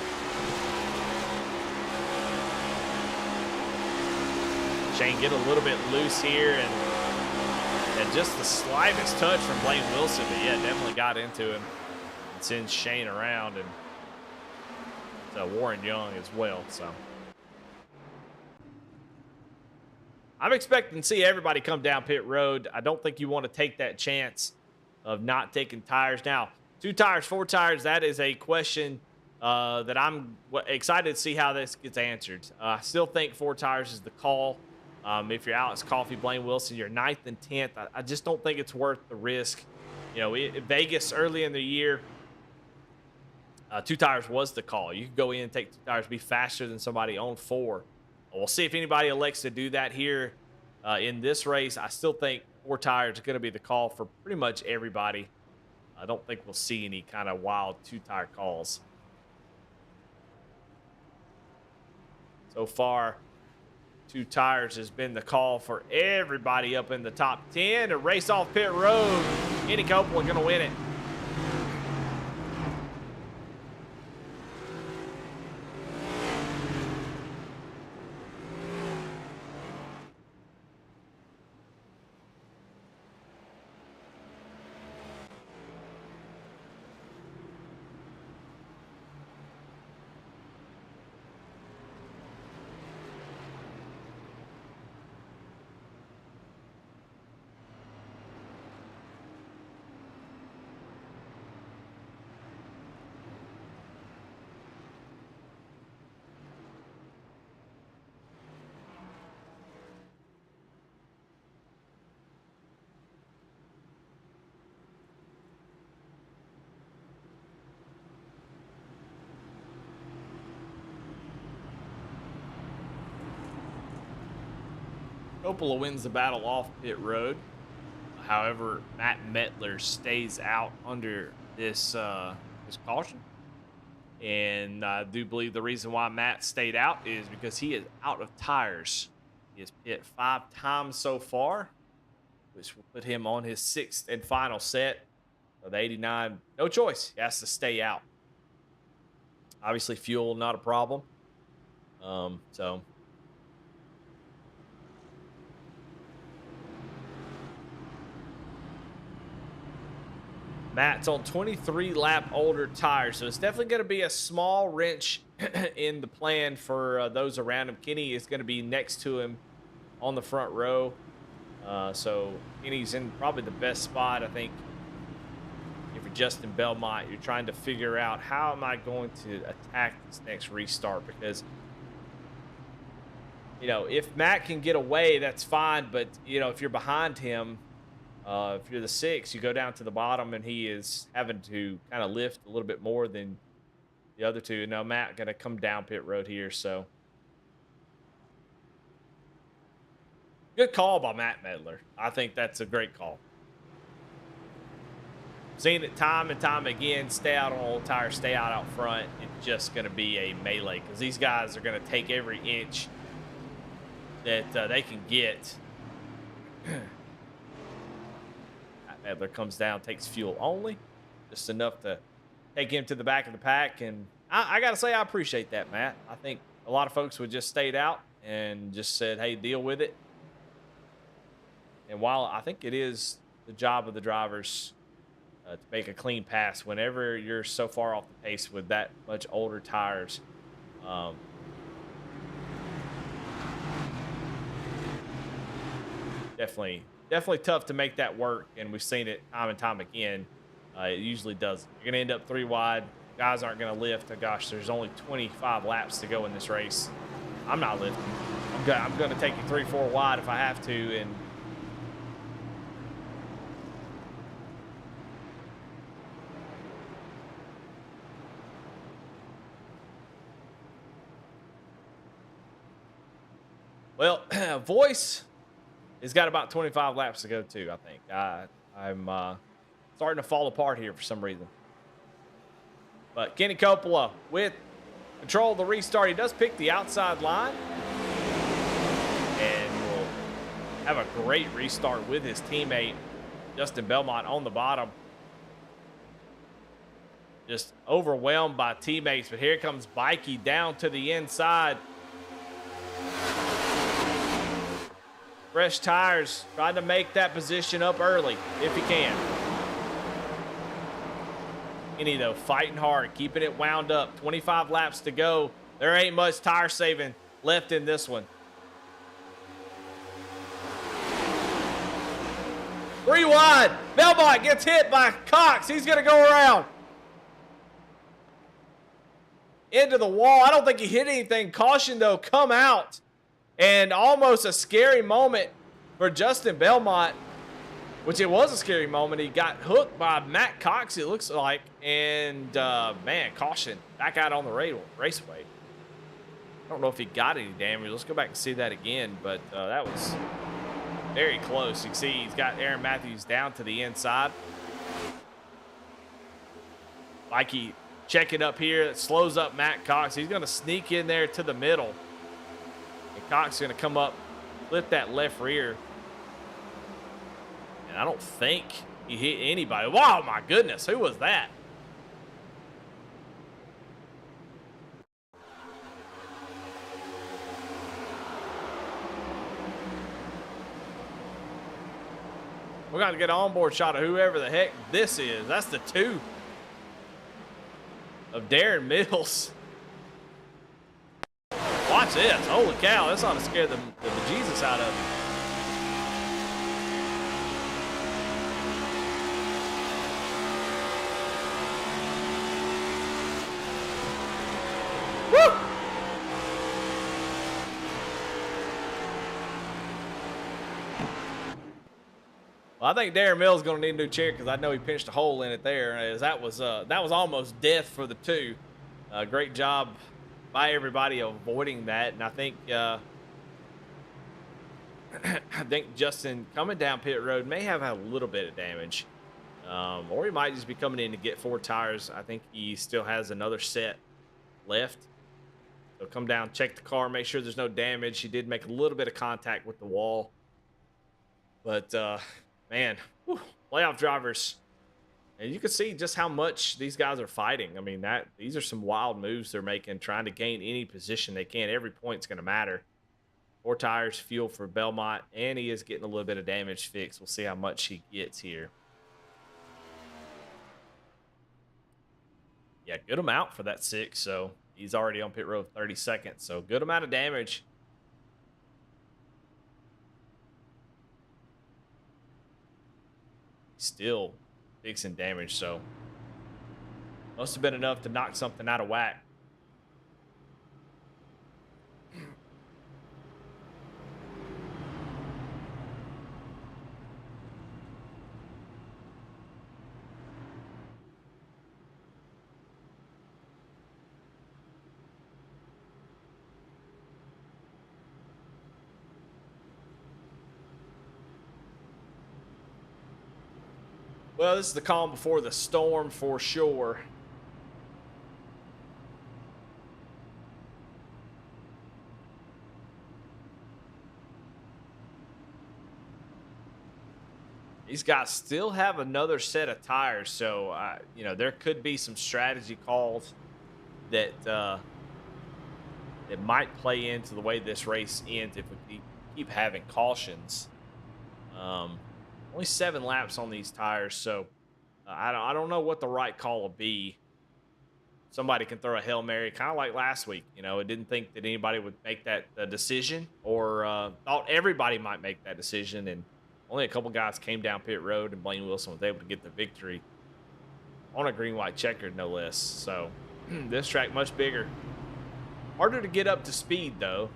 Shane get a little bit loose here, and just the slightest touch from Blaine Wilson, but yeah, definitely got into him and sends Shane around, and Warren Young as well. So I'm expecting to see everybody come down pit road. I don't think you want to take that chance of not taking tires. Now, 2 tires, 4 tires, that is a question that I'm excited to see how this gets answered. I still think 4 tires is the call. If you're Alex Coffey, Blaine Wilson, you're 9th and 10th. I just don't think it's worth the risk. You know, Vegas early in the year, 2 tires was the call. You could go in and take 2 tires, be faster than somebody on 4. We'll see if anybody elects to do that here in this race. I still think 4 tires is going to be the call for pretty much everybody. I don't think we'll see any kind of wild 2-tire calls. So far, 2 tires has been the call for everybody up in the top 10 to race off pit road. Kenny Copeland going to win it. Coppola wins the battle off pit road. However, Matt Mettler stays out under this caution. And I do believe the reason why Matt stayed out is because he is out of tires. He has pit 5 times so far, which will put him on his 6th and final set of the 89. No choice. He has to stay out. Obviously, fuel, not a problem. So Matt's on 23 lap older tires, so it's definitely going to be a small wrench in the plan for those around him. Kenny is going to be next to him on the front row, so Kenny's in probably the best spot, I think. If you're Justin Belmont, you're trying to figure out, how am I going to attack this next restart? Because, you know, if Matt can get away, that's fine. But, you know, if you're behind him, if you're the 6, you go down to the bottom and he is having to kind of lift a little bit more than the other two. Now, Matt going to come down pit road here. So good call by Matt Medler. I think that's a great call. Seen it time and time again. Stay out on old tires, stay out front. It's just going to be a melee because these guys are going to take every inch that they can get. Medler comes down, takes fuel only, just enough to take him to the back of the pack. And I got to say, I appreciate that, Matt. I think a lot of folks would just stayed out and just said, hey, deal with it. And while I think it is the job of the drivers to make a clean pass whenever you're so far off the pace with that much older tires, definitely tough to make that work, and we've seen it time and time again. It usually does. You're gonna end up 3 wide. Guys aren't gonna lift. Oh, gosh, there's only 25 laps to go in this race. I'm not lifting. I'm gonna take you 3-4 wide if I have to. And well, Voice has got about 25 laps to go too, I think. I'm starting to fall apart here for some reason. But Kenny Coppola with control of the restart. He does pick the outside line. And will have a great restart with his teammate, Justin Belmont, on the bottom. Just overwhelmed by teammates. But here comes Bikey down to the inside. Fresh tires, trying to make that position up early if he can. Kenny, though, fighting hard, keeping it wound up. 25 laps to go. There ain't much tire saving left in this one. 3 wide. Belmont gets hit by Cox. He's going to go around. Into the wall. I don't think he hit anything. Caution, though, come out. And almost a scary moment for Justin Belmont, which it was a scary moment. He got hooked by Matt Cox, it looks like. And, man, caution. Back out on the raceway. I don't know if he got any damage. Let's go back and see that again. But that was very close. You can see he's got Aaron Matthews down to the inside. Mikey checking up here. It slows up Matt Cox. He's going to sneak in there to the middle. Cox is going to come up, flip that left rear. And I don't think he hit anybody. Wow, my goodness. Who was that? We're going to get an onboard shot of whoever the heck this is. That's the 2 of Darren Mills. Watch this. Holy cow. This ought to scare the bejesus out of him. Woo! Well, I think Darren Mills is going to need a new chair because I know he pinched a hole in it there. As that was almost death for the 2. Great job by everybody avoiding that. And I think Justin coming down pit road may have had a little bit of damage, or he might just be coming in to get 4 tires. I think he still has another set left. So come down, check the car, make sure there's no damage. He did make a little bit of contact with the wall, but man, whew, playoff drivers. And you can see just how much these guys are fighting. I mean, these are some wild moves they're making, trying to gain any position they can. Every point's going to matter. 4 tires, fuel for Belmont, and he is getting a little bit of damage fixed. We'll see how much he gets here. Yeah, good amount for that 6. So he's already on pit road 30 seconds. So good amount of damage. Still fixing damage. So Must have been enough to knock something out of whack. Well, this is the calm before the storm for sure. These guys still have another set of tires, so you know, there could be some strategy calls that that might play into the way this race ends if we keep having cautions. Only 7 laps on these tires, so I don't know what the right call will be. Somebody can throw a Hail Mary, kind of like last week. You know, it didn't think that anybody would make that decision, or thought everybody might make that decision, and only a couple guys came down pit road, and Blaine Wilson was able to get the victory on a green-white checkered, no less. So this track much bigger, harder to get up to speed though.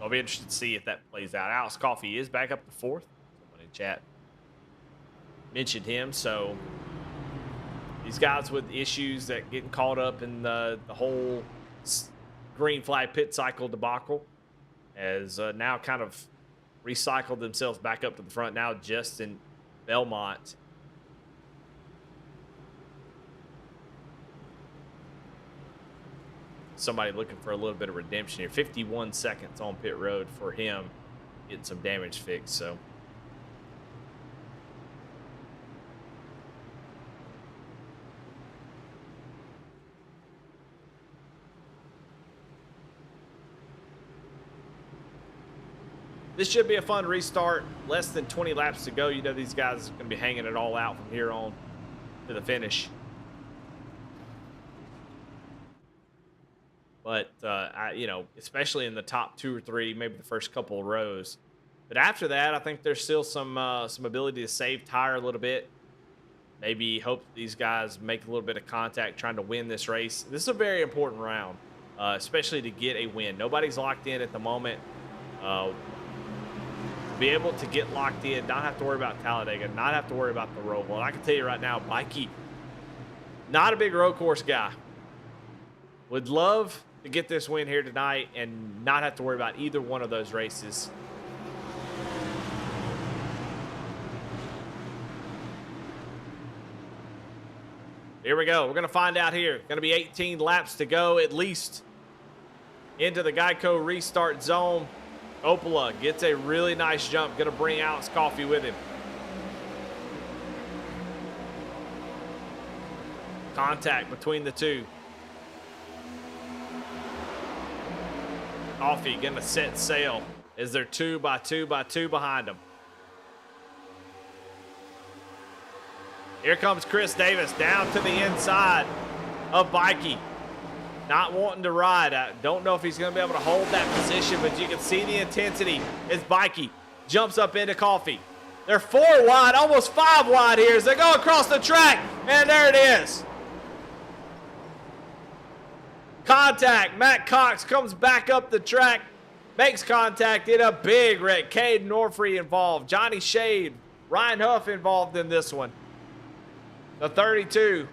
I'll be interested to see if that plays out. Alex Coffey is back up to 4th. Someone in chat mentioned him. So these guys with issues that getting caught up in the whole green flag pit cycle debacle has now kind of recycled themselves back up to the front. Now Justin Belmont somebody looking for a little bit of redemption here. 51 seconds on pit road for him getting some damage fixed. So this should be a fun restart. Less than 20 laps to go. You know, these guys are going to be hanging it all out from here on to the finish. But, you know, especially in the top 2 or 3, maybe the first couple of rows. But after that, I think there's still some ability to save tire a little bit. Maybe hope these guys make a little bit of contact trying to win this race. This is a very important round, especially to get a win. Nobody's locked in at the moment. Be able to get locked in, not have to worry about Talladega, not have to worry about the Roval. And I can tell you right now, Mikey, not a big road course guy. Would love to get this win here tonight and not have to worry about either one of those races. Here we go. We're going to find out here. Going to be 18 laps to go at least into the Geico restart zone. Opala gets a really nice jump. Going to bring Alex Coffey with him. Contact between the two. Coffey going to set sail as they're 2 by 2 by 2 behind him. Here comes Chris Davis down to the inside of Bikey. Not wanting to ride. I don't know if he's going to be able to hold that position, but you can see the intensity as Bikey jumps up into Coffey. They're 4 wide, almost 5 wide here as they go across the track, and there it is. Contact. Matt Cox comes back up the track, makes contact in a big wreck. Cade Norfree involved. Johnny Shade, Ryan Huff involved in this one. The 32.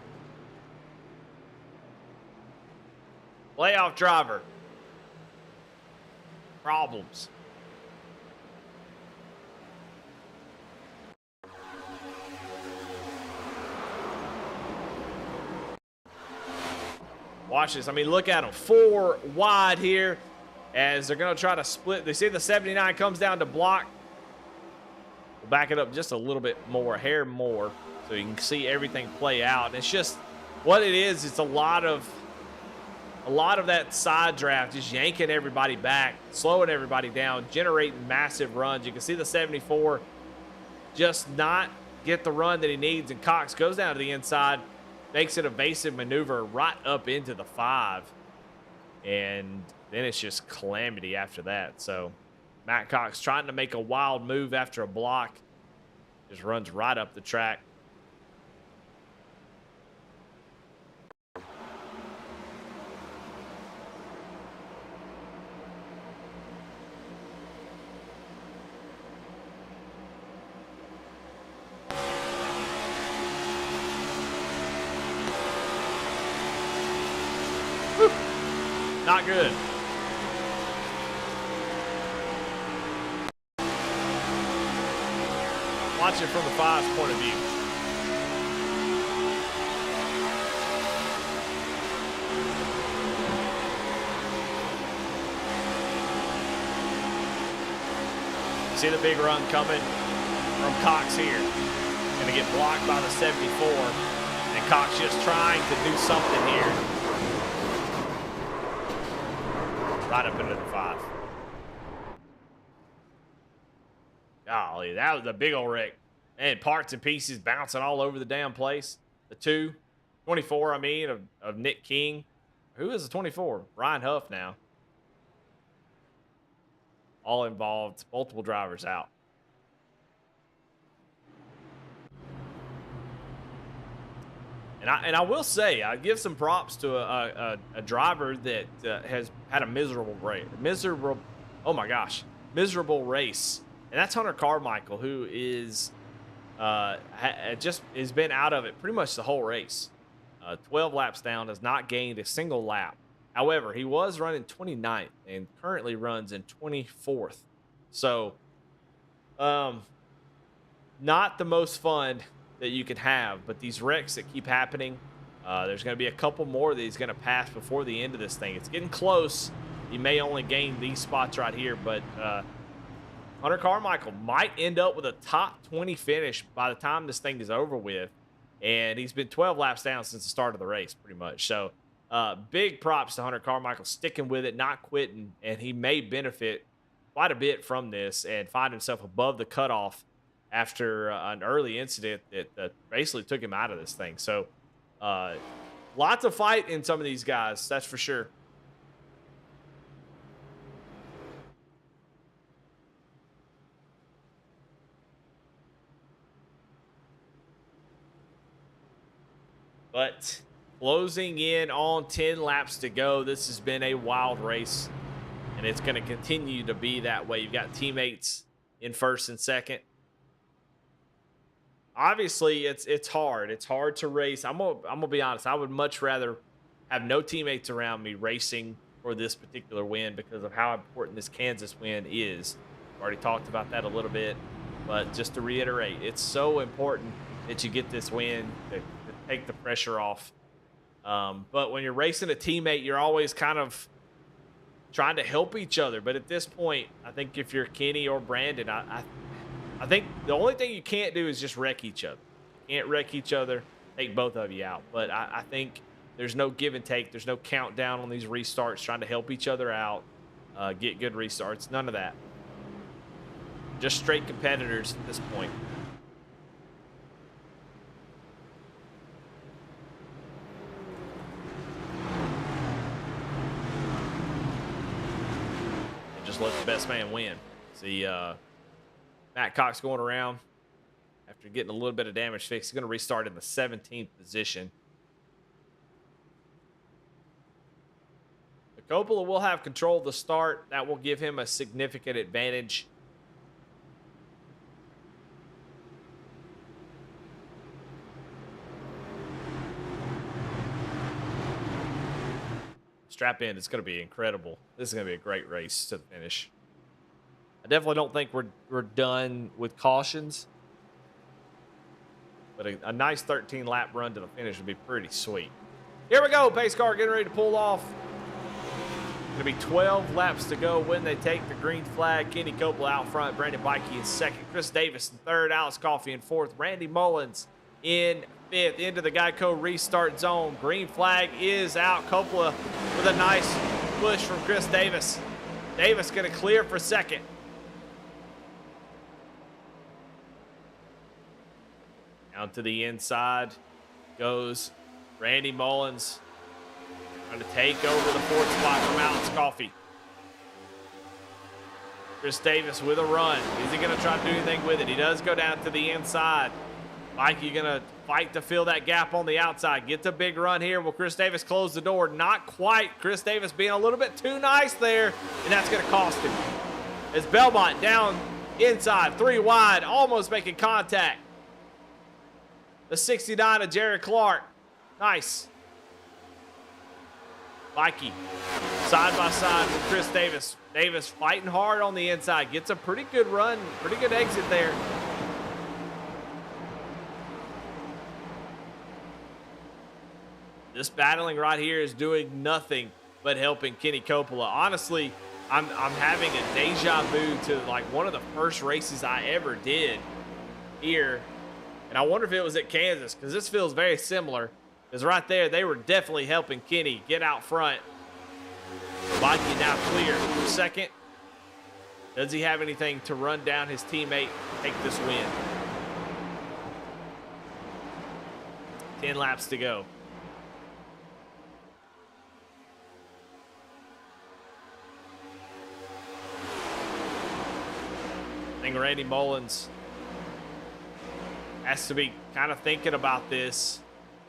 Playoff driver. Problems. Watch this. I mean, look at them. 4 wide here as they're going to try to split. They see the 79 comes down to block. We'll back it up just a little bit more, a hair more, so you can see everything play out. And it's just what it is. It's a lot of that side draft, just yanking everybody back, slowing everybody down, generating massive runs. You can see the 74 just not get the run that he needs, and Cox goes down to the inside, makes an evasive maneuver right up into the 5, and then it's just calamity after that. So Matt Cox trying to make a wild move after a block. Just runs right up the track. Not good. Watch it from the 5's point of view. See the big run coming from Cox here. Going to get blocked by the 74. And Cox just trying to do something here. Right up into the 5. Golly, that was a big old wreck. And parts and pieces bouncing all over the damn place. The 24, I mean, of Nick King. Who is the 24? Ryan Huff now. All involved. Multiple drivers out. And I will say, I give some props to a driver that has had a miserable race. Miserable race. And that's Hunter Carmichael, who is just has been out of it pretty much the whole race. 12 laps down, has not gained a single lap. However, he was running 29th and currently runs in 24th. So, not the most fun that you can have, but these wrecks that keep happening, there's going to be a couple more that he's going to pass before the end of this thing. It's getting close. He may only gain these spots right here, but Hunter Carmichael might end up with a top 20 finish by the time this thing is over with. And he's been 12 laps down since the start of the race, pretty much. So big props to Hunter Carmichael sticking with it, not quitting, and he may benefit quite a bit from this and find himself above the cutoff after an early incident that basically took him out of this thing. So lots of fight in some of these guys, that's for sure. But closing in on 10 laps to go. This has been a wild race, and it's going to continue to be that way. You've got teammates in first and second. Obviously, it's hard. It's hard to race. I'm gonna be honest. I would much rather have no teammates around me racing for this particular win because of how important this Kansas win is. I've already talked about that a little bit, but just to reiterate, it's so important that you get this win to take the pressure off. But when you're racing a teammate, you're always kind of trying to help each other. But at this point, I think if you're Kenny or Brandon, I think the only thing you can't do is just wreck each other. You can't wreck each other, take both of you out. But I think there's no give and take. There's no countdown on these restarts, trying to help each other out, get good restarts. None of that. Just straight competitors at this point. And just let the best man win. See, Matt Cox going around after getting a little bit of damage fixed. He's going to restart in the 17th position. The Coppola will have control of the start. That will give him a significant advantage. Strap in. It's going to be incredible. This is going to be a great race to the finish. I definitely don't think we're done with cautions, but a nice 13-lap run to the finish would be pretty sweet. Here we go. Pace car getting ready to pull off. Going to be 12 laps to go when they take the green flag. Kenny Coppola out front. Brandon Bikey in second. Chris Davis in third. Alex Coffey in fourth. Randy Mullins in fifth. Into the Geico restart zone. Green flag is out. Coppola with a nice push from Chris Davis. Davis going to clear for second. Down to the inside goes Randy Mullins, trying to take over the fourth spot from Alex Coffey. Chris Davis with a run. Is he going to try to do anything with it? He does go down to the inside. Mikey going to fight to fill that gap on the outside. Gets a big run here. Will Chris Davis close the door? Not quite. Chris Davis being a little bit too nice there, and that's going to cost him. As Belmont down inside, 3 wide, almost making contact. The 69 of Jared Clark. Nice. Mikey side by side with Chris Davis. Davis fighting hard on the inside. Gets a pretty good run, pretty good exit there. This battling right here is doing nothing but helping Kenny Coppola. Honestly, I'm having a deja vu to like one of the first races I ever did here. And I wonder if it was at Kansas, because this feels very similar. Because right there, they were definitely helping Kenny get out front. Mikey now clear for second. Does he have anything to run down his teammate, take this win? 10 laps to go. I think Randy Mullins has to be kind of thinking about this.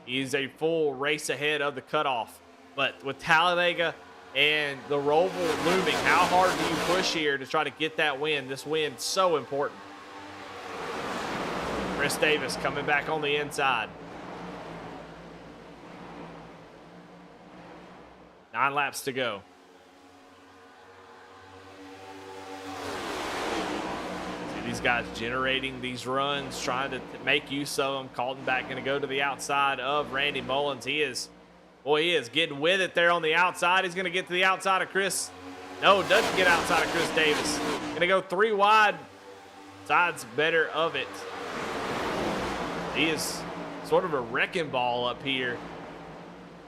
He's a full race ahead of the cutoff. But with Talladega and the Roval looming, how hard do you push here to try to get that win? This win's so important. Chris Davis coming back on the inside. 9 laps to go. These guys generating these runs, trying to make use of them. Kaltenbach going to go to the outside of Randy Mullins. He is getting with it there on the outside. He's going to get to the outside of Chris. No, doesn't get outside of Chris Davis. Going to go 3 wide. Side's better of it. He is sort of a wrecking ball up here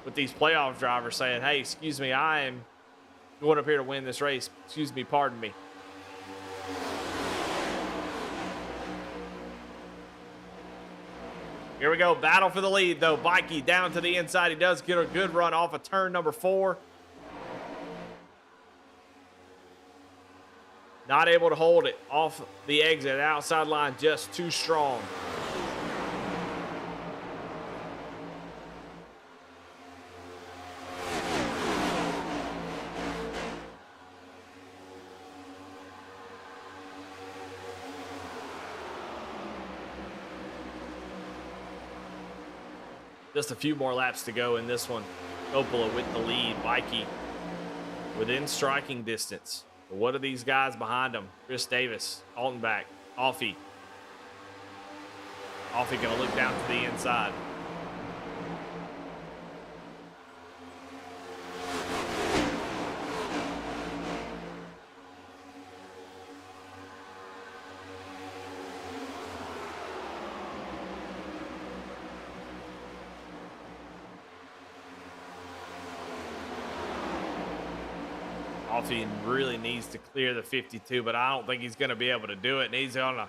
with these playoff drivers saying, hey, excuse me, I am going up here to win this race. Excuse me, pardon me. Here we go, battle for the lead though. Mikey down to the inside. He does get a good run off of turn number 4. Not able to hold it off the exit. Outside line just too strong. Just a few more laps to go in this one. Coppola with the lead. Mikey within striking distance. But what are these guys behind him? Chris Davis, Kaltenbach, Offie. Offie going to look down to the inside. Offie really needs to clear the 52, but I don't think he's going to be able to do it. And he's going to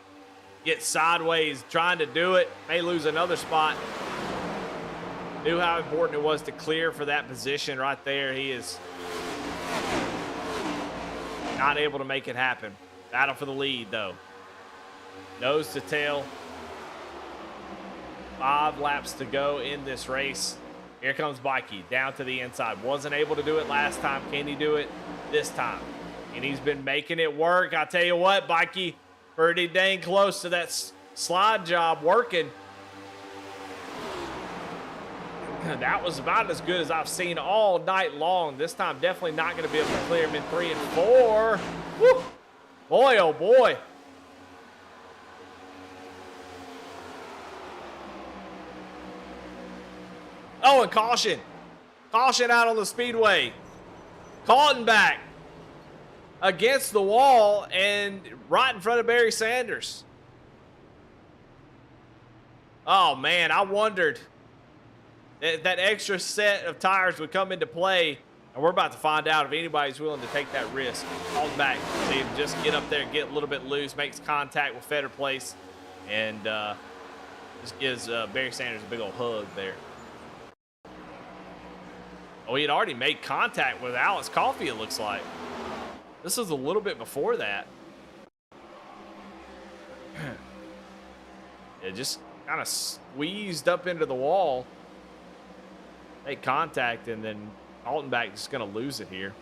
get sideways trying to do it. May lose another spot. Knew how important it was to clear for that position right there. He is not able to make it happen. Battle for the lead, though. Nose to tail. 5 laps to go in this race. Here comes Mikey down to the inside. Wasn't able to do it last time. Can he do it this time? And he's been making it work. I tell you what, Mikey, pretty dang close to that slide job working. That was about as good as I've seen all night long. This time, definitely not going to be able to clear him in 3 and 4. Woo! Boy, oh boy. Oh, and caution. Caution out on the speedway. Kaltenbach against the wall and right in front of Barry Sanders. Oh, man, I wondered if that extra set of tires would come into play. And we're about to find out if anybody's willing to take that risk. Kaltenbach, see him just get up there, get a little bit loose, makes contact with Feder Place, and just gives Barry Sanders a big old hug there. Oh, he had already made contact with Alex Coffey, it looks like. This is a little bit before that. It just kind of squeezed up into the wall. Make contact, and then Altenbach just going to lose it here.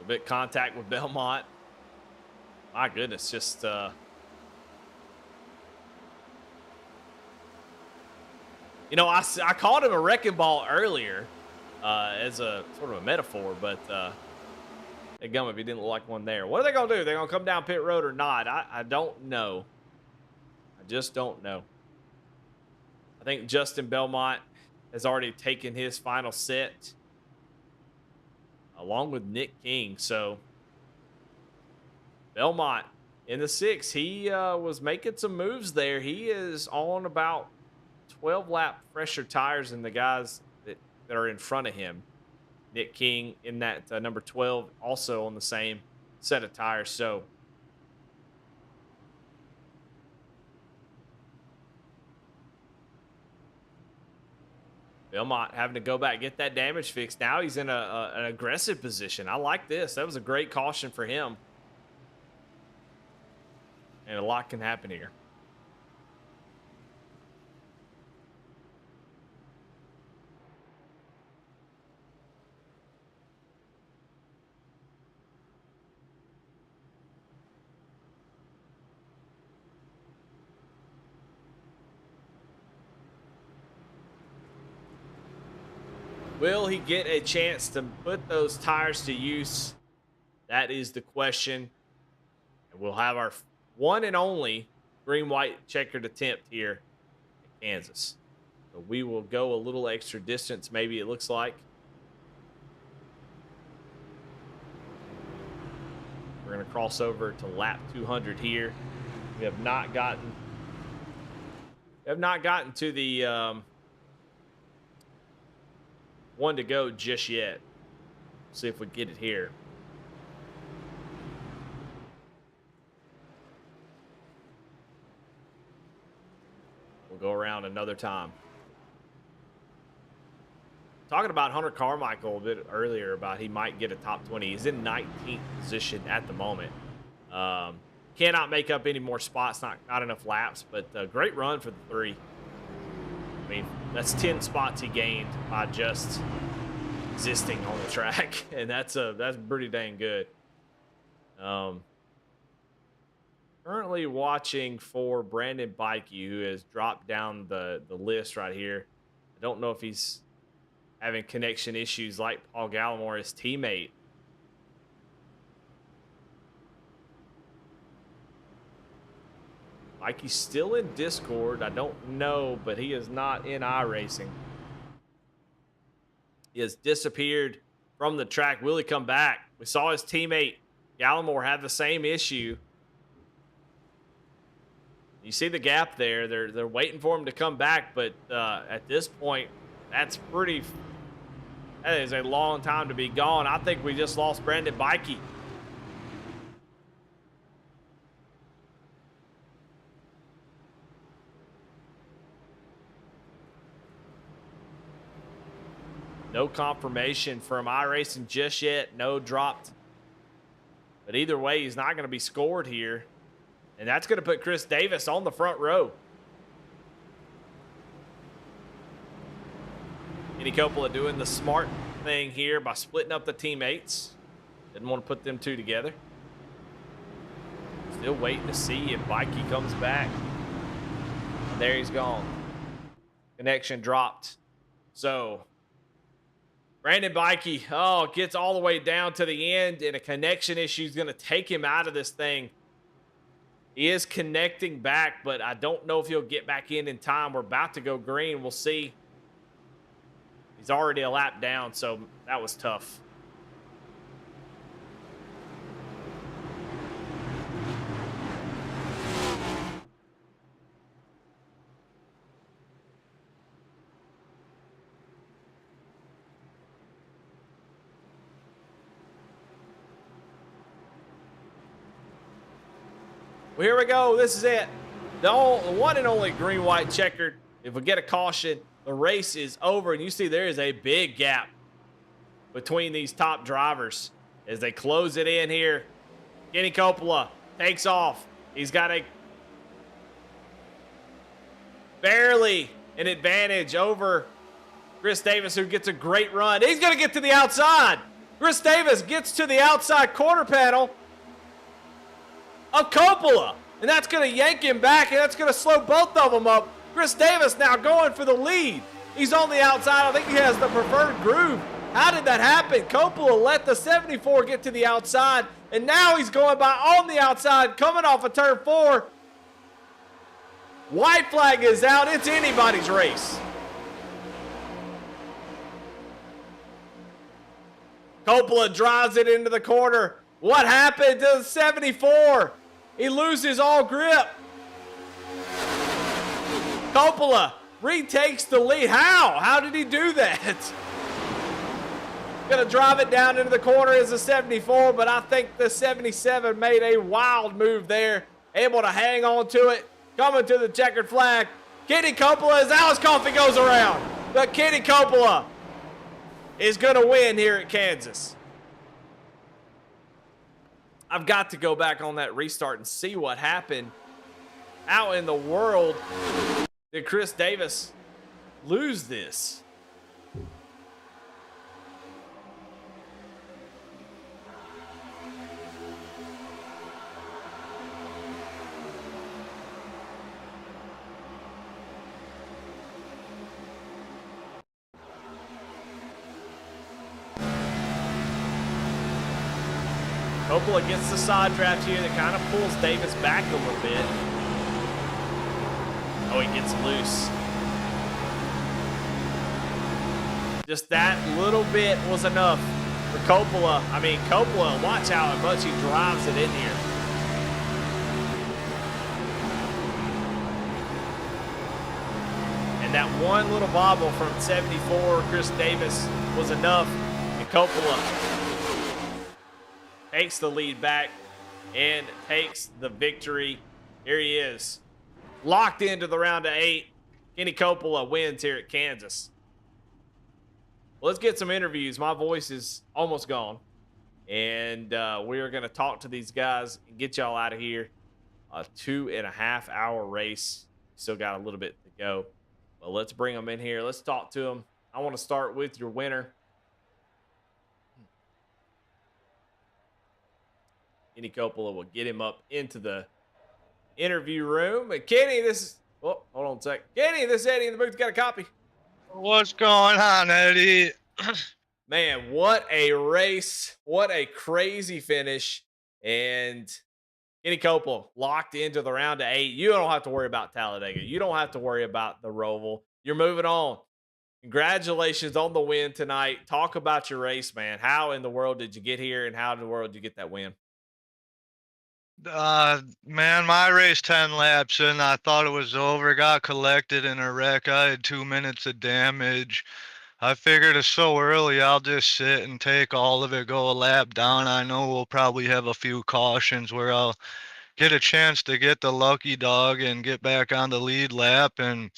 A bit contact with Belmont. My goodness, just you know, I called him a wrecking ball earlier as a sort of a metaphor, but gum if he didn't look like one there. What are they gonna do? They're gonna come down pit road or not? I don't know. I just don't know. I think Justin Belmont has already taken his final set along with Nick King. So Belmont in the 6, he was making some moves there. He is on about 12 lap fresher tires than the guys that are in front of him. Nick King in that number 12 also on the same set of tires. So Belmont having to go back, get that damage fixed. Now he's in an aggressive position. I like this. That was a great caution for him. And a lot can happen here. Will he get a chance to put those tires to use? That is the question. And we'll have our one and only green-white checkered attempt here in Kansas. So we will go a little extra distance, maybe it looks like. We're going to cross over to lap 200 here. We have not gotten to the one to go just yet. See if we get it here. We'll go around another time. Talking about Hunter Carmichael a bit earlier about he might get a top 20. He's in 19th position at the moment. Cannot make up any more spots, not enough laps, but a great run for the 3. I mean, that's 10 spots he gained by just existing on the track, and that's pretty dang good. Currently watching for Brandon Bikey, who has dropped down the list right here. I don't know if he's having connection issues like Paul Gallimore, his teammate. Mikey's still in Discord. I don't know, but he is not in iRacing. He has disappeared from the track. Will he come back? We saw his teammate Gallimore have the same issue. You see the gap there. They're waiting for him to come back, but at this point, that is a long time to be gone. I think we just lost Brandon Bikey. No confirmation from iRacing just yet. No dropped. But either way, he's not going to be scored here. And that's going to put Chris Davis on the front row. Kenny Coppola doing the smart thing here by splitting up the teammates. Didn't want to put them two together. Still waiting to see if Bikey comes back. And there he's gone. Connection dropped. So Brandon Bikey, gets all the way down to the end, and a connection issue is going to take him out of this thing. He is connecting back, but I don't know if he'll get back in time. We're about to go green. We'll see. He's already a lap down, so that was tough. Well, here we go. This is it. The one and only green-white checkered. If we get a caution, the race is over. And you see there is a big gap between these top drivers. as they close it in here. Kenny Coppola takes off. He's got a barely an advantage over Chris Davis, who gets a great run. He's going to get to the outside. Chris Davis gets to the outside quarter panel of Coppola, and that's going to yank him back, and that's going to slow both of them up. Chris Davis now going for the lead. He's on the outside. I think he has the preferred groove. How did that happen? Coppola let the 74 get to the outside, and now he's going by on the outside, coming off of turn 4. White flag is out. It's anybody's race. Coppola drives it into the corner. What happened to the 74? He loses all grip. Coppola retakes the lead. How? How did he do that? Gonna drive it down into the corner as a 74, but I think the 77 made a wild move there. Able to hang on to it. Coming to the checkered flag. Kenny Coppola as Alex Coffey goes around. But Kenny Coppola is gonna win here at Kansas. I've got to go back on that restart and see what happened. How in the world did Chris Davis lose this? Coppola gets the side draft here that kind of pulls Davis back a little bit. Oh, he gets loose. Just that little bit was enough for Coppola. I mean, Coppola, watch how much he drives it in here. And that one little bobble from 74, Chris Davis, was enough. And Coppola takes the lead back and takes the victory. Here he is, locked into the round of 8. Kenny Coppola wins here at Kansas. Well, let's get some interviews. My voice is almost gone, and we are going to talk to these guys and get y'all out of here. A 2.5 hour race. Still got a little bit to go, but let's bring them in here. Let's talk to them. I want to start with your winner, Kenny Coppola. Will get him up into the interview room. And Kenny, this is, oh, hold on a sec. Kenny, this is Eddie in the booth. Got a copy. What's going on, Eddie? Man, what a race. What a crazy finish. And Kenny Coppola locked into the round of 8. You don't have to worry about Talladega. You don't have to worry about the Roval. You're moving on. Congratulations on the win tonight. Talk about your race, man. How in the world did you get here, and how in the world did you get that win? Man, my race 10 laps and I thought it was over. Got collected in a wreck. I had 2 minutes of damage. I figured it's so early, I'll just sit and take all of it, go a lap down. I know we'll probably have a few cautions where I'll get a chance to get the lucky dog and get back on the lead lap and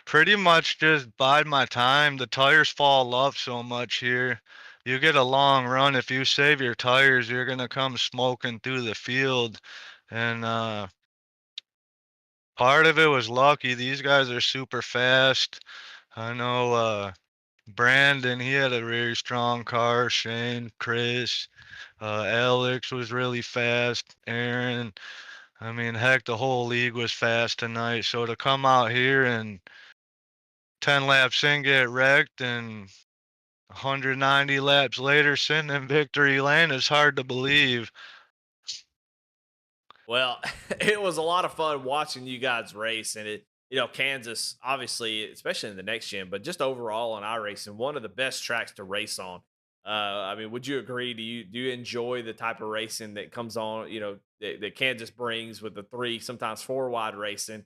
pretty much just bide my time. The tires fall off so much here. You get a long run. If you save your tires, you're going to come smoking through the field. And part of it was lucky. These guys are super fast. I know Brandon, he had a very strong car. Shane, Chris, Alex was really fast. Aaron, I mean, heck, the whole league was fast tonight. So to come out here and 10 laps in, get wrecked, and 190 laps later, sitting in victory lane is hard to believe. Well, it was a lot of fun watching you guys race, and it, Kansas, obviously, especially in the next gen, but just overall in iRacing, one of the best tracks to race on. I mean, would you agree? Do you enjoy the type of racing that comes on, that Kansas brings with the 3, sometimes 4 wide racing,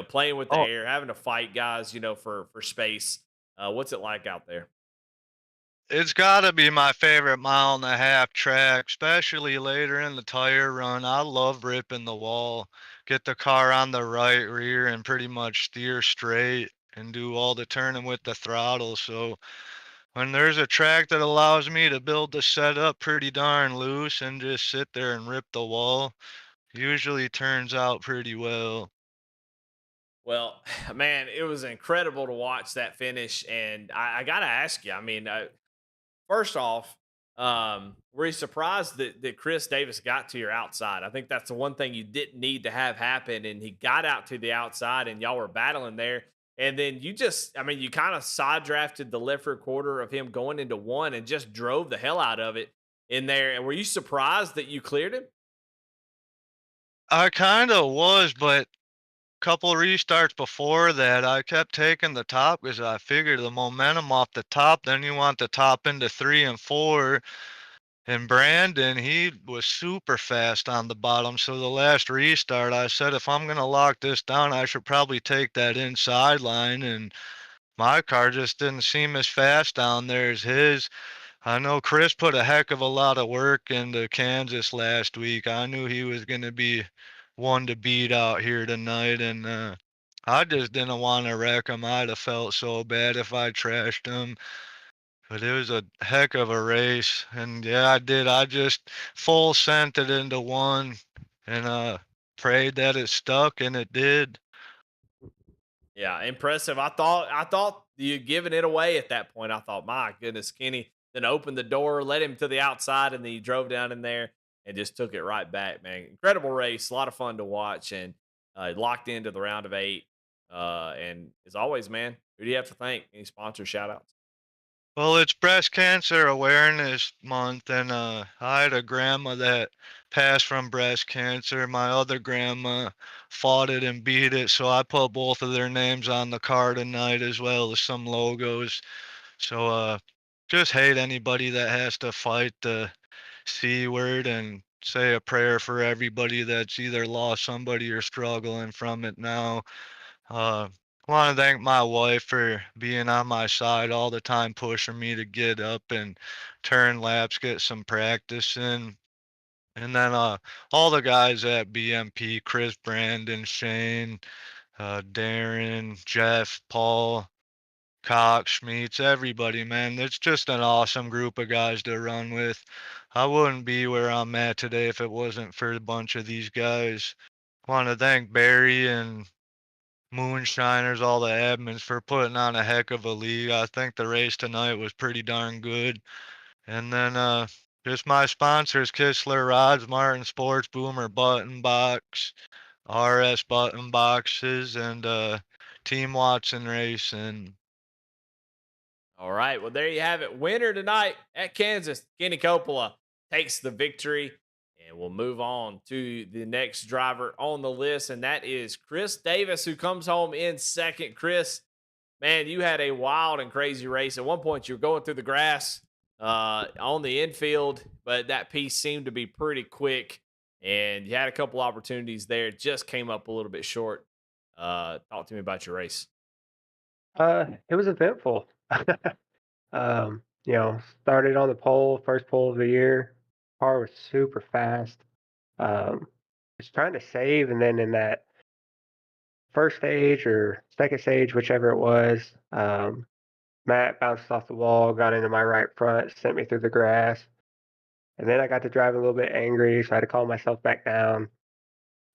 playing with the air, having to fight guys, for space. What's it like out there? It's got to be my favorite 1.5-mile track, especially later in the tire run. I love ripping the wall, get the car on the right rear and pretty much steer straight and do all the turning with the throttle. So when there's a track that allows me to build the setup pretty darn loose and just sit there and rip the wall, usually turns out pretty well. Well, man, it was incredible to watch that finish. And I got to ask you, I mean, first off, were you surprised that Chris Davis got to your outside? I think that's the one thing you didn't need to have happen. And he got out to the outside and y'all were battling there. And then you just, I mean, you kind of side drafted the left rear quarter of him going into one and just drove the hell out of it in there. And were you surprised that you cleared him? I kind of was, but couple restarts before that, I kept taking the top because I figured the momentum off the top, then you want the top into 3 and 4. And Brandon, he was super fast on the bottom. So the last restart, I said, if I'm going to lock this down, I should probably take that inside line. And my car just didn't seem as fast down there as his. I know Chris put a heck of a lot of work into Kansas last week. I knew he was going to be one to beat out here tonight, and I just didn't want to wreck him. I'd have felt so bad if I trashed him. But it was a heck of a race, and yeah, I did. I just full sent it into one, and prayed that it stuck, and it did. Yeah, impressive. I thought you'd given it away at that point. I thought, my goodness, Kenny then opened the door, led him to the outside, and then he drove down in there and just took it right back, man. Incredible race, a lot of fun to watch, and locked into the round of 8. And as always, man, who do you have to thank? Any sponsor shout outs? Well, it's Breast Cancer Awareness Month, and I had a grandma that passed from breast cancer. My other grandma fought it and beat it, so I put both of their names on the car tonight as well as some logos. So just hate anybody that has to fight the C word, and say a prayer for everybody that's either lost somebody or struggling from it now. Uh, Want to thank my wife for being on my side all the time, pushing me to get up and turn laps, get some practice in. And then all the guys at BMP, Chris, Brandon, Shane, Darren, Jeff, Paul, Cox, Schmeets, everybody, man. It's just an awesome group of guys to run with. I wouldn't be where I'm at today if it wasn't for a bunch of these guys. Want to thank Barry and Moonshiners, all the admins for putting on a heck of a league. I think the race tonight was pretty darn good. And then just my sponsors, Kistler Rods, Martin Sports, Boomer Button Box, RS Button Boxes, and Team Watson Racing. All right. Well, there you have it. Winner tonight at Kansas. Kenny Coppola takes the victory. And we'll move on to the next driver on the list. And that is Chris Davis, who comes home in second. Chris, man, you had a wild and crazy race. At one point, you were going through the grass on the infield, but that piece seemed to be pretty quick. And you had a couple opportunities there. Just came up a little bit short. Talk to me about your race. It was eventful. Started on the pole, first pole of the year. Car was super fast. Was trying to save, and then in that first stage or second stage, whichever it was, Matt bounced off the wall, got into my right front, sent me through the grass, and then I got to drive a little bit angry, so I had to calm myself back down.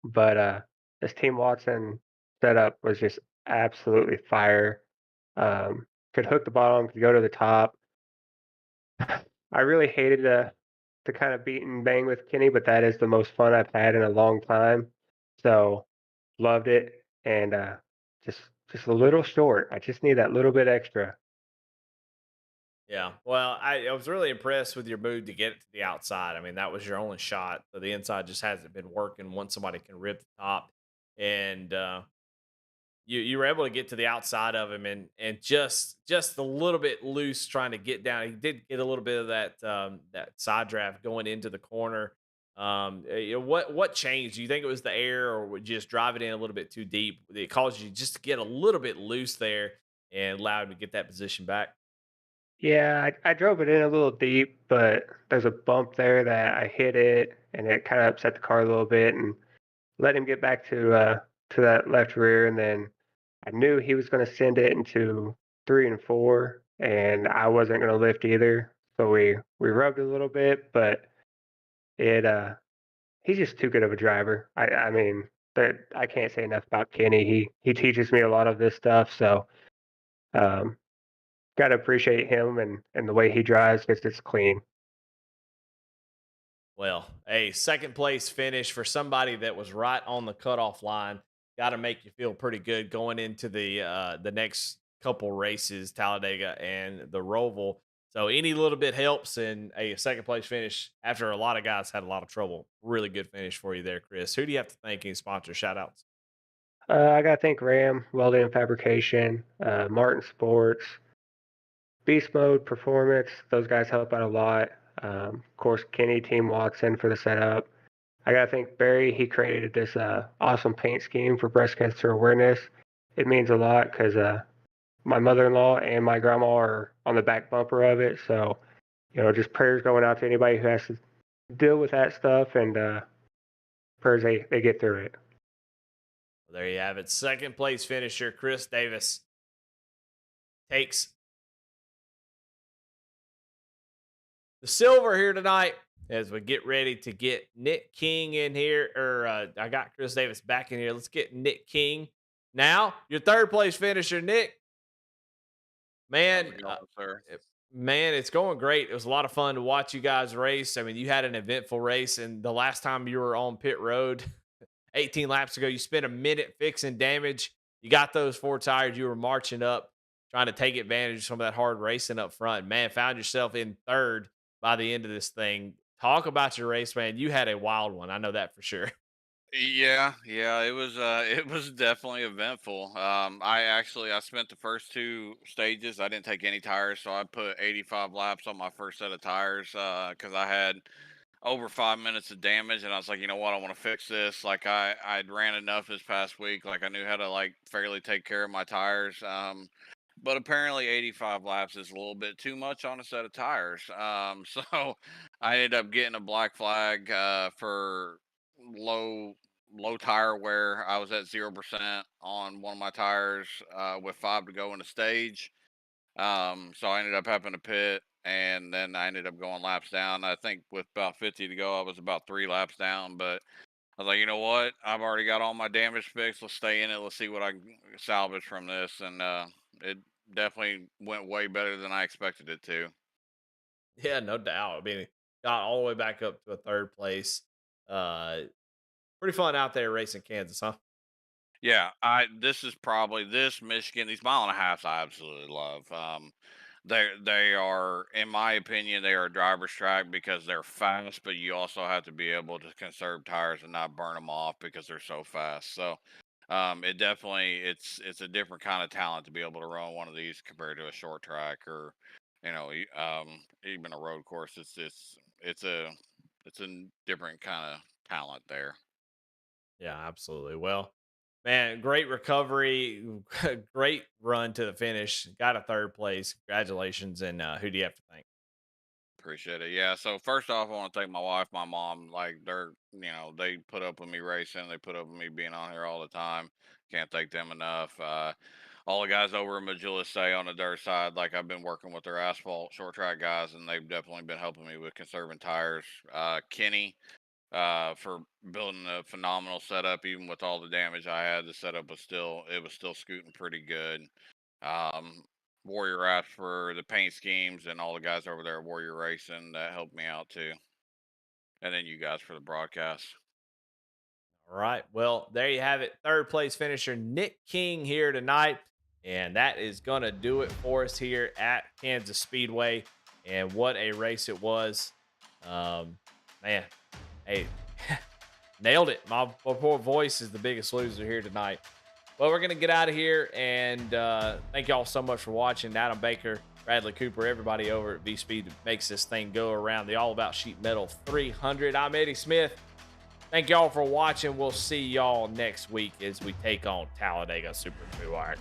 But this Team Watson setup was just absolutely fire. Could hook the bottom, could go to the top. I really hated to kind of beat and bang with Kenny, but that is the most fun I've had in a long time. So loved it, and just a little short. I just need that little bit extra. Yeah. Well, I was really impressed with your move to get it to the outside. I mean, that was your only shot. So the inside just hasn't been working once somebody can rip the top. And you were able to get to the outside of him and just a little bit loose trying to get down. He did get a little bit of that side draft going into the corner. What changed? Do you think it was the air, or would you just drive it in a little bit too deep? It caused you just to get a little bit loose there and allowed him to get that position back. Yeah, I drove it in a little deep, but there's a bump there that I hit it, and it kind of upset the car a little bit, and let him get back to that left rear, and then I knew he was going to send it into 3 and 4, and I wasn't going to lift either. So we rubbed a little bit, but it he's just too good of a driver. I mean, I can't say enough about Kenny. He teaches me a lot of this stuff, so um, got to appreciate him and the way he drives because it's clean. Well, a second place finish for somebody that was right on the cutoff line. Got to make you feel pretty good going into the next couple races, Talladega and the Roval. So any little bit helps in a second place finish after a lot of guys had a lot of trouble. Really good finish for you there, Chris. Who do you have to thank? Any sponsor shout outs? I got to thank Ram Welding and Fabrication, Martin Sports, Beast Mode Performance. Those guys help out a lot. Of course, Kenny Team Watson for the setup. I got to thank Barry. He created this awesome paint scheme for breast cancer awareness. It means a lot because my mother-in-law and my grandma are on the back bumper of it. So, just prayers going out to anybody who has to deal with that stuff, and prayers they get through it. Well, there you have it. Second place finisher, Chris Davis, takes the silver here tonight as we get ready to get Nick King in here. I got Chris Davis back in here. Let's get Nick King. Now, your third place finisher, Nick. Man, man, it's going great. It was a lot of fun to watch you guys race. I mean, you had an eventful race, and the last time you were on pit road 18 laps ago, you spent a minute fixing damage. You got those 4 tires. You were marching up, trying to take advantage of some of that hard racing up front. Man, found yourself in third by the end of this thing. Talk about your race, man. You had a wild one. I know that for sure. Yeah, it was definitely eventful. I spent the first 2 stages. I didn't take any tires, so I put 85 laps on my first set of tires because I had over 5 minutes of damage, and I was like, you know what, I want to fix this. Like I'd ran enough this past week, like I knew how to like fairly take care of my tires. But apparently 85 laps is a little bit too much on a set of tires. So I ended up getting a black flag for low low tire wear. I was at 0% on one of my tires with 5 to go in the stage. So I ended up having to pit, and then I ended up going laps down. I think with about 50 to go, I was about 3 laps down, but I was like, you know what? I've already got all my damage fixed. Let's stay in it. Let's see what I can salvage from this. And it definitely went way better than I expected it to. Yeah, no doubt. I mean, got all the way back up to a third place. Uh, Pretty fun out there racing Kansas, huh? Yeah, this Michigan, these mile and a halves I absolutely love. They are, in my opinion, they are a driver's track because they're fast, but you also have to be able to conserve tires and not burn them off because they're so fast. So, it definitely it's a different kind of talent to be able to run one of these compared to a short track or, even a road course. It's a different kind of talent there. Yeah, absolutely. Well, man, great recovery, great run to the finish. Got a third place. Congratulations. And who do you have to thank? Appreciate it. Yeah. So first off, I want to thank my wife, my mom. Like they put up with me racing. They put up with me being on here all the time. Can't thank them enough. All the guys over in Majula say on the dirt side, like I've been working with their asphalt short track guys, and they've definitely been helping me with conserving tires. Kenny, for building a phenomenal setup, even with all the damage I had. The setup was still scooting pretty good. Um, Warrior Apps for the paint schemes and all the guys over there at Warrior Racing that helped me out too. And then you guys for the broadcast. All right. Well, there you have it. Third place finisher, Nick King, here tonight. And that is going to do it for us here at Kansas Speedway. And what a race it was. Man, hey, nailed it. My poor voice is the biggest loser here tonight. Well, we're going to get out of here, and thank y'all so much for watching. Adam Baker, Bradley Cooper, everybody over at V-Speed that makes this thing go around. The All About Sheet Metal 300. I'm Eddie Smith. Thank y'all for watching. We'll see y'all next week as we take on Talladega Super 2 Iron.